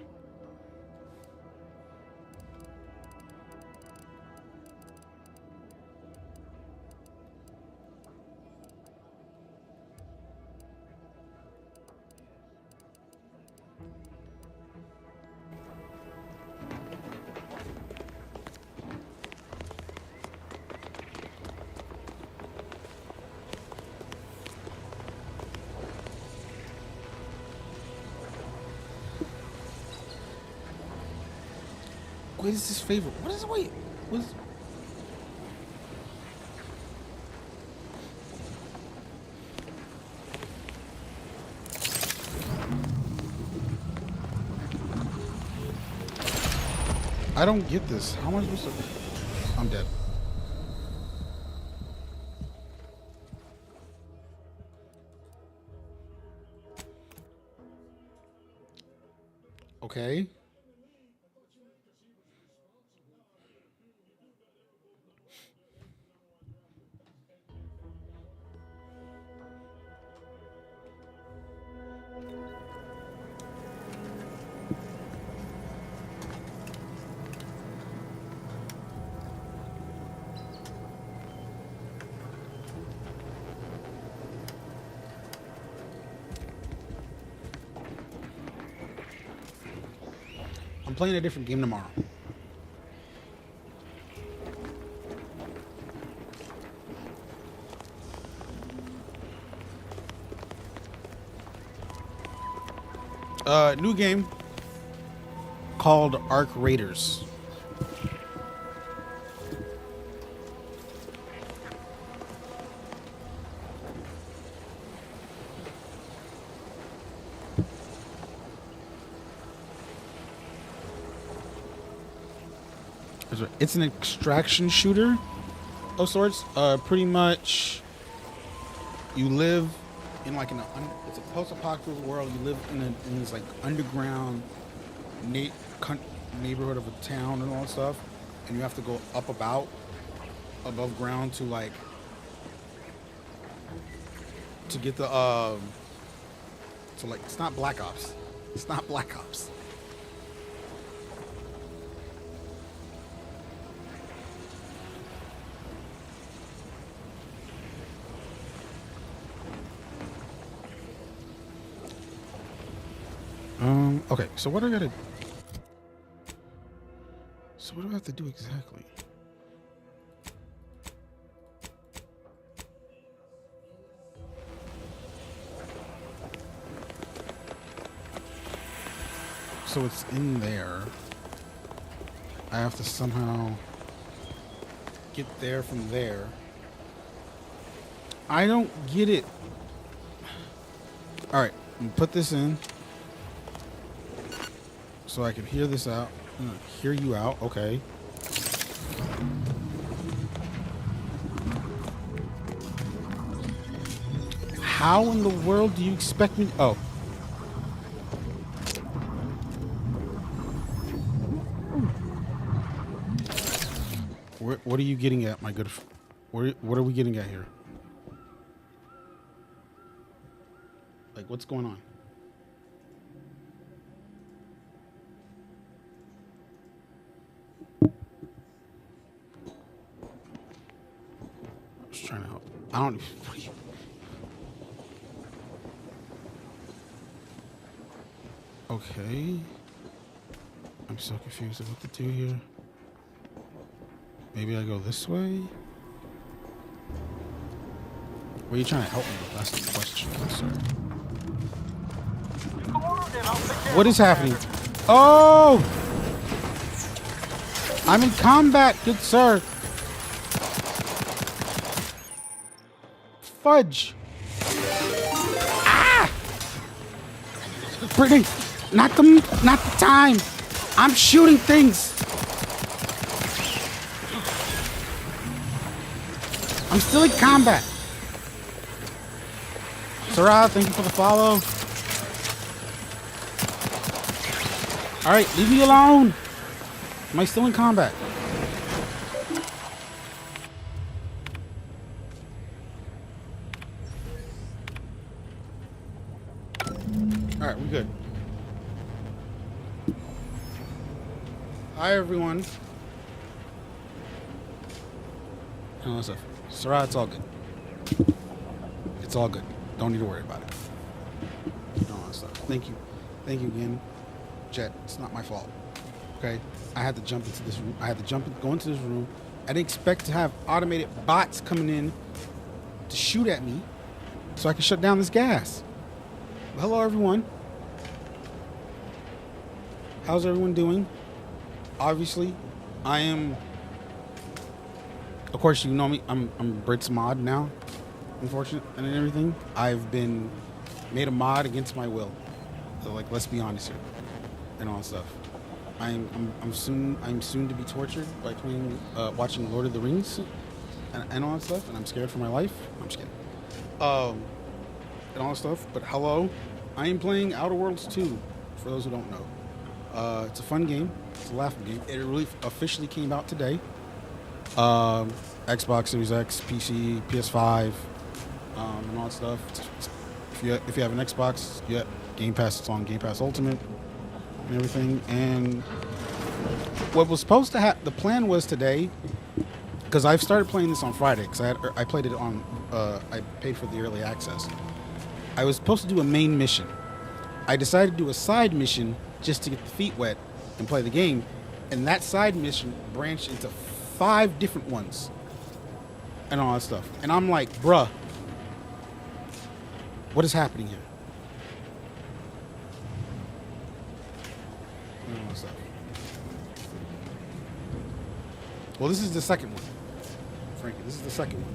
What is his favorite? What is wait? What is? I don't get this. How am I supposed to? I'm dead. Okay. I'm playing a different game tomorrow. New game called Ark Raiders. It's an extraction shooter of sorts. Pretty much, you live in like it's a post-apocalyptic world. You live in this like underground neighborhood of a town and all that stuff, and you have to go up above ground to get the it's not Black Ops. It's not Black Ops. Okay, so what do I have to do exactly? So it's in there. I have to somehow get there from there. I don't get it. All right, I'm gonna put this in. So I can hear this out. Hear you out. Okay. How in the world do you expect me? Oh. What are you getting at, my good? What are we getting at here? Like, what's going on? Trying to help. I don't. Okay. I'm so confused of what to do here. Maybe I go this way. What are you trying to help me with? That's the question, sir. What is happening? Oh! I'm in combat, good sir. Fudge. Ah! Brittany, not the time. I'm shooting things. I'm still in combat. Sarah, thank you for the follow. All right, leave me alone. Am I still in combat? All right, we're good. Hi, everyone. And all that stuff. Sarah, it's all good. It's all good. Don't need to worry about it. All that stuff. Thank you. Thank you again. Jet, it's not my fault. Okay? I had to jump into this room. Go into this room. I didn't expect to have automated bots coming in to shoot at me so I can shut down this gas. Well, hello, everyone. How's everyone doing? Obviously, I am... Of course, you know me. I'm Brit's mod now, unfortunately, and everything. I've been made a mod against my will. So, like, let's be honest here, and all that stuff. I'm soon to be tortured by watching Lord of the Rings, and all that stuff. And I'm scared for my life. I'm just kidding. And all that stuff. But hello, I am playing Outer Worlds 2. For those who don't know, It's a fun game. It's a laughing game. It really officially came out today. Xbox Series X, PC, PS5, and all that stuff. If you have an Xbox, yeah, Game Pass. It's on Game Pass Ultimate and everything. And what was supposed to happen, the plan was today, because I've started playing this on Friday, because I played it on, I paid for the early access. I was supposed to do a main mission. I decided to do a side mission just to get the feet wet and play the game, and that side mission branched into 5 different ones and all that stuff. And I'm like, bruh, what is happening here? And all that stuff. Well, this is the second one, Frankie. This is the second one.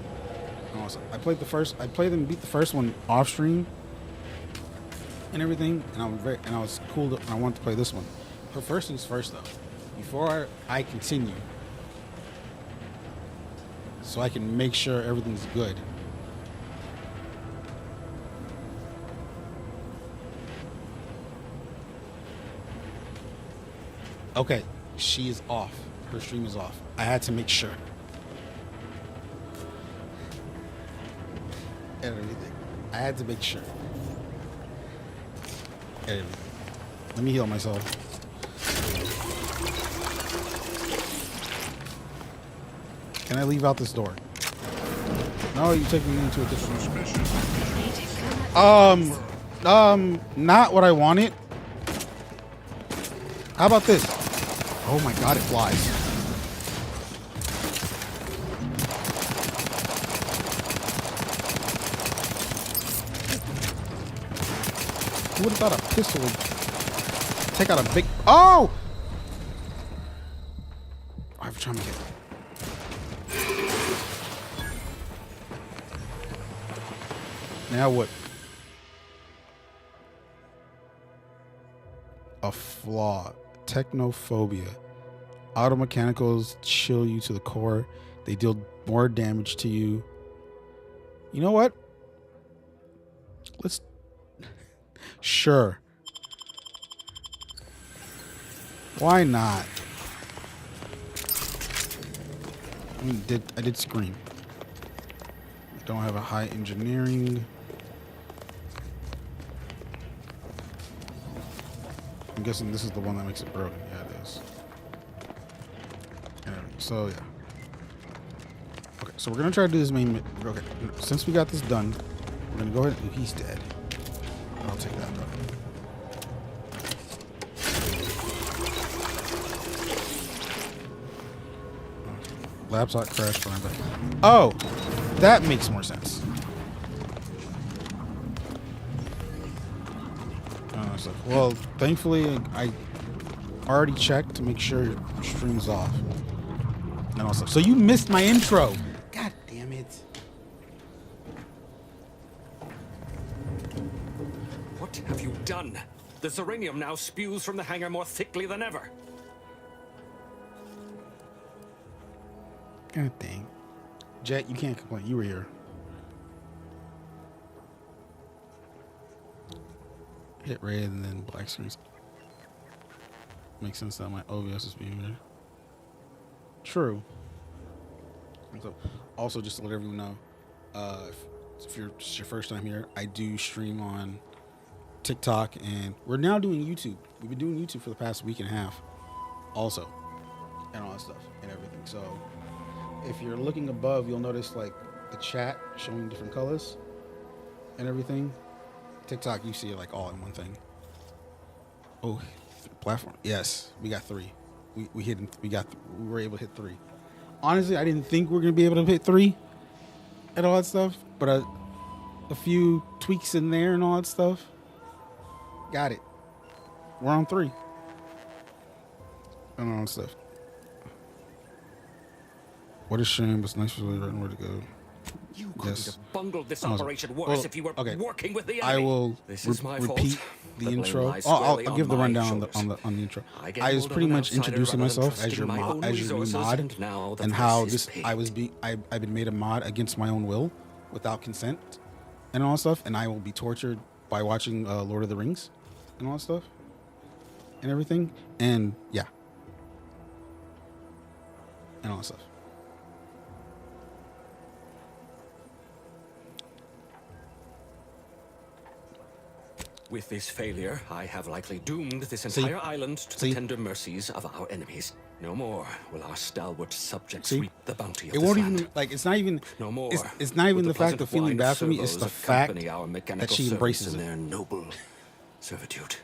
And all that stuff. I played them, beat the first one off stream and everything, and I was cool. I wanted to play this one. But first things first, though, before I continue, so I can make sure everything's good. Okay, she is off. Her stream is off. I had to make sure. And everything. I had to make sure. And let me heal myself. Can I leave out this door? No, you take me into a different room. Not what I wanted. How about this? Oh my god, it flies. Who would have thought a pistol would take out a big... Oh! I have a trauma kit. Now what? A flaw. Technophobia. Auto mechanicals chill you to the core. They deal more damage to you. You know what? Let's... Sure. Why not? I did scream. Don't have a high engineering. I'm guessing this is the one that makes it broken. Yeah, it is. Yeah, so, yeah. Okay, so we're going to try to do this main... Okay, since we got this done, we're going to go ahead and... He's dead. I'll take that, though. Laptop crashed. Oh! That makes more sense. Well, thankfully, I already checked to make sure your stream's off. And also, so you missed my intro. God damn it. What have you done? The Zeranium now spews from the hangar more thickly than ever. God dang. Jet, you can't complain. You were here. Hit red and then black screens. Makes sense that my OBS is being there. True. So, also, just to let everyone know, if it's your first time here, I do stream on TikTok, and we're now doing YouTube. We've been doing YouTube for the past week and a half, also, and all that stuff and everything. So, if you're looking above, you'll notice like the chat showing different colors and everything. TikTok, you see it like all in one thing. Oh, platform. Yes, we got 3. We were able to hit 3. Honestly, I didn't think we were gonna be able to hit 3 and all that stuff, but a few tweaks in there and all that stuff. Got it. We're on 3 and all that stuff. What a shame, but it's nice for you right where to go. You couldn't have bungled this operation worse if you were working with the enemy. I will repeat the intro. I'll give the rundown on the intro. I was pretty much introducing myself as your new mod, and how I've been made a mod against my own will, without consent, and all that stuff. And I will be tortured by watching Lord of the Rings, and all that stuff, and everything, and yeah, and all that stuff. With this failure, I have likely doomed this entire island to the tender mercies of our enemies. No more will our stalwart subjects reap the bounty of it this won't land. even like it's not even no more. It's not even will the fact of feeling pleasant bad for me. wine It's the servos fact accompany our that mechanical she embraces servants in it. their noble servitude.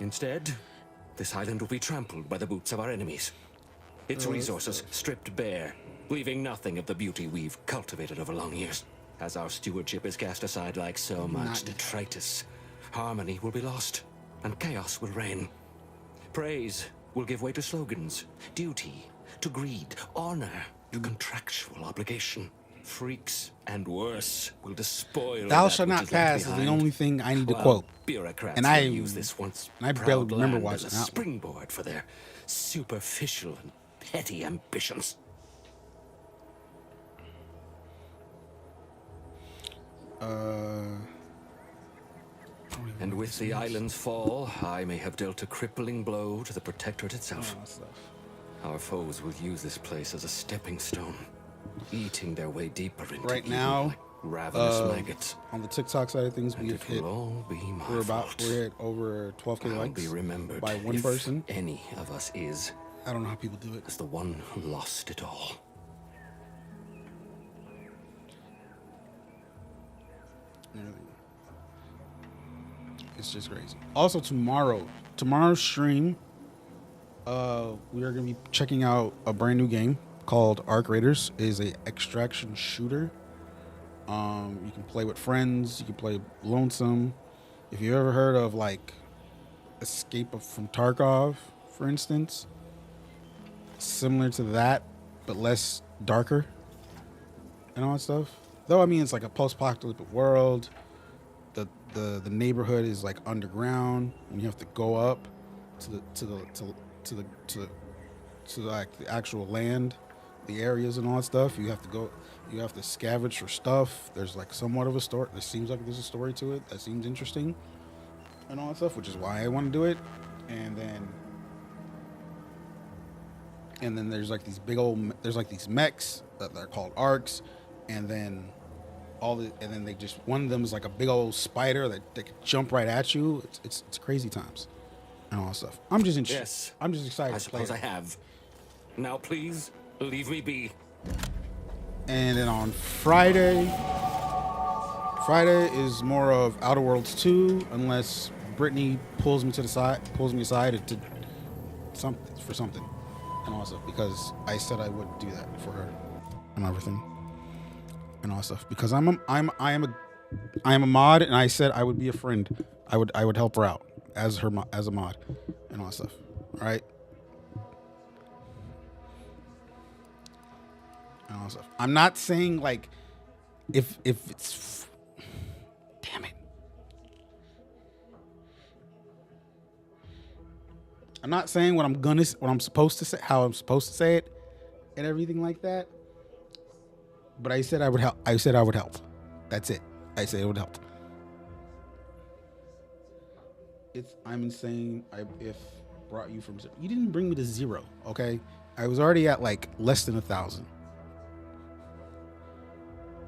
Instead, this island will be trampled by the boots of our enemies. Its resources stripped bare, leaving nothing of the beauty we've cultivated over long years. As our stewardship is cast aside like so much detritus, harmony will be lost, and chaos will reign. Praise will give way to slogans, duty to greed, honor to contractual obligation. Freaks and worse will despoil. Thou that shalt which not is left pass is the behind, only thing I need to while quote. Bureaucrats And will I use this once barely proud remember land watching as a that one. springboard for their superficial and petty ambitions. And with the island's fall, I may have dealt a crippling blow to the Protectorate itself. Our foes will use this place as a stepping stone, eating their way deeper into Right evil now, like ravenous maggots. on the TikTok side of things, we've hit. We're at over 12K I'll likes be remembered by one if person. any of us is. I don't know how people do it. As the one who lost it all. It's just crazy. Also, tomorrow's stream, we are gonna be checking out a brand new game called Arc Raiders. It is a extraction shooter. You can play with friends. You can play lonesome. If you ever heard of like Escape from Tarkov, for instance, similar to that, but less darker and all that stuff. Though I mean, it's like a post-apocalyptic world. The neighborhood is like underground, and you have to go up to like the actual land, the areas and all that stuff. You have to scavenge for stuff. There's like somewhat of a story. There seems like there's a story to it that seems interesting and all that stuff, which is why I want to do it. And then there's like these these mechs that they're called arcs, and then they just, one of them is like a big old spider that can jump right at you. It's crazy times and all that stuff. I'm just interested. Yes. I'm just excited. I to play suppose it. I have. Now please, leave me be. And then on Friday is more of Outer Worlds 2, unless Brittany pulls me aside to something and all that stuff, because I said I would do that for her and everything and all that stuff, because I am a mod, and I said I would be a friend. I would help her out as a mod and all that stuff. All right. And all that stuff. I'm not saying like if it's damn it. I'm not saying what I'm supposed to say, how I'm supposed to say it, and everything like that. But I said I would help. That's it. I said it would help. I'm insane. If brought you from zero. You didn't bring me to zero, okay? I was already at like less than 1,000.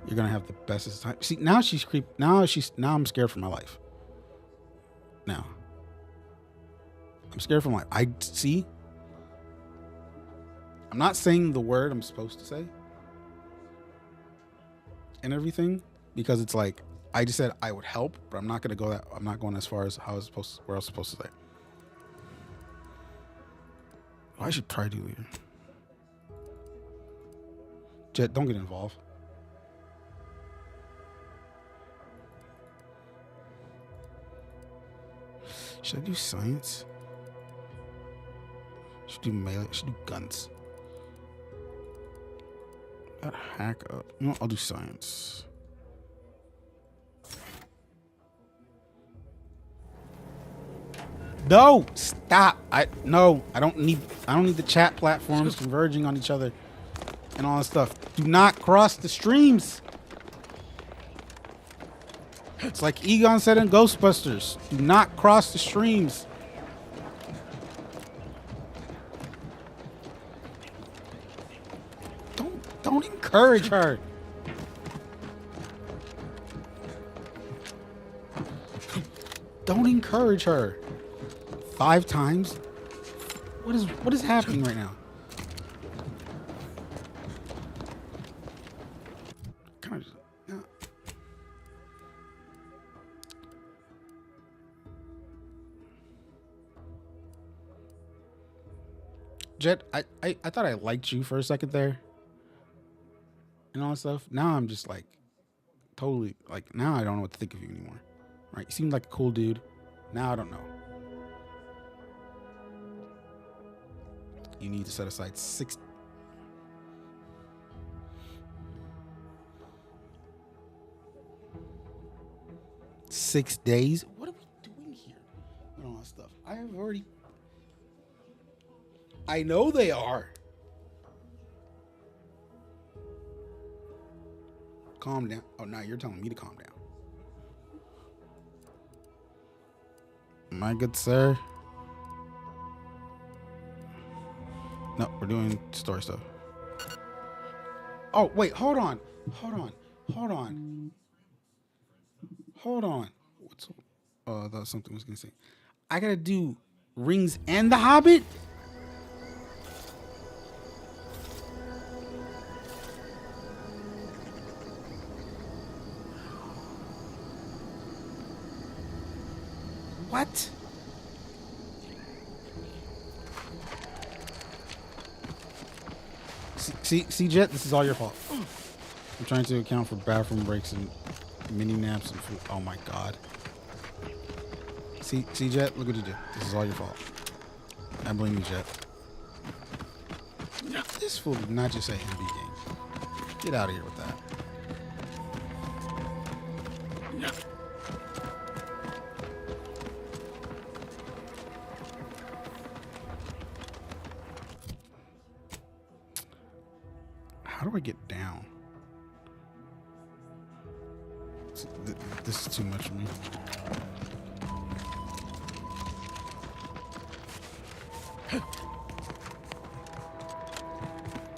You're gonna have the bestest time. See, now she's creep. Now I'm scared for my life. Now I'm scared for my life. I'm not saying the word I'm supposed to say and everything, because it's like I just said I would help, but I'm not gonna go that. I'm not going as far as where I was supposed to say. I should try to here. Jet, don't get involved. Should I do science? Should do melee. Should do guns. That hack up. No, I'll do science. No, stop. I don't need the chat platforms converging on each other and all that stuff. Do not cross the streams. It's like Egon said in Ghostbusters, do not cross the streams. Don't encourage her. Don't encourage her. 5 times? What is happening right now? Kind of, yeah. Jet, I thought I liked you for a second there. And all that stuff. Now I'm just like totally like now I don't know what to think of you anymore. Right? You seemed like a cool dude. Now I don't know. You need to set aside 6 days. What are we doing here? And all that stuff. I have already. I know they are. Calm down. Oh, now you're telling me to calm down. My good sir. No, we're doing story stuff. Oh, wait, hold on. What's I thought something was gonna say. I gotta do Rings and The Hobbit? What? See, Jet, this is all your fault. I'm trying to account for bathroom breaks and mini naps and food. Oh my God. See, Jet, look what you did. This is all your fault. I blame you, Jet. This fool did not just say heavy game. Get out of here with that. How do I get down? This is too much for me.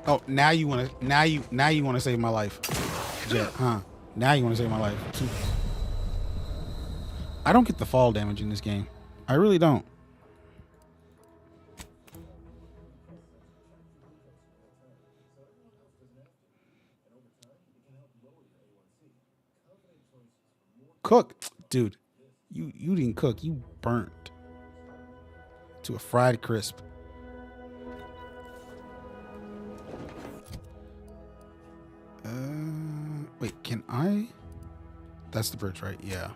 Oh, now you want to save my life, Jet, huh? Now you want to save my life. I don't get the fall damage in this game. I really don't. Cook, dude. You didn't cook. You burnt to a fried crisp. Wait, can I? That's the bridge, right? Yeah.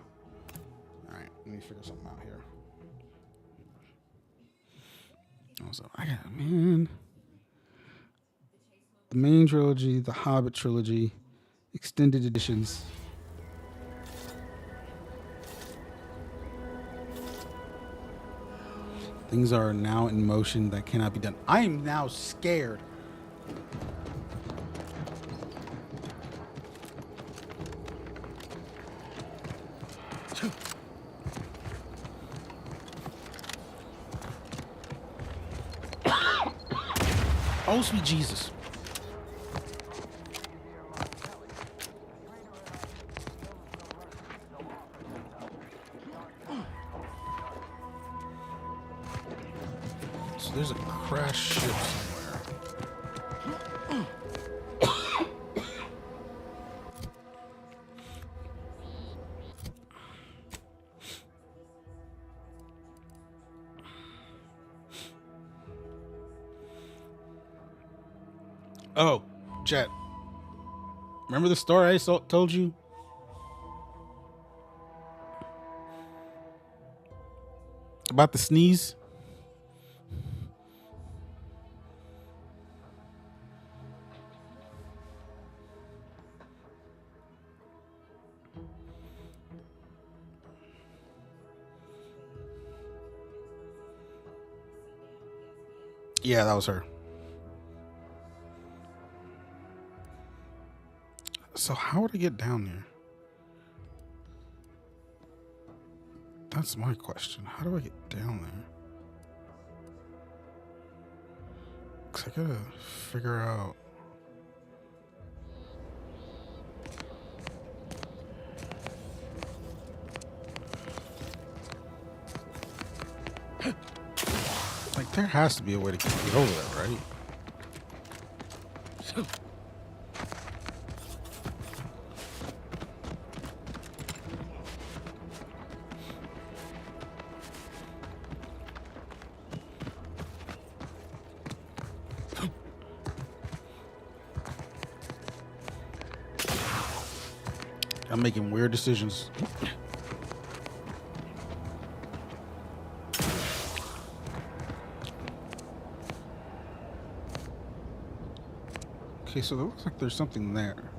All right, let me figure something out here. Also, I got the main trilogy, the Hobbit trilogy, extended editions. Things are now in motion that cannot be done. I am now scared. Oh, sweet Jesus. So there's a crash ship somewhere. Oh, Jet. Remember the story I told you? About the sneeze? Yeah, that was her. So how would I get down there? That's my question. How do I get down there? 'Cause I gotta figure out. Like, there has to be a way to get over there, right? I'm making weird decisions. Okay, so it looks like there's something there.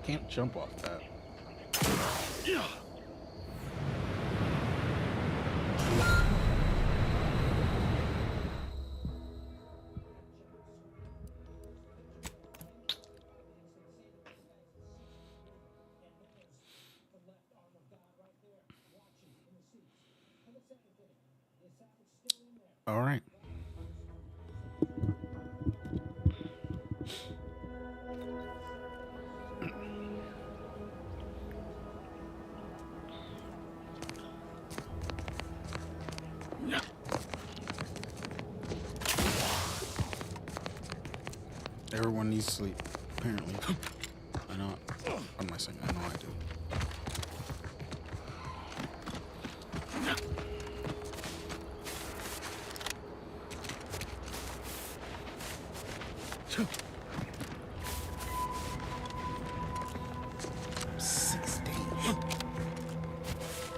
Can't jump off that. All right. Everyone needs sleep, apparently. I know. What am I saying? I know I do.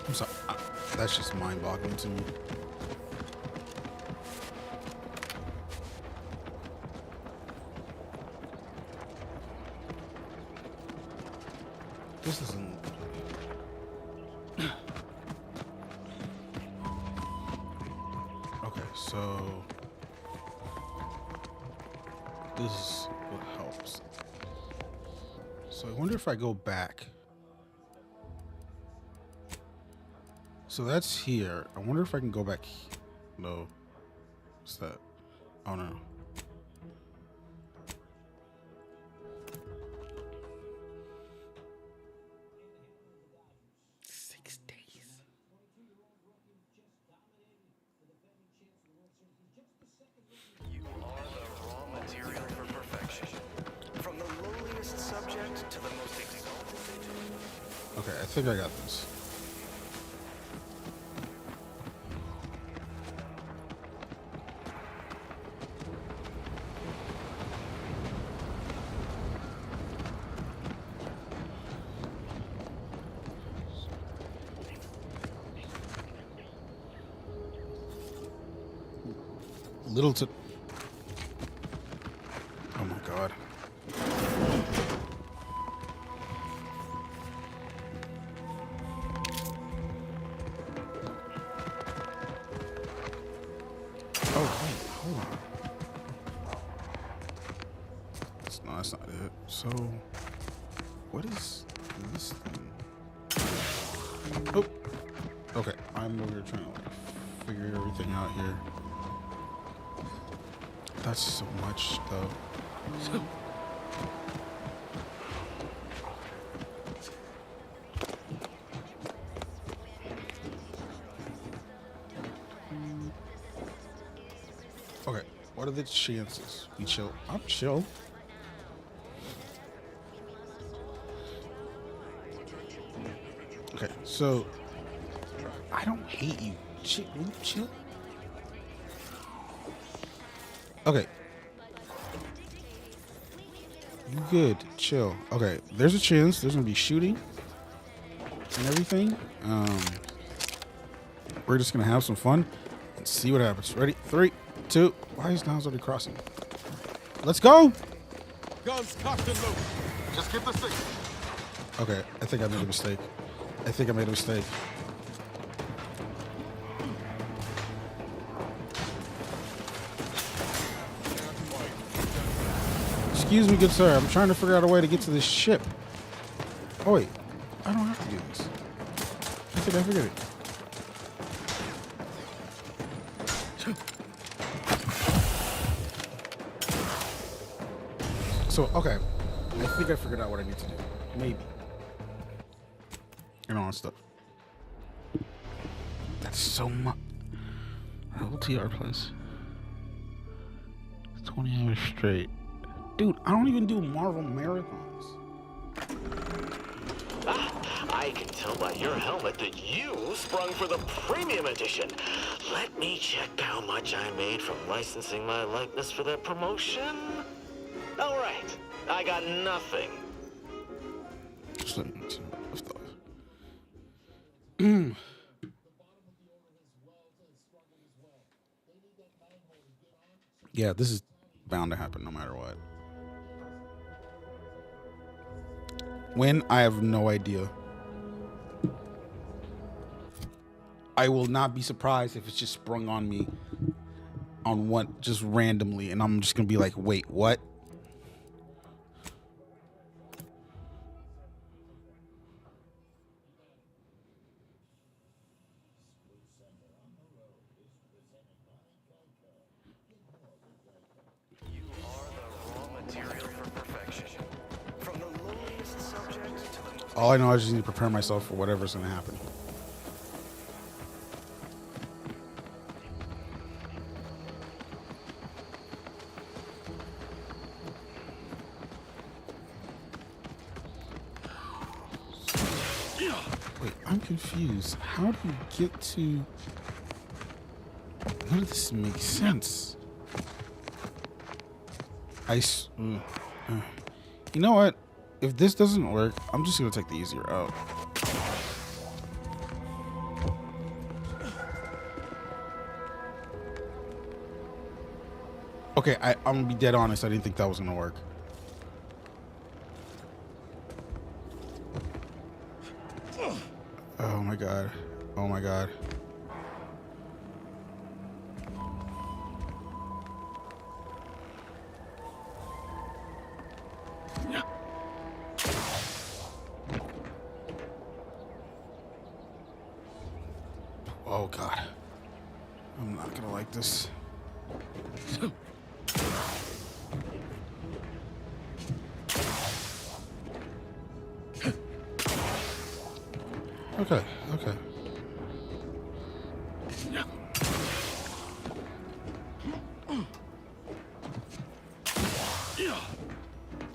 I'm sorry. That's just mind-boggling to me. This isn't. Okay, so this is what helps. So I wonder if I go back. So that's here. I wonder if I can go back. No. What's that? Oh no. Okay, I think I got this. Little to. Oh my god. Oh, wait, hold on. No, that's not it. So, what is this thing? Oh, okay. I'm over here trying to like figure everything out here. That's so much though. Okay, what are the chances? We chill. I'm chill. Okay, so I don't hate you. Chill. Will you chill? Okay. You good. Chill. Okay. There's a chance there's gonna be shooting and everything. We're just gonna have some fun and see what happens. Ready? 3, 2. Why is Niles already crossing? Let's go! Guns cocked and loaded. Just get the signal. Okay. I think I made a mistake. Excuse me, good sir. I'm trying to figure out a way to get to this ship. Oh, wait. I don't have to do this. I think I figured it. So, okay. I think I figured out what I need to do. Maybe. And all that stuff. That's so much. LTR plus 20 hours straight. Dude, I don't even do Marvel marathons. I can tell by your helmet that you sprung for the premium edition. Let me check how much I made from licensing my likeness for that promotion. All right, I got nothing. Just let me see what stuff. Yeah, this is bound to happen no matter what. When? I have no idea. I will not be surprised if it's just sprung on me on one just randomly, and I'm just gonna be like, wait, what? All I know, I just need to prepare myself for whatever's gonna happen. Wait, I'm confused. How do you get to... None of this makes sense. You know what? If this doesn't work, I'm just gonna take the easier route. Okay, I'm gonna be dead honest. I didn't think that was gonna work. Oh my god. Oh my god. Oh god. I'm not gonna like this. Okay, okay.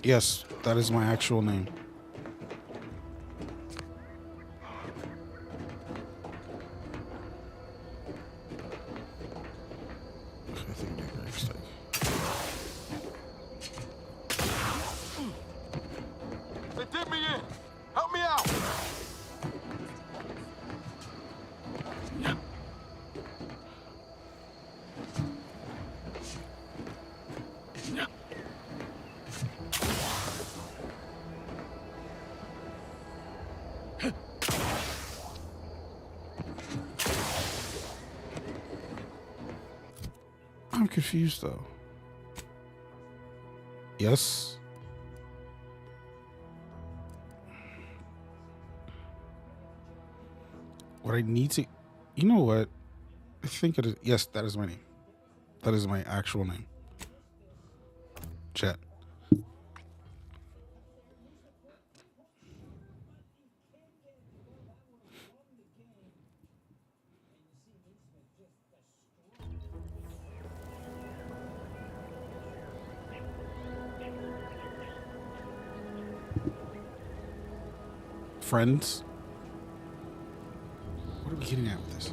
Yes, that is my actual name. They did me in. Help me out. I'm confused though. Yes. What I need to, you know what? I think it is. Yes, that is my name. That is my actual name. Chat. Friends. What are we getting at with this?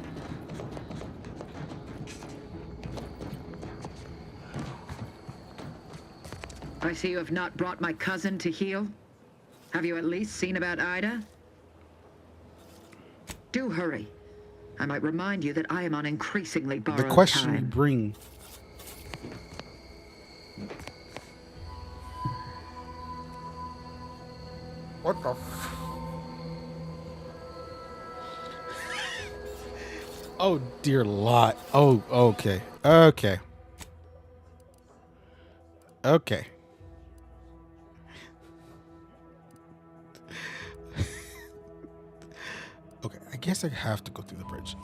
I see you have not brought my cousin to heal. Have you at least seen about Ida? Do hurry. I might remind you that I am on increasingly borrowed time. The question you bring. What the Oh dear lot. Oh, okay. Okay. Okay. guess I have to go through the bridge.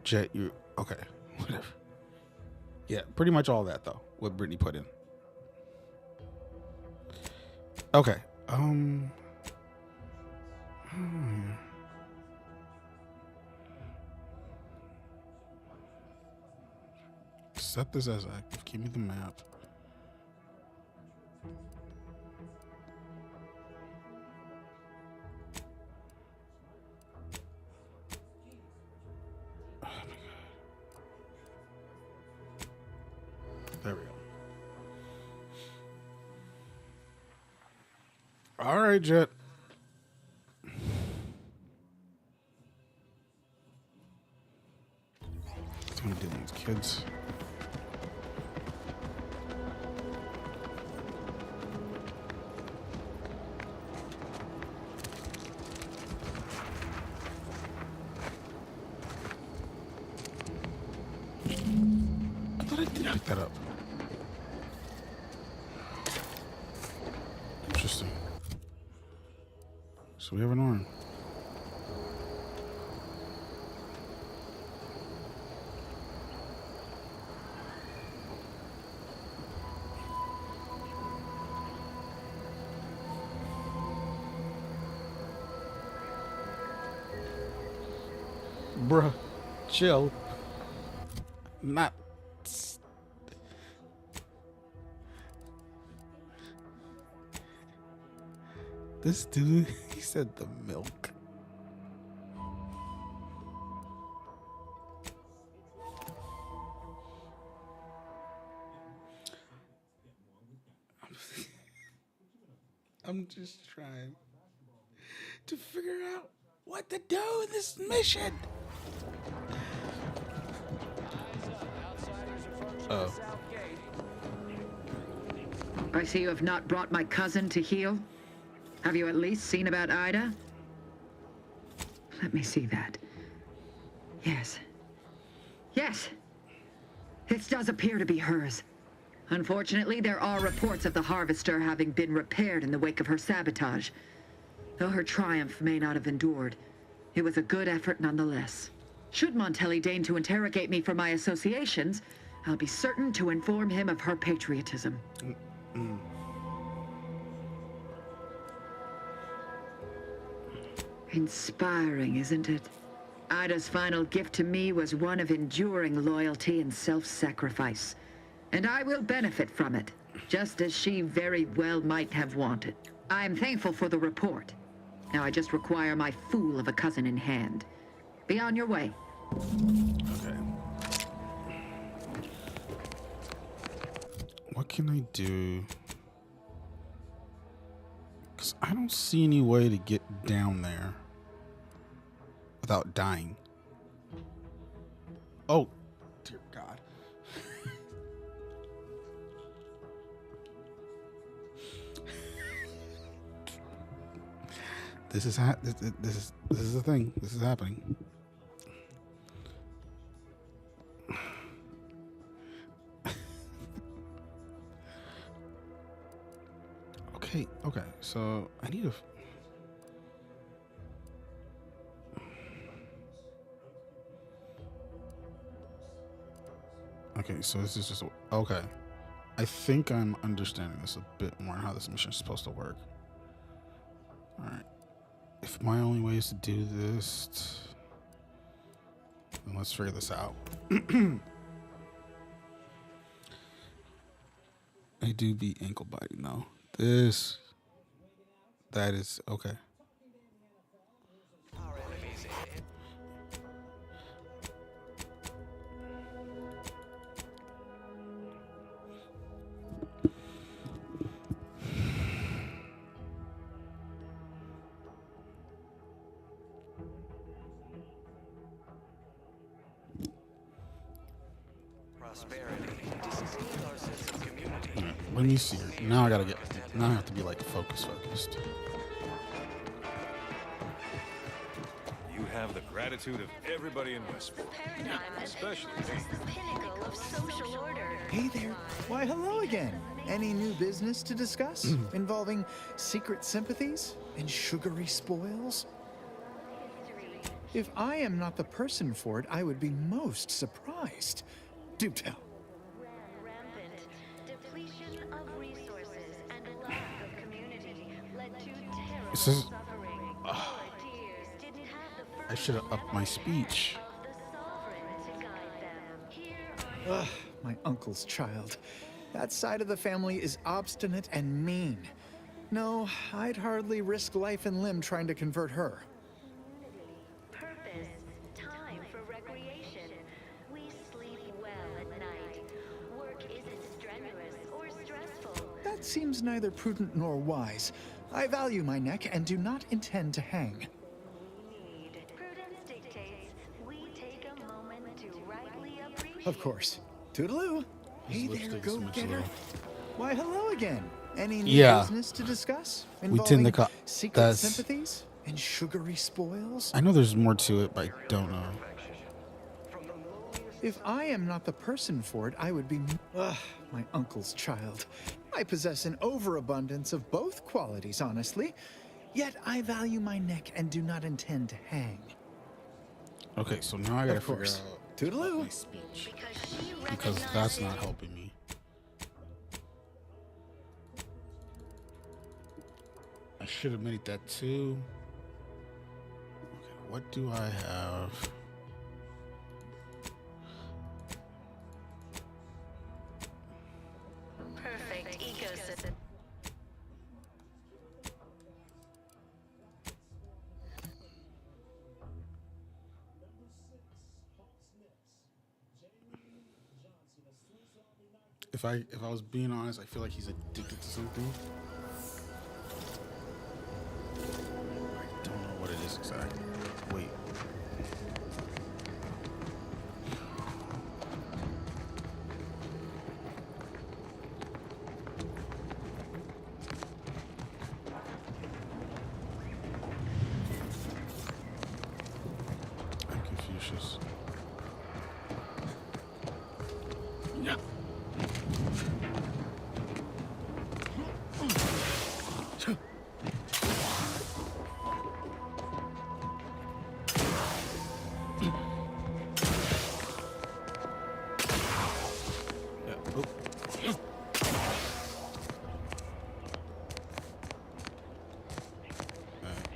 Jet, you okay? Whatever. Yeah, pretty much all that though. What Brittany put in. Okay. Set this as active. Give me the map. There we go. All right, Jet. I'm dealing with kids. I thought I did pick that up. Interesting. So we have an arm. Bruh, chill. Not. This dude, he said the milk. I'm just trying to figure out what to do in this mission. Oh. I see you have not brought my cousin to heal. Have you at least seen about Ida? Let me see that. Yes. Yes! This does appear to be hers. Unfortunately, there are reports of the Harvester having been repaired in the wake of her sabotage. Though her triumph may not have endured, it was a good effort nonetheless. Should Montelli deign to interrogate me for my associations, I'll be certain to inform him of her patriotism. Inspiring, isn't it? Ida's final gift to me was one of enduring loyalty and self-sacrifice. And I will benefit from it, just as she very well might have wanted. I am thankful for the report. Now I just require my fool of a cousin in hand. Be on your way. Okay. What can I do? Because I don't see any way to get down there without dying. Oh, dear God. This is the thing. This is happening. Okay, so I need to... Okay, so this is just... Okay. I think I'm understanding this a bit more, how this mission is supposed to work. Alright. If my only way is to do this... Then let's figure this out. I do be ankle biting though. That is okay. Let me see. Now I have to be like focused. You have the gratitude of everybody in Westport, especially Hey there. Why, hello again. Any new business to discuss involving secret sympathies and sugary spoils? If I am not the person for it, I would be most surprised. Do tell. This is. I should have upped my speech. Ugh, my uncle's child. That side of the family is obstinate and mean. No, I'd hardly risk life and limb trying to convert her. Time for recreation. We sleep well at night. Work isn't strenuous or stressful. That seems neither prudent nor wise. I value my neck and do not intend to hang. Prudence dictates we take a moment to rightly appreciate. Of course. Toodaloo. Hey there, go-getter. Why, hello again. Any new business to discuss? We tend to call secret sympathies and sugary spoils? I know there's more to it, but I don't know. If I am not the person for it, I would be my uncle's child. I possess an overabundance of both qualities, honestly. Yet I value my neck and do not intend to hang. Okay, so now I gotta figure out Toodaloo. my speech. Because that's not helping me. I should have made that too. Okay, what do I have? Perfect ecosystem. If I was being honest, I feel like he's addicted to something. I don't know what it is exactly. Wait. I'm Confucius. Yeah.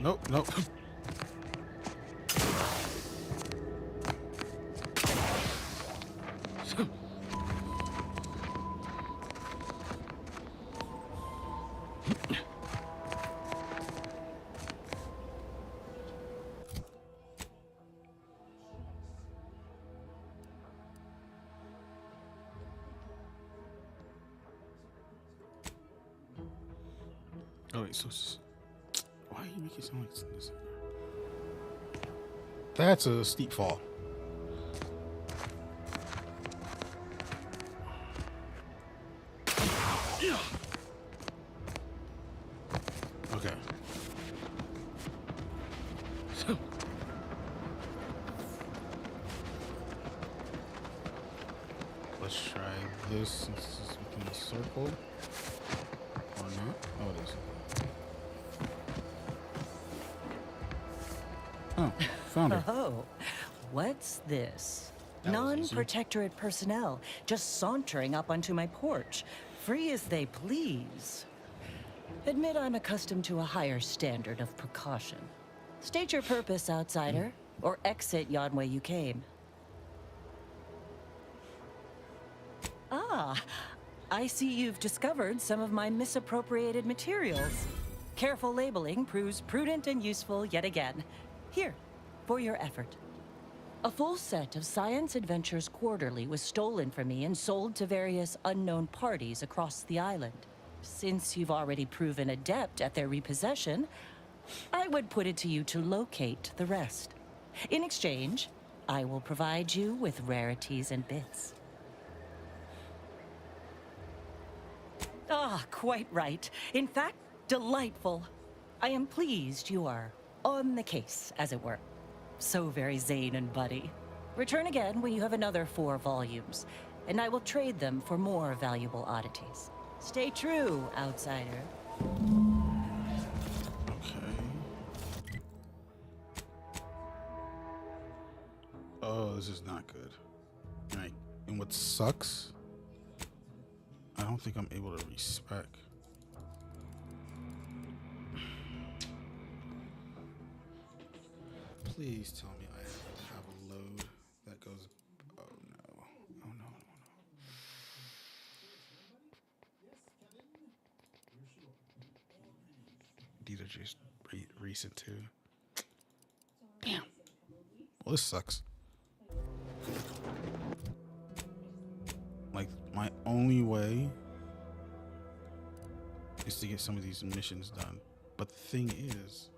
Nope. Oh wait, so why you make it sound like it's this? That's a steep fall. Okay. Let's try this since it's within a circle. Or not? Oh, it is. Oh, found her. Oh, what's this? Non-protectorate personnel just sauntering up onto my porch, free as they please. Admit I'm accustomed to a higher standard of precaution. State your purpose, outsider, or exit yon way you came. Ah, I see you've discovered some of my misappropriated materials. Careful labeling proves prudent and useful yet again. Here, for your effort. A full set of Science Adventures Quarterly was stolen from me and sold to various unknown parties across the island. Since you've already proven adept at their repossession, I would put it to you to locate the rest. In exchange, I will provide you with rarities and bits. Ah, quite right. In fact, delightful. I am pleased you are on the case, as it were. So very Zane and Buddy. Return again when you have another 4 volumes, and I will trade them for more valuable oddities. Stay true, outsider. Okay. Oh, this is not good. Right. And what sucks, I don't think I'm able to respec. Please tell me I have a load that goes. Oh no. Oh no. These are just recent too. Damn. Well, this sucks. Like, my only way is to get some of these missions done. But the thing is,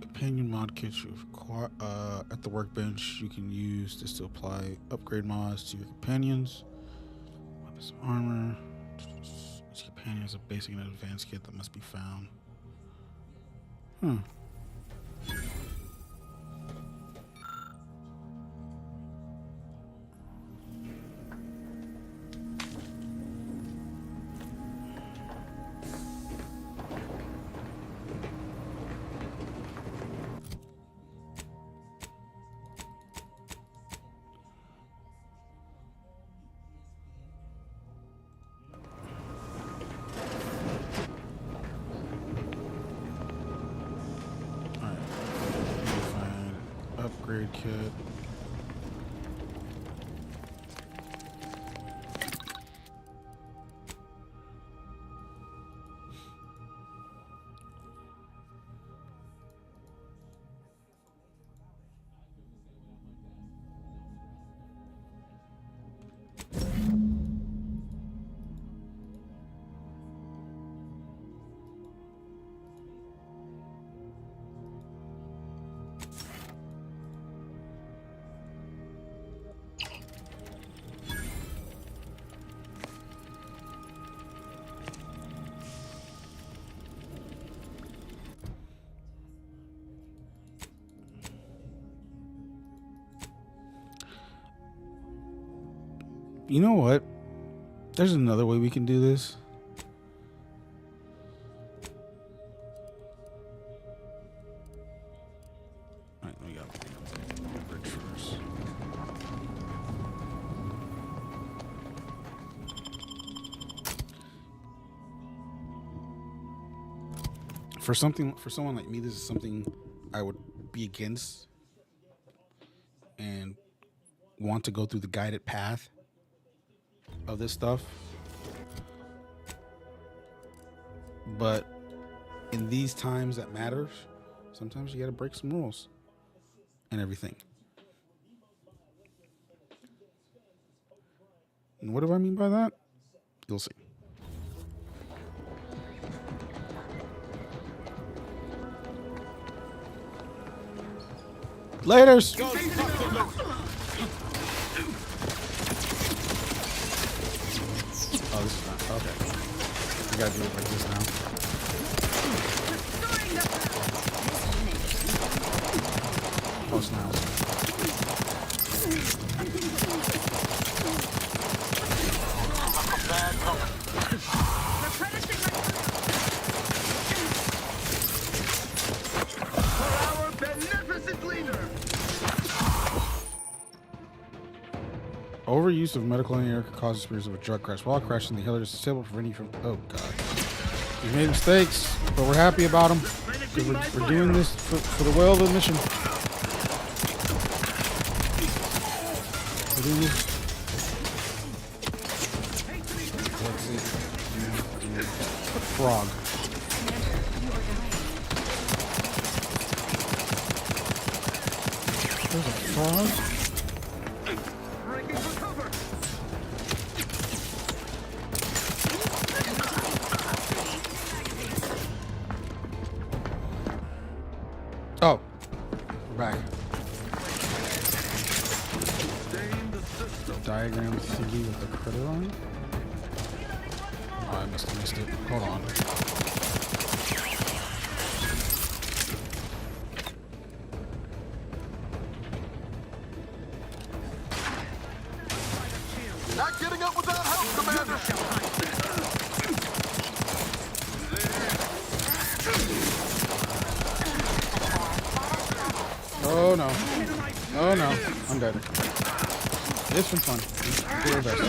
companion mod kits you've at the workbench. You can use this to apply upgrade mods to your companions. Weapons of armor. Each companion has a basic and advanced kit that must be found. Upgrade kit. You know what? There's another way we can do this. All right, we got bridge first. For someone like me, this is something I would be against and want to go through the guided path of this stuff. But in these times that matters, sometimes you gotta break some rules and everything. And what do I mean by that? You'll see. Laters! Oh, this is not. Okay. I gotta do it like this now. Oh, snails. For our beneficent leader! Overuse of medical in the air could cause a series of a drug crash. While crashing, the healer is disabled, preventing you from. Oh god. We've made mistakes, but we're happy about them. We're doing this for the well of the mission. do. Frog. There's a frog? Oh. We're back. Diagram thingy with the critter on it? Oh, I must have missed it. Hold on. Not getting up without help, Commander! Oh no. Oh no. I'm dead. It's been fun. Do our best.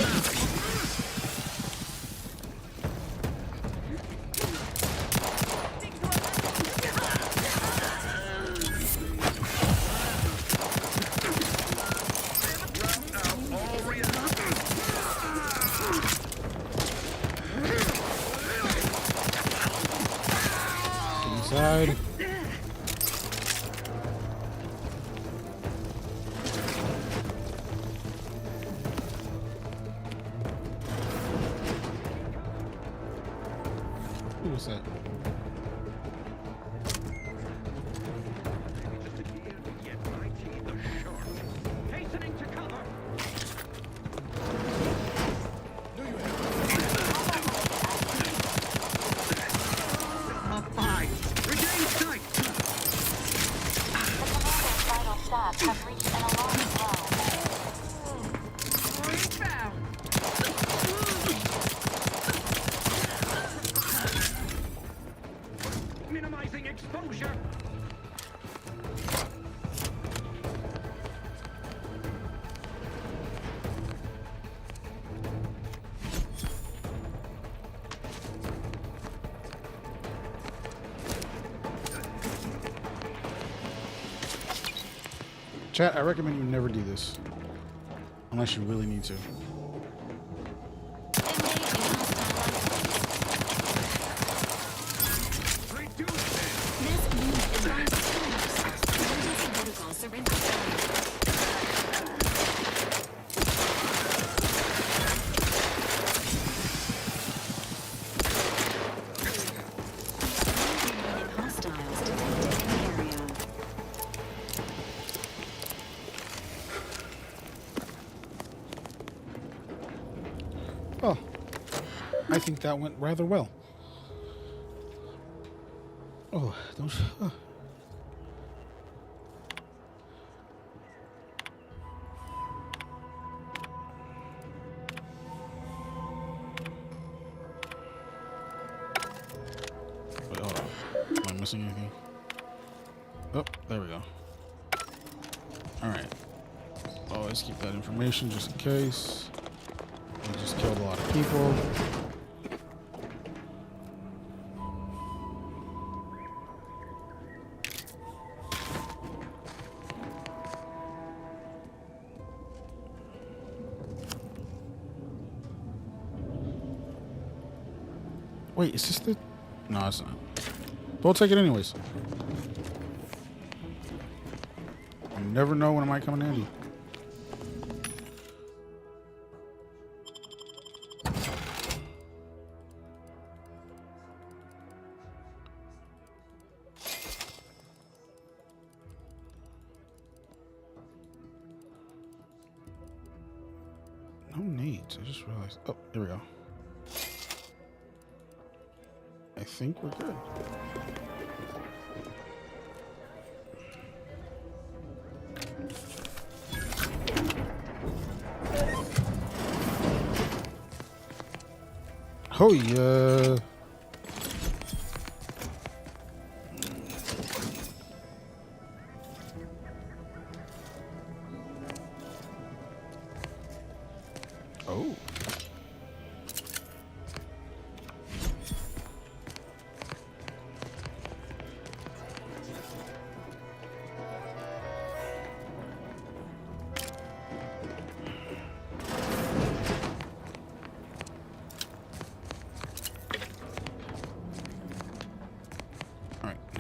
Inside. Who was that? Have reached an alarm Minimizing exposure. Chat, I recommend you never do this. Unless you really need to. Oh, I think that went rather well. Oh, those. Oh. Wait, hold on. Am I missing anything? Oh, there we go. All right. Always keep that information just in case. We just killed a lot of people. Wait, is this the... No, it's not. Don't take it anyways. You never know when it might come in handy. No needs. I just realized. Oh, here we go. I think we're good. Oh yeah. Oh.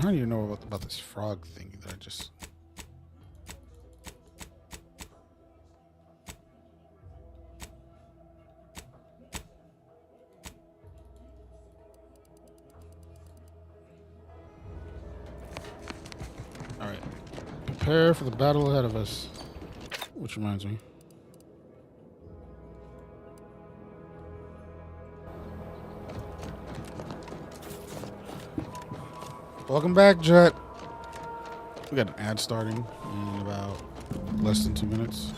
trying to know about this frog thing that I just. All right, prepare for the battle ahead of us. Which reminds me. Welcome back, Jet. We got an ad starting in about less than 2 minutes.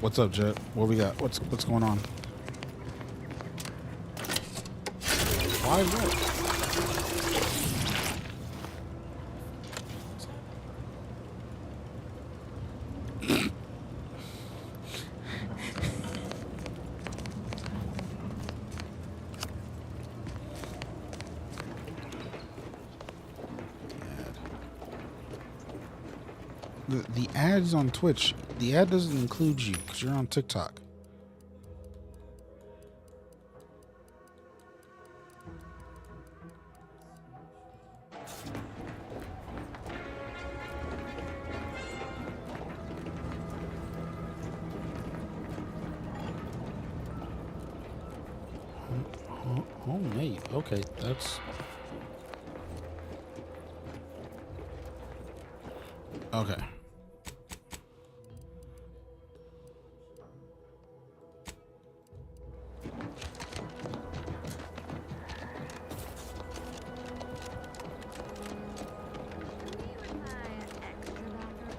What's up, Jet? What we got? What's going on? Why is that? The ads on Twitch, the ad doesn't include you because you're on TikTok. Homemade. Okay, that's... Okay.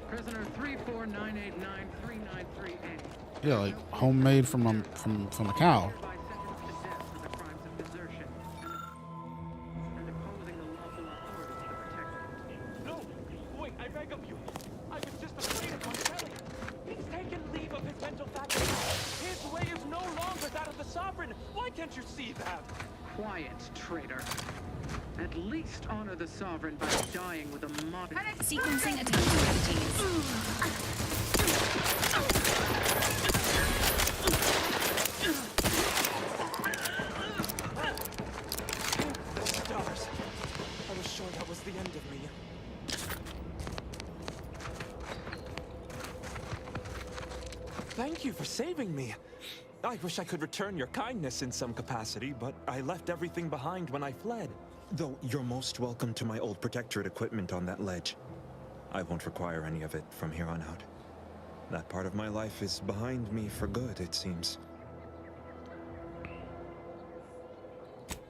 Prisoner 349893938. Yeah, like homemade from a cow. No, wait, I beg of you. I was just afraid of Montelli. He's taken leave of his mental faculties. His way is no longer that of the sovereign. Why can't you see that? Quiet, traitor. At least honor the sovereign by dying with a modern... Sequencing attack strategies. The stars. I was sure that was the end of me. Thank you for saving me. I wish I could return your kindness in some capacity, but I left everything behind when I fled. Though you're most welcome to my old Protectorate equipment on that ledge. I won't require any of it from here on out. That part of my life is behind me for good, it seems.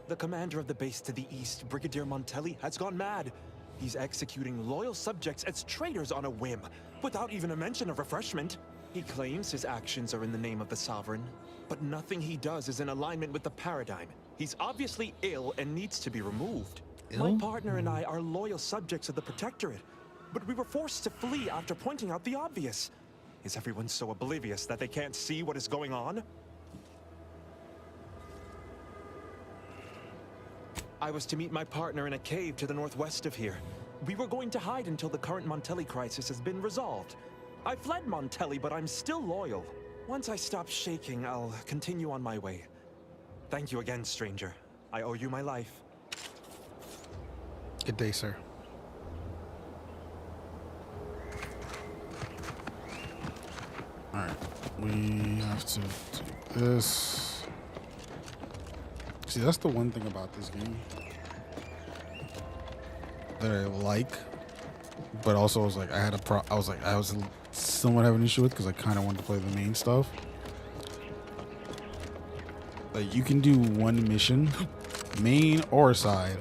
The commander of the base to the east, Brigadier Montelli, has gone mad. He's executing loyal subjects as traitors on a whim, without even a mention of refreshment. He claims his actions are in the name of the Sovereign, but nothing he does is in alignment with the paradigm. He's obviously ill and needs to be removed. My partner and I are loyal subjects of the Protectorate, but we were forced to flee after pointing out the obvious. Is everyone so oblivious that they can't see what is going on? I was to meet my partner in a cave to the northwest of here. We were going to hide until the current Montelli crisis has been resolved. I fled Montelli, but I'm still loyal. Once I stop shaking, I'll continue on my way. Thank you again, stranger. I owe you my life. Good day, sir. Alright, we have to do this. See, that's the one thing about this game that I like, but also I was like, I was somewhat having an issue with because I kind of wanted to play the main stuff. Like, you can do one mission, main or side,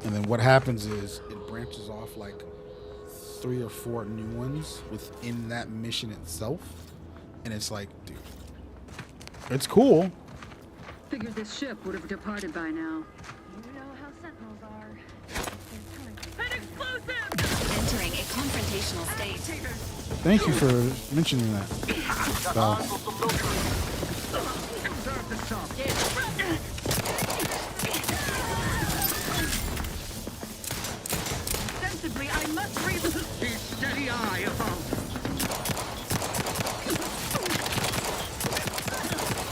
and then what happens is it branches off like 3 or 4 new ones within that mission itself, and it's like, dude, it's cool. Figured this ship would have departed by now. You know how Sentinels are. An explosive! Entering a confrontational state. Thank you for mentioning that. closely, I must read his steady eye above.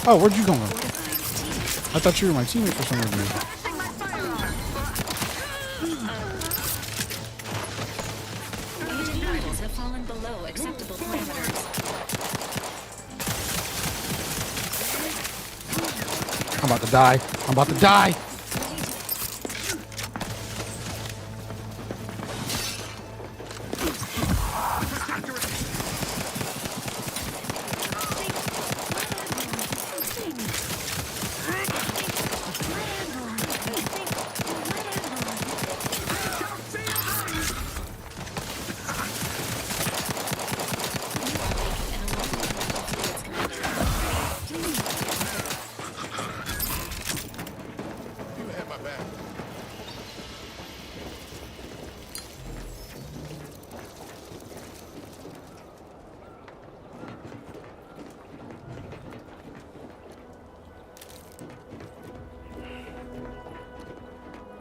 Oh, where'd you come from? I thought you were my teammate for some reason. Agent levels have fallen below acceptable parameters. I'm about to die. I'm about to die.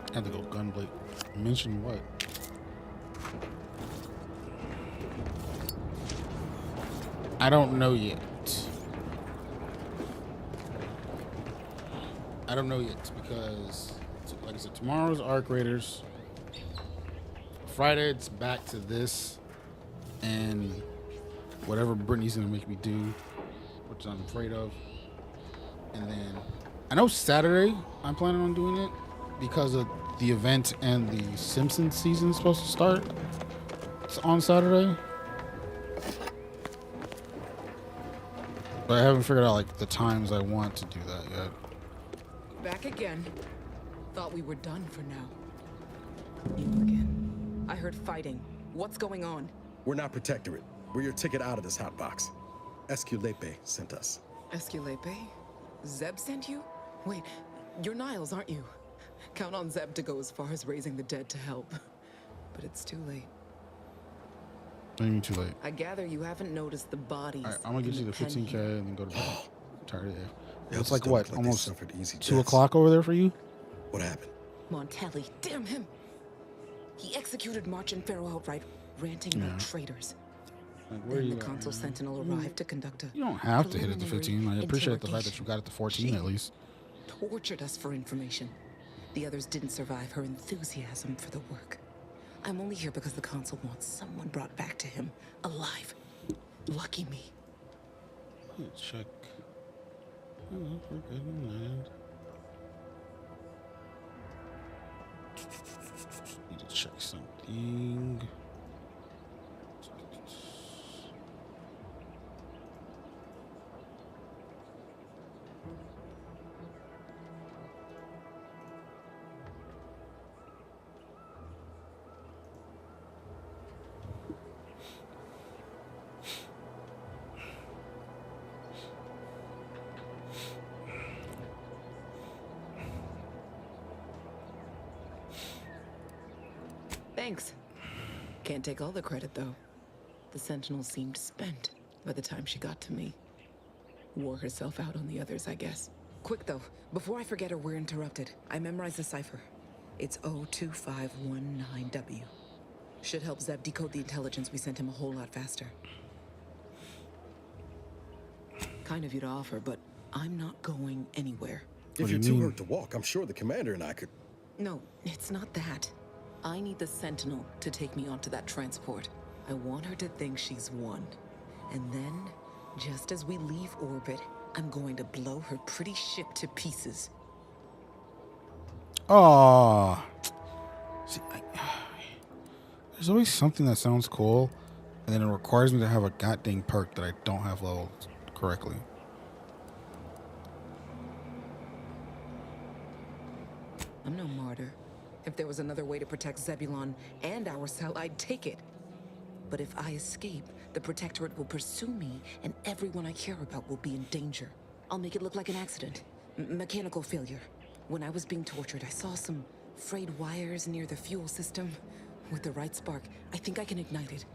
I had to go gunblade. Mention what? I don't know yet. I don't know yet because, like I said, tomorrow's Arc Raiders. Friday it's back to this and whatever Brittany's gonna make me do, which I'm afraid of. And then I know Saturday I'm planning on doing it because of the event and the Simpsons season is supposed to start. It's on Saturday. But I haven't figured out like the times I want to do that yet. Back again. Thought we were done for now. You again. I heard fighting. What's going on? We're not Protectorate. We're your ticket out of this hotbox. Esculepe sent us. Esculepe? Zeb sent you? Wait, you're Niles, aren't you? Count on Zeb to go as far as raising the dead to help. But it's too late. Not even too late. I gather you haven't noticed the bodies. Right, I'm gonna get you the 15K and then go to bed. Tired of it. Yeah, It's like what? Almost easy 2 deaths. o'clock over there for you? What happened? Montelli, damn him! He executed March and Pharaoh outright, ranting about traitors. Like, where Then you the at, Consul man? Sentinel arrived to conduct a You don't have to hit it to 15. I appreciate the fact that you got it to 14 at least. tortured us for information. The others didn't survive her enthusiasm for the work. I'm only here because the Consul wants someone brought back to him, alive. Lucky me. Let's check. Oh, we're good on that. Need to check something. Thanks. Can't take all the credit, though. The Sentinel seemed spent by the time she got to me. Wore herself out on the others, I guess. Quick, though. Before I forget or we're interrupted, I memorized the cipher. It's 02519W. Should help Zeb decode the intelligence we sent him a whole lot faster. Kind of you to offer, but I'm not going anywhere. If you're too hurt to walk, I'm sure the commander and I could... No, it's not that. I need the Sentinel to take me onto that transport. I want her to think she's won. And then, just as we leave orbit, I'm going to blow her pretty ship to pieces. Oh, see, there's always something that sounds cool, and then it requires me to have a goddamn perk that I don't have leveled correctly. I'm no martyr. If there was another way to protect Zebulon and our cell, I'd take it. But if I escape, the Protectorate will pursue me, and everyone I care about will be in danger. I'll make it look like an accident. Mechanical failure. When I was being tortured, I saw some frayed wires near the fuel system. With the right spark, I think I can ignite it.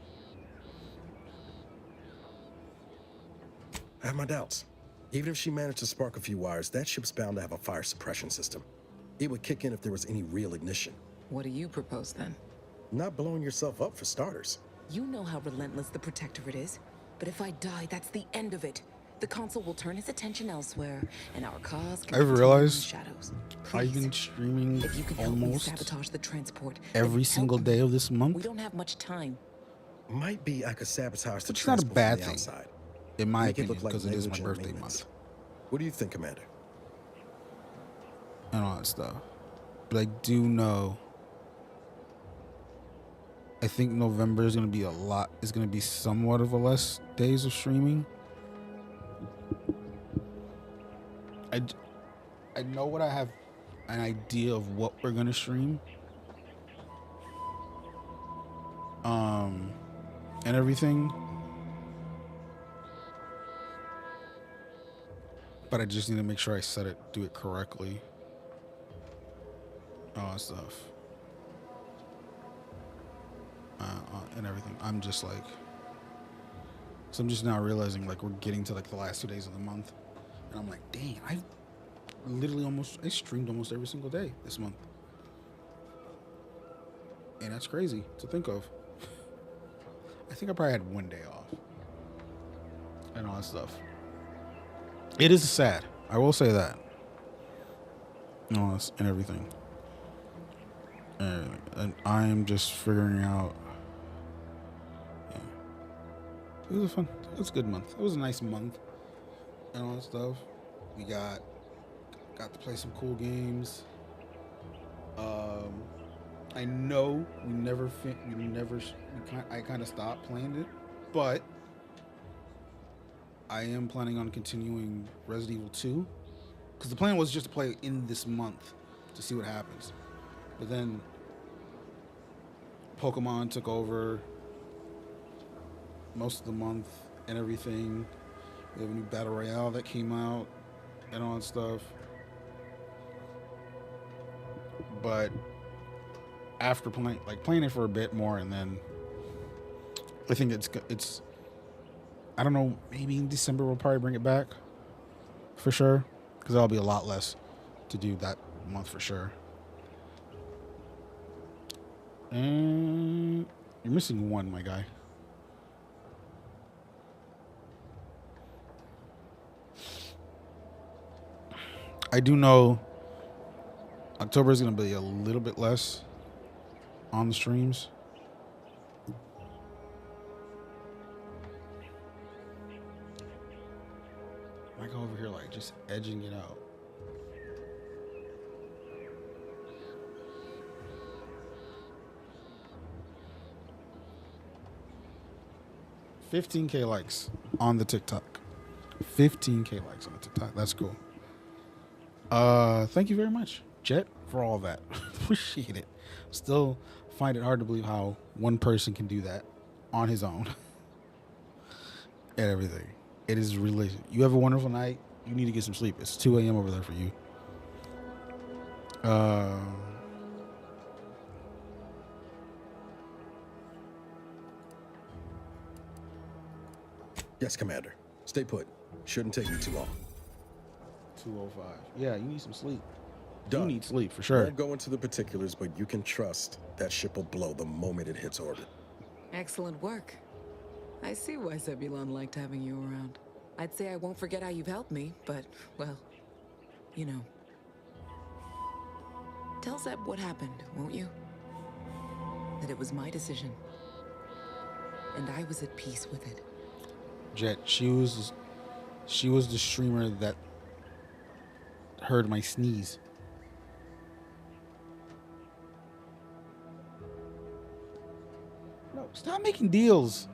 I have my doubts. Even if she managed to spark a few wires, that ship's bound to have a fire suppression system. It would kick in if there was any real ignition. What do you propose, then? Not blowing yourself up for starters. You know how relentless the Protectorate is. But if I die, that's the end of it. The Consul will turn his attention elsewhere, and our cause can I've realized shadows. I've been streaming If you can help me almost sabotage the transport, every single day of this month. we don't have much time. Might be I could sabotage the Which is not a transport bad from the thing, outside. in my Make it opinion, look like because it is my negligent birthday maintenance. month What do you think, Commander? and all that stuff. But I do know. I think November is going to be is going to be somewhat of a less days of streaming. I know what I have an idea of what we're going to stream. And everything. But I just need to make sure I do it correctly. All that stuff. And everything. I'm just like, so I'm just now realizing like we're getting to like the last 2 days of the month, and I'm like, dang, I streamed almost every single day this month, and that's crazy to think of. I think I probably had 1 day off, and all that stuff. It is sad. I will say that. And everything. And I'm just figuring out. Yeah. It was it was a good month. It was a nice month. And all that stuff. We got to play some cool games. I know I kind of stopped playing it, but I am planning on continuing Resident Evil 2, because the plan was just to play it in this month to see what happens. But then Pokemon took over most of the month and everything. We have a new Battle Royale that came out and all that stuff. But after playing it for a bit more, and then I think it's I don't know, maybe in December we'll probably bring it back for sure, because that'll be a lot less to do that month for sure. And you're missing one, my guy. I do know October is going to be a little bit less on the streams. I go over here like just edging it out. $15K likes on the TikTok. 15K likes on the TikTok. That's cool. Thank you very much, Jet, for all that. Appreciate it. Still find it hard to believe how one person can do that on his own. And everything. It is really. You have a wonderful night. You need to get some sleep. It's 2 a.m. over there for you. Yes, Commander. Stay put. Shouldn't take me too long. 2:05. Yeah, you need some sleep. Done. You need sleep for sure. Won't go into the particulars, but you can trust that ship will blow the moment it hits orbit. Excellent work. I see why Zebulon liked having you around. I'd say I won't forget how you've helped me, but, well, you know. Tell Zeb what happened, won't you? That it was my decision. And I was at peace with it. Jet, she was the streamer that heard my sneeze. No, stop making deals.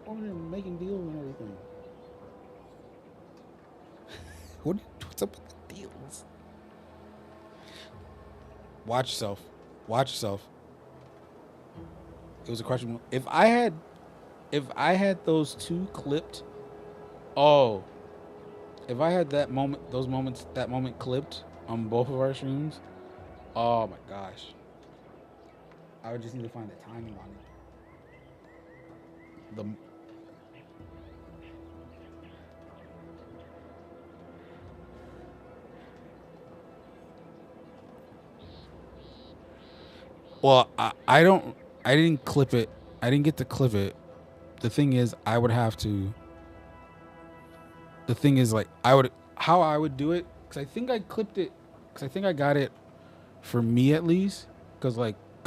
Over there making deals and everything. What's up with the deals? Watch yourself. Watch yourself. It was a question. If I had those two clipped, if I had that moment clipped on both of our streams, oh my gosh. I would just need to find the timing on it. Well, I didn't clip it. I didn't get to clip it. The thing is, I would have to. The thing is, like, how I would do it, because I think I clipped it, because I think I got it for me at least, because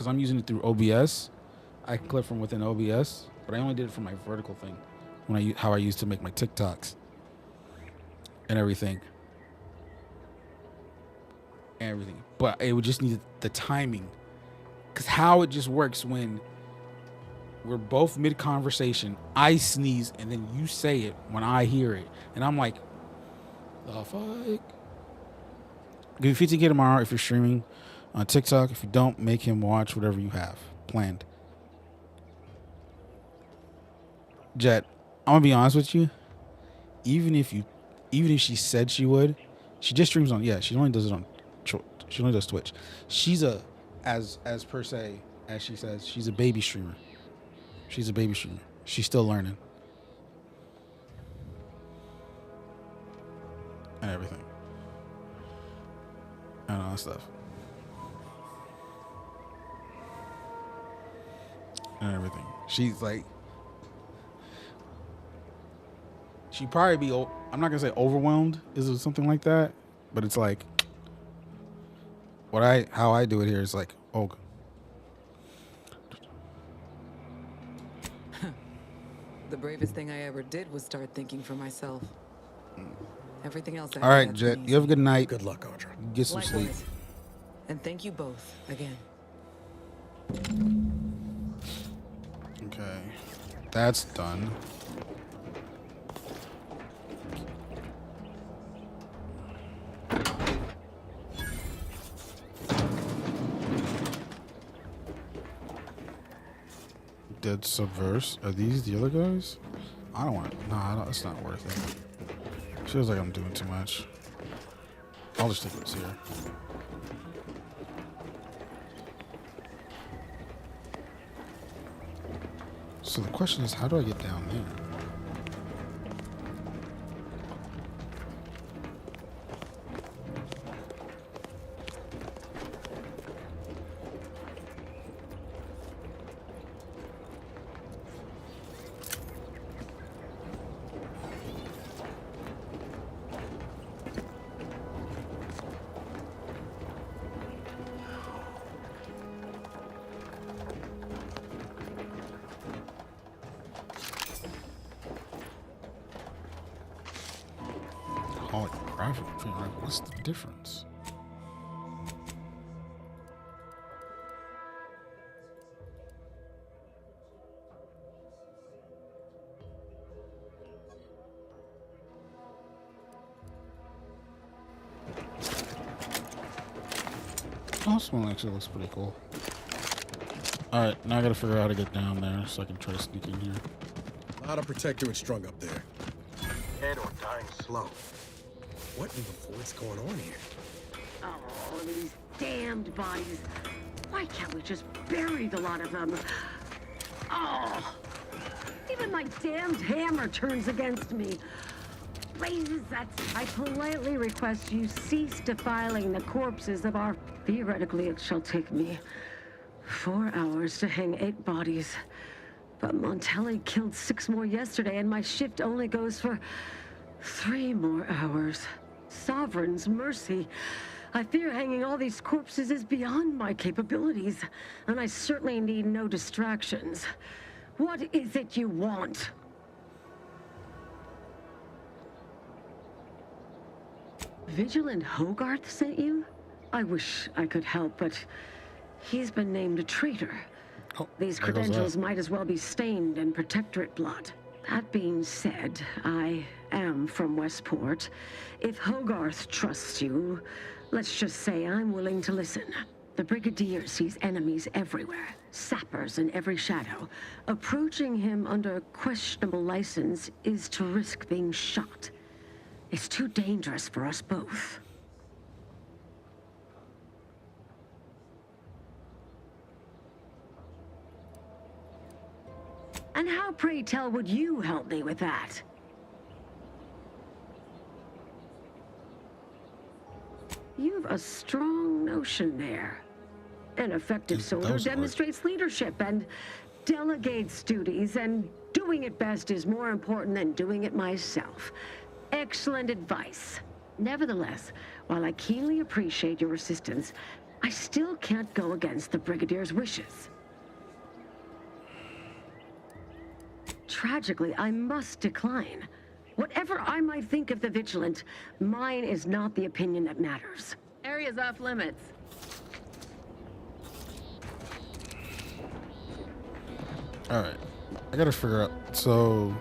I'm using it through OBS. I can clip from within OBS, but I only did it for my vertical thing, how I used to make my TikToks and everything. But it would just need the timing, because how it just works when we're both mid-conversation, I sneeze, and then you say it when I hear it. And I'm like, the fuck? Give you 50K tomorrow if you're streaming on TikTok. If you don't, make him watch whatever you have planned. Jet, I'm going to be honest with you. Even if she said she would, she just streams on, she only does it on, she only does Twitch. She's as per se, as she says, she's a baby streamer. She's a baby streamer. She's still learning. And everything. And all that stuff. And everything. She's like, she'd probably be, I'm not going to say overwhelmed, is it something like that? But it's like, how I do it here is like, oh, The bravest thing I ever did was start thinking for myself. Everything else. All right, Jet. You have a good night. Good luck, Audra. Get some sleep. And thank you both again. Okay, that's done. Dead Subverse. Are these the other guys? I don't want to. Nah, it's not worth it. Feels like I'm doing too much. I'll just take what's here. So the question is, how do I get down there? What's the difference? Oh, this one actually looks pretty cool. Alright, now I gotta figure out how to get down there so I can try to sneak in here. A lot of protectorate strung up there. Dead or dying slow. What in the what's going on here? Oh, these damned bodies. Why can't we just bury the lot of them? Oh, even my damned hammer turns against me. Blazes, I politely request you cease defiling the corpses of our... Theoretically, it shall take me 4 hours to hang 8 bodies. But Montelli killed 6 more yesterday, and my shift only goes for 3 more hours. Sovereign's mercy. I fear hanging all these corpses is beyond my capabilities, and I certainly need no distractions. What is it you want? Vigilant Hogarth sent you? I wish I could help, but he's been named a traitor. These credentials might as well be stained in Protectorate blood. That being said, I am from Westport. If Hogarth trusts you, let's just say I'm willing to listen. The Brigadier sees enemies everywhere, sappers in every shadow. Approaching him under questionable license is to risk being shot. It's too dangerous for us both. And how, pray tell, would you help me with that? You've a strong notion there. An effective soldier demonstrates leadership and delegates duties, and doing it best is more important than doing it myself. Excellent advice. Nevertheless, while I keenly appreciate your assistance, I still can't go against the Brigadier's wishes. Tragically, I must decline. Whatever I might think of the Vigilant, mine is not the opinion that matters. Area's off limits. Alright. I gotta figure out. So.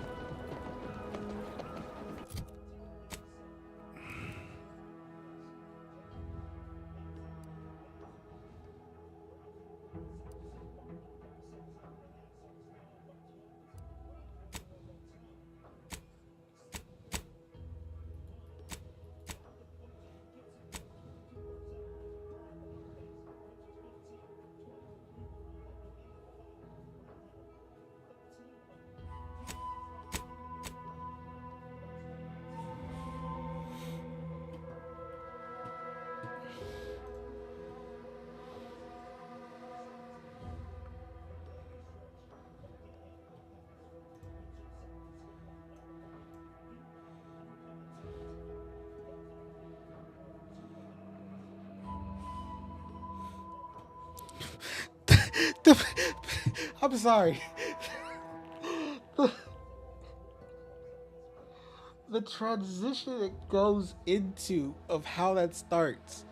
I'm sorry. The transition it goes into of how that starts.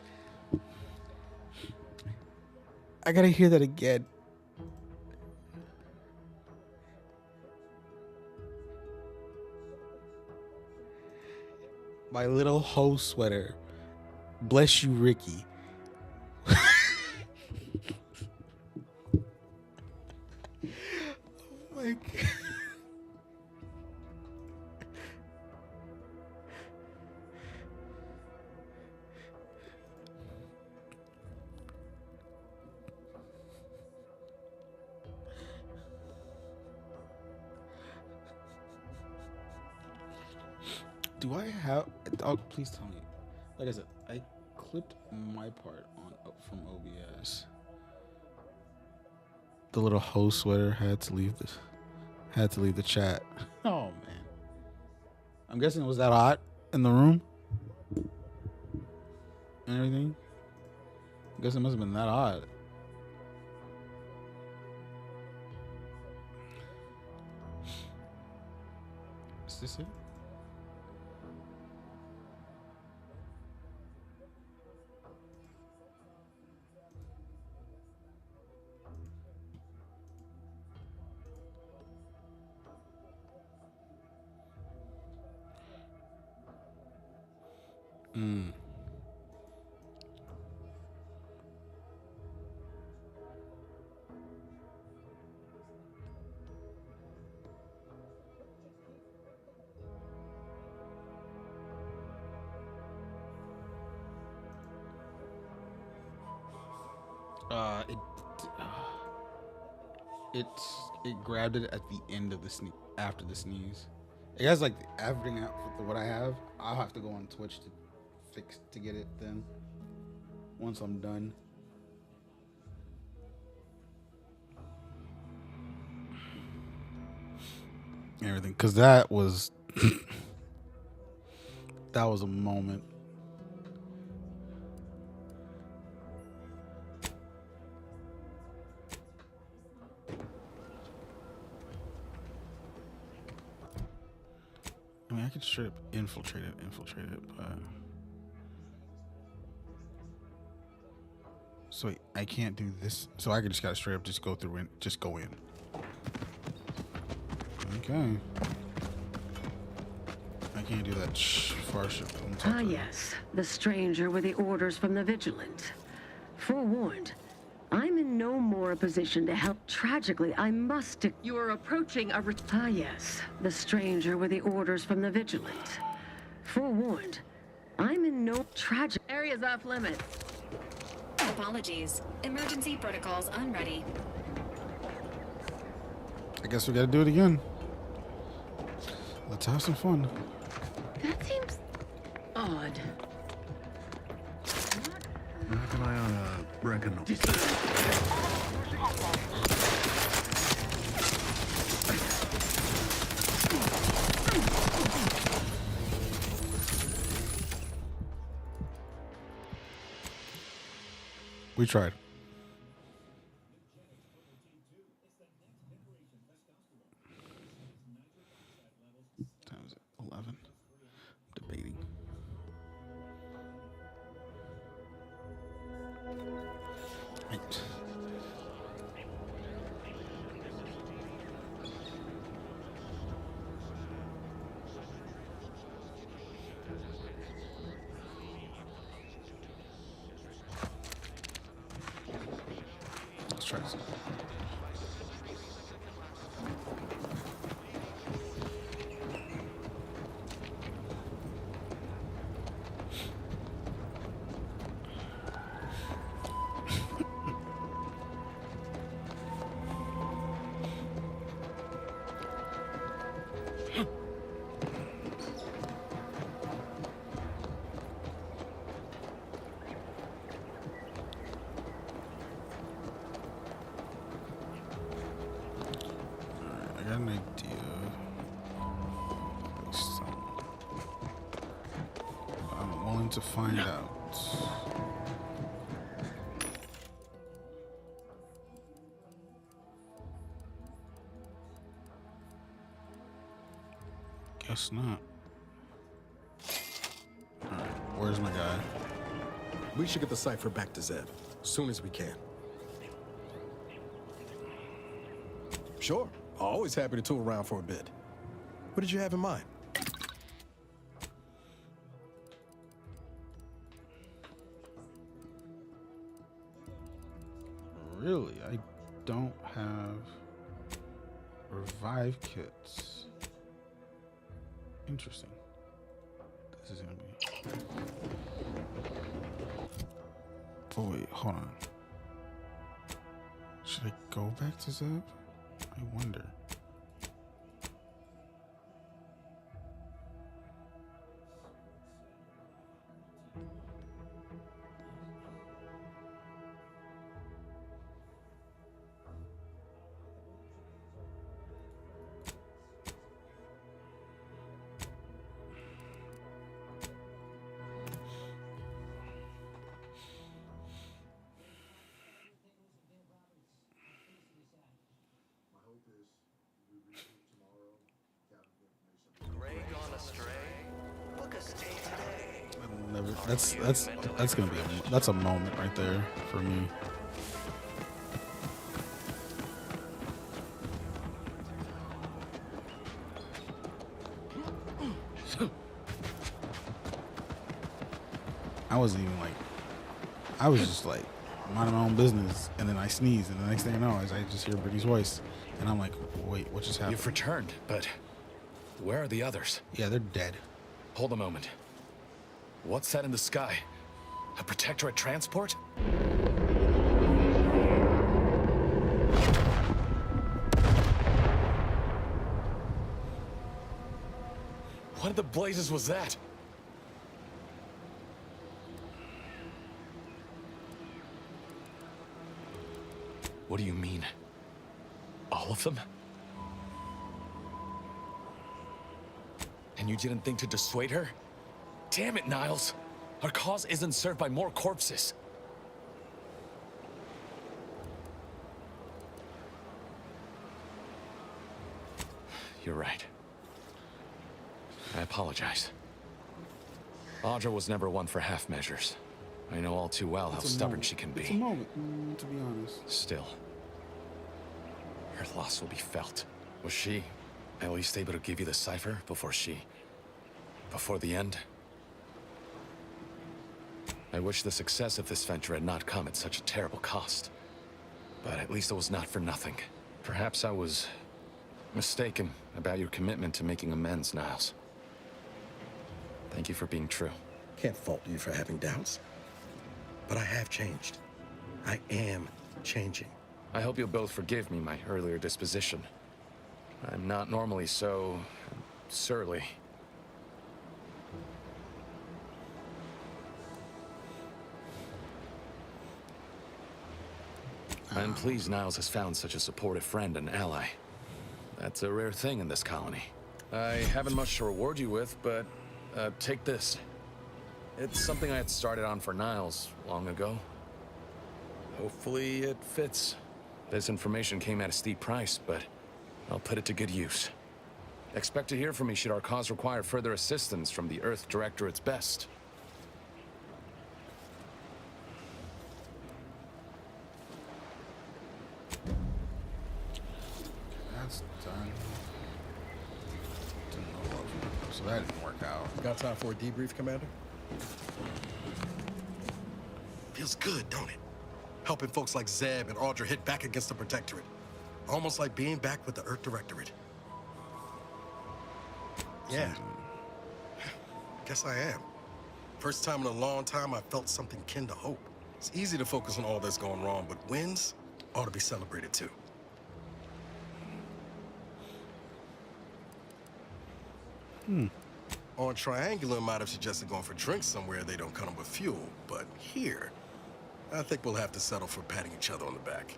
I gotta hear that again. My little hoe sweater. Bless you, Ricky. Oh my God. Do I have? Oh, please tell me. Like I said, I clipped my part on from OBS. The little hoe sweater had to leave the chat. Oh man, I'm guessing it was that hot in the room and everything. I guess it must have been that hot. Is this it? It grabbed it at the end of the after the sneeze. It has like everything out for what I have. I'll have to go on Twitch to get it then. Once I'm done. Everything, because that was that was a moment. I mean, I could straight up infiltrate it, but so I can't do this. So I could just gotta straight up just go through and just go in. Okay. I can't do that far shit. Ah, yes, the stranger with the orders from the Vigilant. Forewarned, I'm in no more a position to help. Tragically, I must. You are approaching a. Ah, yes, the stranger with the orders from the Vigilant. Forewarned, I'm in no tragic. Area's off limits. Apologies. Emergency protocols unready. I guess we gotta do it again. Let's have some fun. That seems odd. Not an eye on a Reckon. We tried. Time is it? 11. Debating. Right. Let's try this. I got an idea. I'm willing to find out. Guess not. Alright, where's my guy? We should get the cipher back to Zeb as soon as we can. Sure. Always happy to tool around for a bit. What did you have in mind? Really? I don't have revive kits. Interesting. This is gonna be... Oh wait, hold on. Should I go back to Zeb? I wonder. Never. That's gonna be that's a moment right there for me. I wasn't even like, I was just like minding my own business, and then I sneezed, and the next thing I know is I just hear Brittany's voice, and I'm like, wait, what just happened? You've returned, but where are the others? Yeah, they're dead. Hold a moment. What's that in the sky? A Protectorate transport? What in the blazes was that? What do you mean? All of them? And you didn't think to dissuade her? Damn it, Niles! Our cause isn't served by more corpses. You're right. I apologize. Audra was never one for half measures. I know all too well how stubborn she can be. It's a moment, to be honest. Still, her loss will be felt. Was she at least able to give you the cipher before the end? I wish the success of this venture had not come at such a terrible cost. But at least it was not for nothing. Perhaps I was mistaken about your commitment to making amends, Niles. Thank you for being true. Can't fault you for having doubts. But I have changed. I am changing. I hope you'll both forgive me my earlier disposition. I'm not normally so surly. I'm pleased Niles has found such a supportive friend and ally. That's a rare thing in this colony. I haven't much to reward you with, but take this. It's something I had started on for Niles long ago. Hopefully it fits. This information came at a steep price, but I'll put it to good use. Expect to hear from me should our cause require further assistance from the Earth Directorate's best. That's done. So that didn't work out. Got time for a debrief, Commander? Feels good, don't it? Helping folks like Zeb and Audra hit back against the Protectorate. Almost like being back with the Earth Directorate. Yeah. Guess I am. First time in a long time I felt something kin to hope. It's easy to focus on all that's going wrong, but wins ought to be celebrated too. On Triangular might have suggested going for drinks somewhere they don't come with fuel, but here, I think we'll have to settle for patting each other on the back.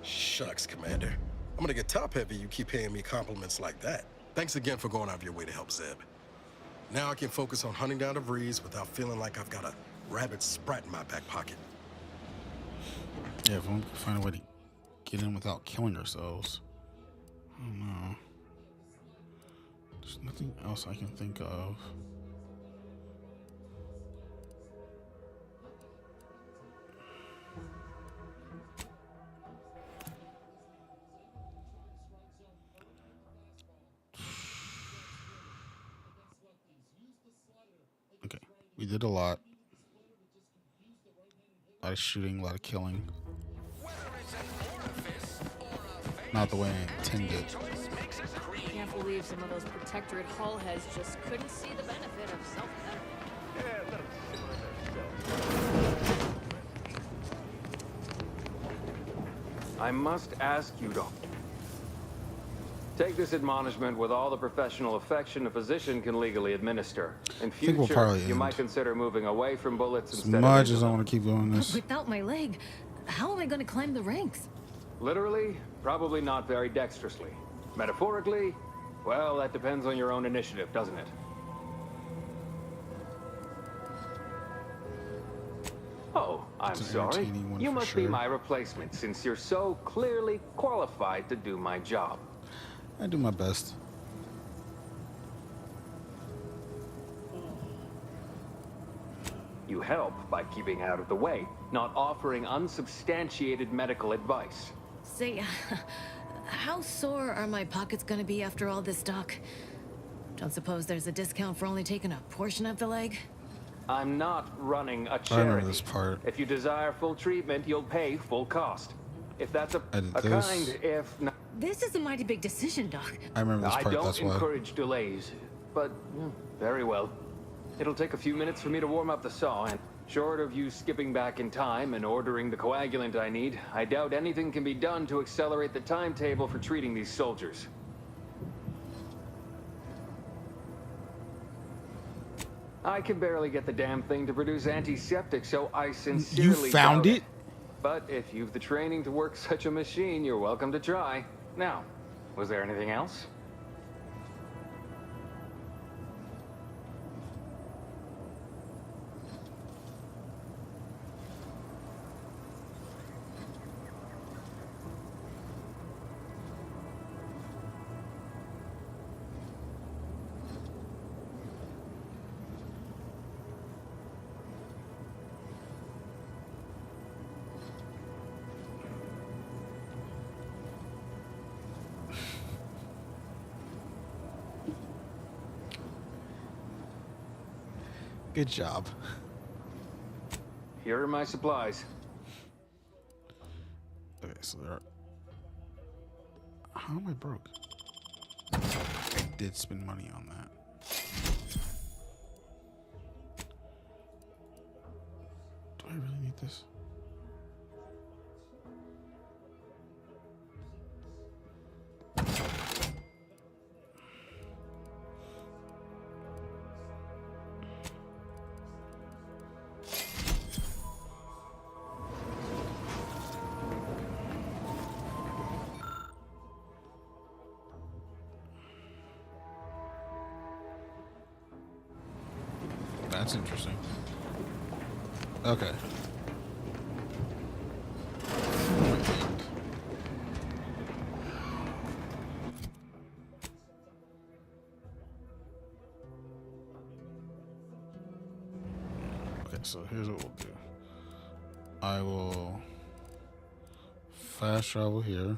Shucks, Commander. I'm gonna get top-heavy you keep paying me compliments like that. Thanks again for going out of your way to help Zeb. Now I can focus on hunting down the Vrees without feeling like I've got a rabid sprat in my back pocket. Yeah, if we can find a way to get in without killing ourselves. I don't know. There's nothing else I can think of. Okay, we did a lot. A lot of shooting, a lot of killing. Not the way I intended. Can't believe some of those Protectorate hull heads just couldn't see the benefit of self-help. I must ask you to take this admonishment with all the professional affection a physician can legally administer. In future, we'll probably you might consider moving away from bullets As instead much of as I want to keep doing this. Without my leg, how am I going to climb the ranks? Literally, probably not very dexterously. Metaphorically, well, that depends on your own initiative, doesn't it? Oh, I'm sorry. You must be my replacement, since you're so clearly qualified to do my job. I do my best. You help by keeping out of the way, not offering unsubstantiated medical advice. Say, how sore are my pockets gonna be after all this, Doc? Don't suppose there's a discount for only taking a portion of the leg? I'm not running a I charity. remember this part. If you desire full treatment, you'll pay full cost. If that's a this. kind, if not... This is a mighty big decision, Doc. I remember this part, I don't that's why. encourage delays, but very well. It'll take a few minutes for me to warm up the saw, and short of you skipping back in time and ordering the coagulant I need, I doubt anything can be done to accelerate the timetable for treating these soldiers. I can barely get the damn thing to produce antiseptic, so I sincerely You found doubt it? But if you've the training to work such a machine, you're welcome to try. Now, was there anything else? Good job. Here are my supplies. Okay, so there are... How am I broke? I did spend money on that. Do I really need this? that's interesting. Okay. Okay, so here's what we'll do. I will fast travel here.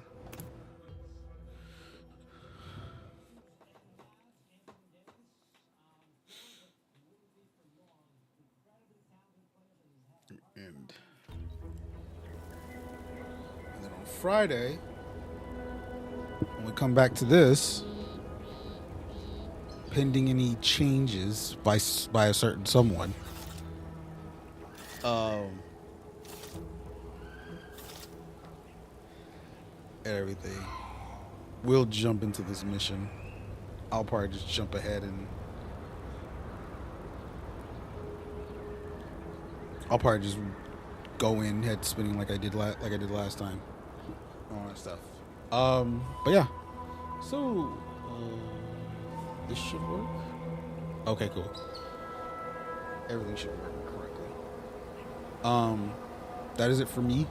And then on Friday, when we come back to this, pending any changes by a certain someone, and everything, we'll jump into this mission. I'll probably just jump ahead and I'll probably just go in head spinning like I did last time. All that stuff. But yeah. So this should work. Okay, cool. Everything should work correctly. That is it for me.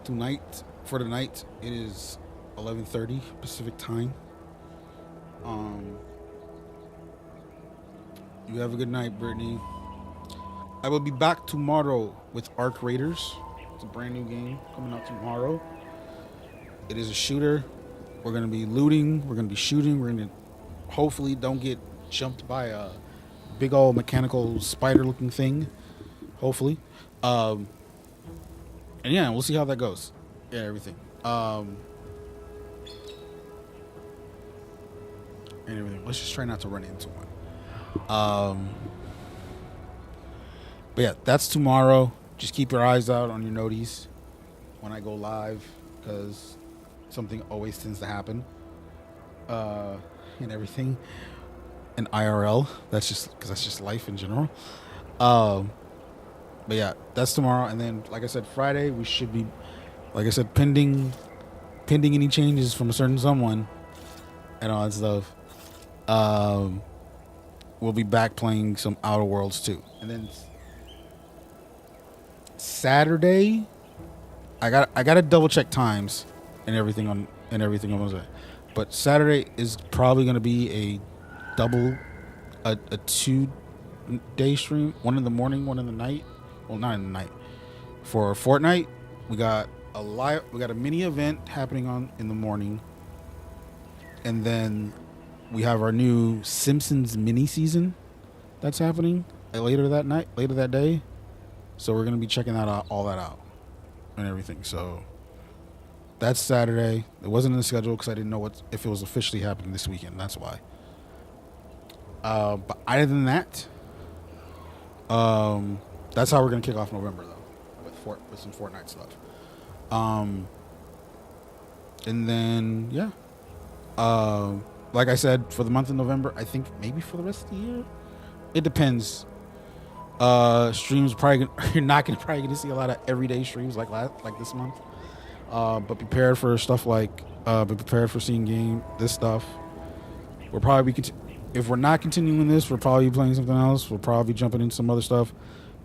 Tonight, for the night, it is 11:30 Pacific time. You have a good night, Brittany. I will be back tomorrow with Ark Raiders. It's a brand new game coming out tomorrow. It is a shooter. We're going to be looting. We're going to be shooting. We're going to hopefully don't get jumped by a big old mechanical spider looking thing. Hopefully. And yeah, we'll see how that goes. Yeah, everything. And everything. Let's just try not to run into one. But yeah, that's tomorrow. Just keep your eyes out on your noties when I go live, because something always tends to happen. And everything. And IRL. That's just life in general. But yeah, that's tomorrow. And then, like I said, Friday we should be, like I said, pending any changes from a certain someone and all that stuff. We'll be back playing some Outer Worlds too. And then Saturday, I gotta double check times and everything on Wednesday. But Saturday is probably gonna be a 2-day stream, one in the morning, one in the night. Well, not in the night. For Fortnite, we got a mini event happening in the morning, and then we have our new Simpsons mini season that's happening later that day. So we're gonna be checking all that out and everything. So that's Saturday. It wasn't in the schedule because I didn't know if it was officially happening this weekend. That's why. But other than that, that's how we're gonna kick off November though, with some Fortnite stuff. And then yeah, like I said, for the month of November, I think maybe for the rest of the year, it depends. Streams you're not probably gonna see a lot of everyday streams like this month. But prepare for stuff like be prepared for seeing this stuff. We'll probably if we're not continuing this, we'll probably be playing something else. We'll probably be jumping into some other stuff.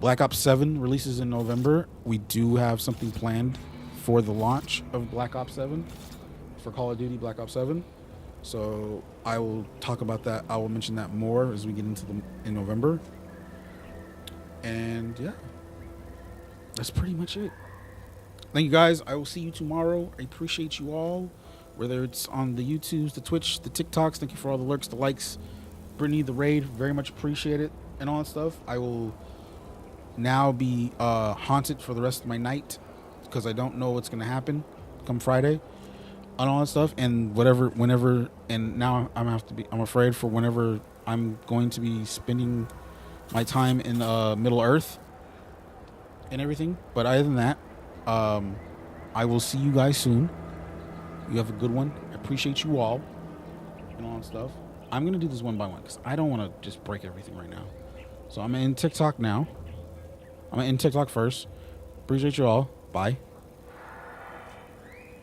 Black Ops 7 releases in November. We do have something planned for the launch of Black Ops 7 for Call of Duty Black Ops 7. So I will talk about that. I will mention that more as we get into in November. And yeah, that's pretty much it. Thank you guys. I will see you tomorrow. I appreciate you all, whether it's on the YouTubes, the Twitch, the TikToks. Thank you for all the lurks, the likes. Brittany, the raid, very much appreciate it and all that stuff. I will now be haunted for the rest of my night because I don't know what's going to happen come Friday and all that stuff. And whenever, and now I'm afraid for whenever I'm going to be spending my time in Middle Earth and everything. But other than that, I will see you guys soon. You have a good one. I appreciate you all and all that stuff. I'm going to do this one by one because I don't want to just break everything right now. So I'm in TikTok now. I'm in TikTok first. Appreciate you all. Bye.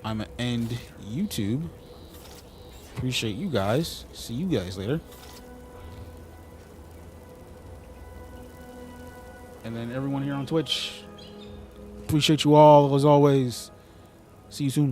I'm going to end YouTube. Appreciate you guys. See you guys later. And then everyone here on Twitch, appreciate you all as always. See you soon.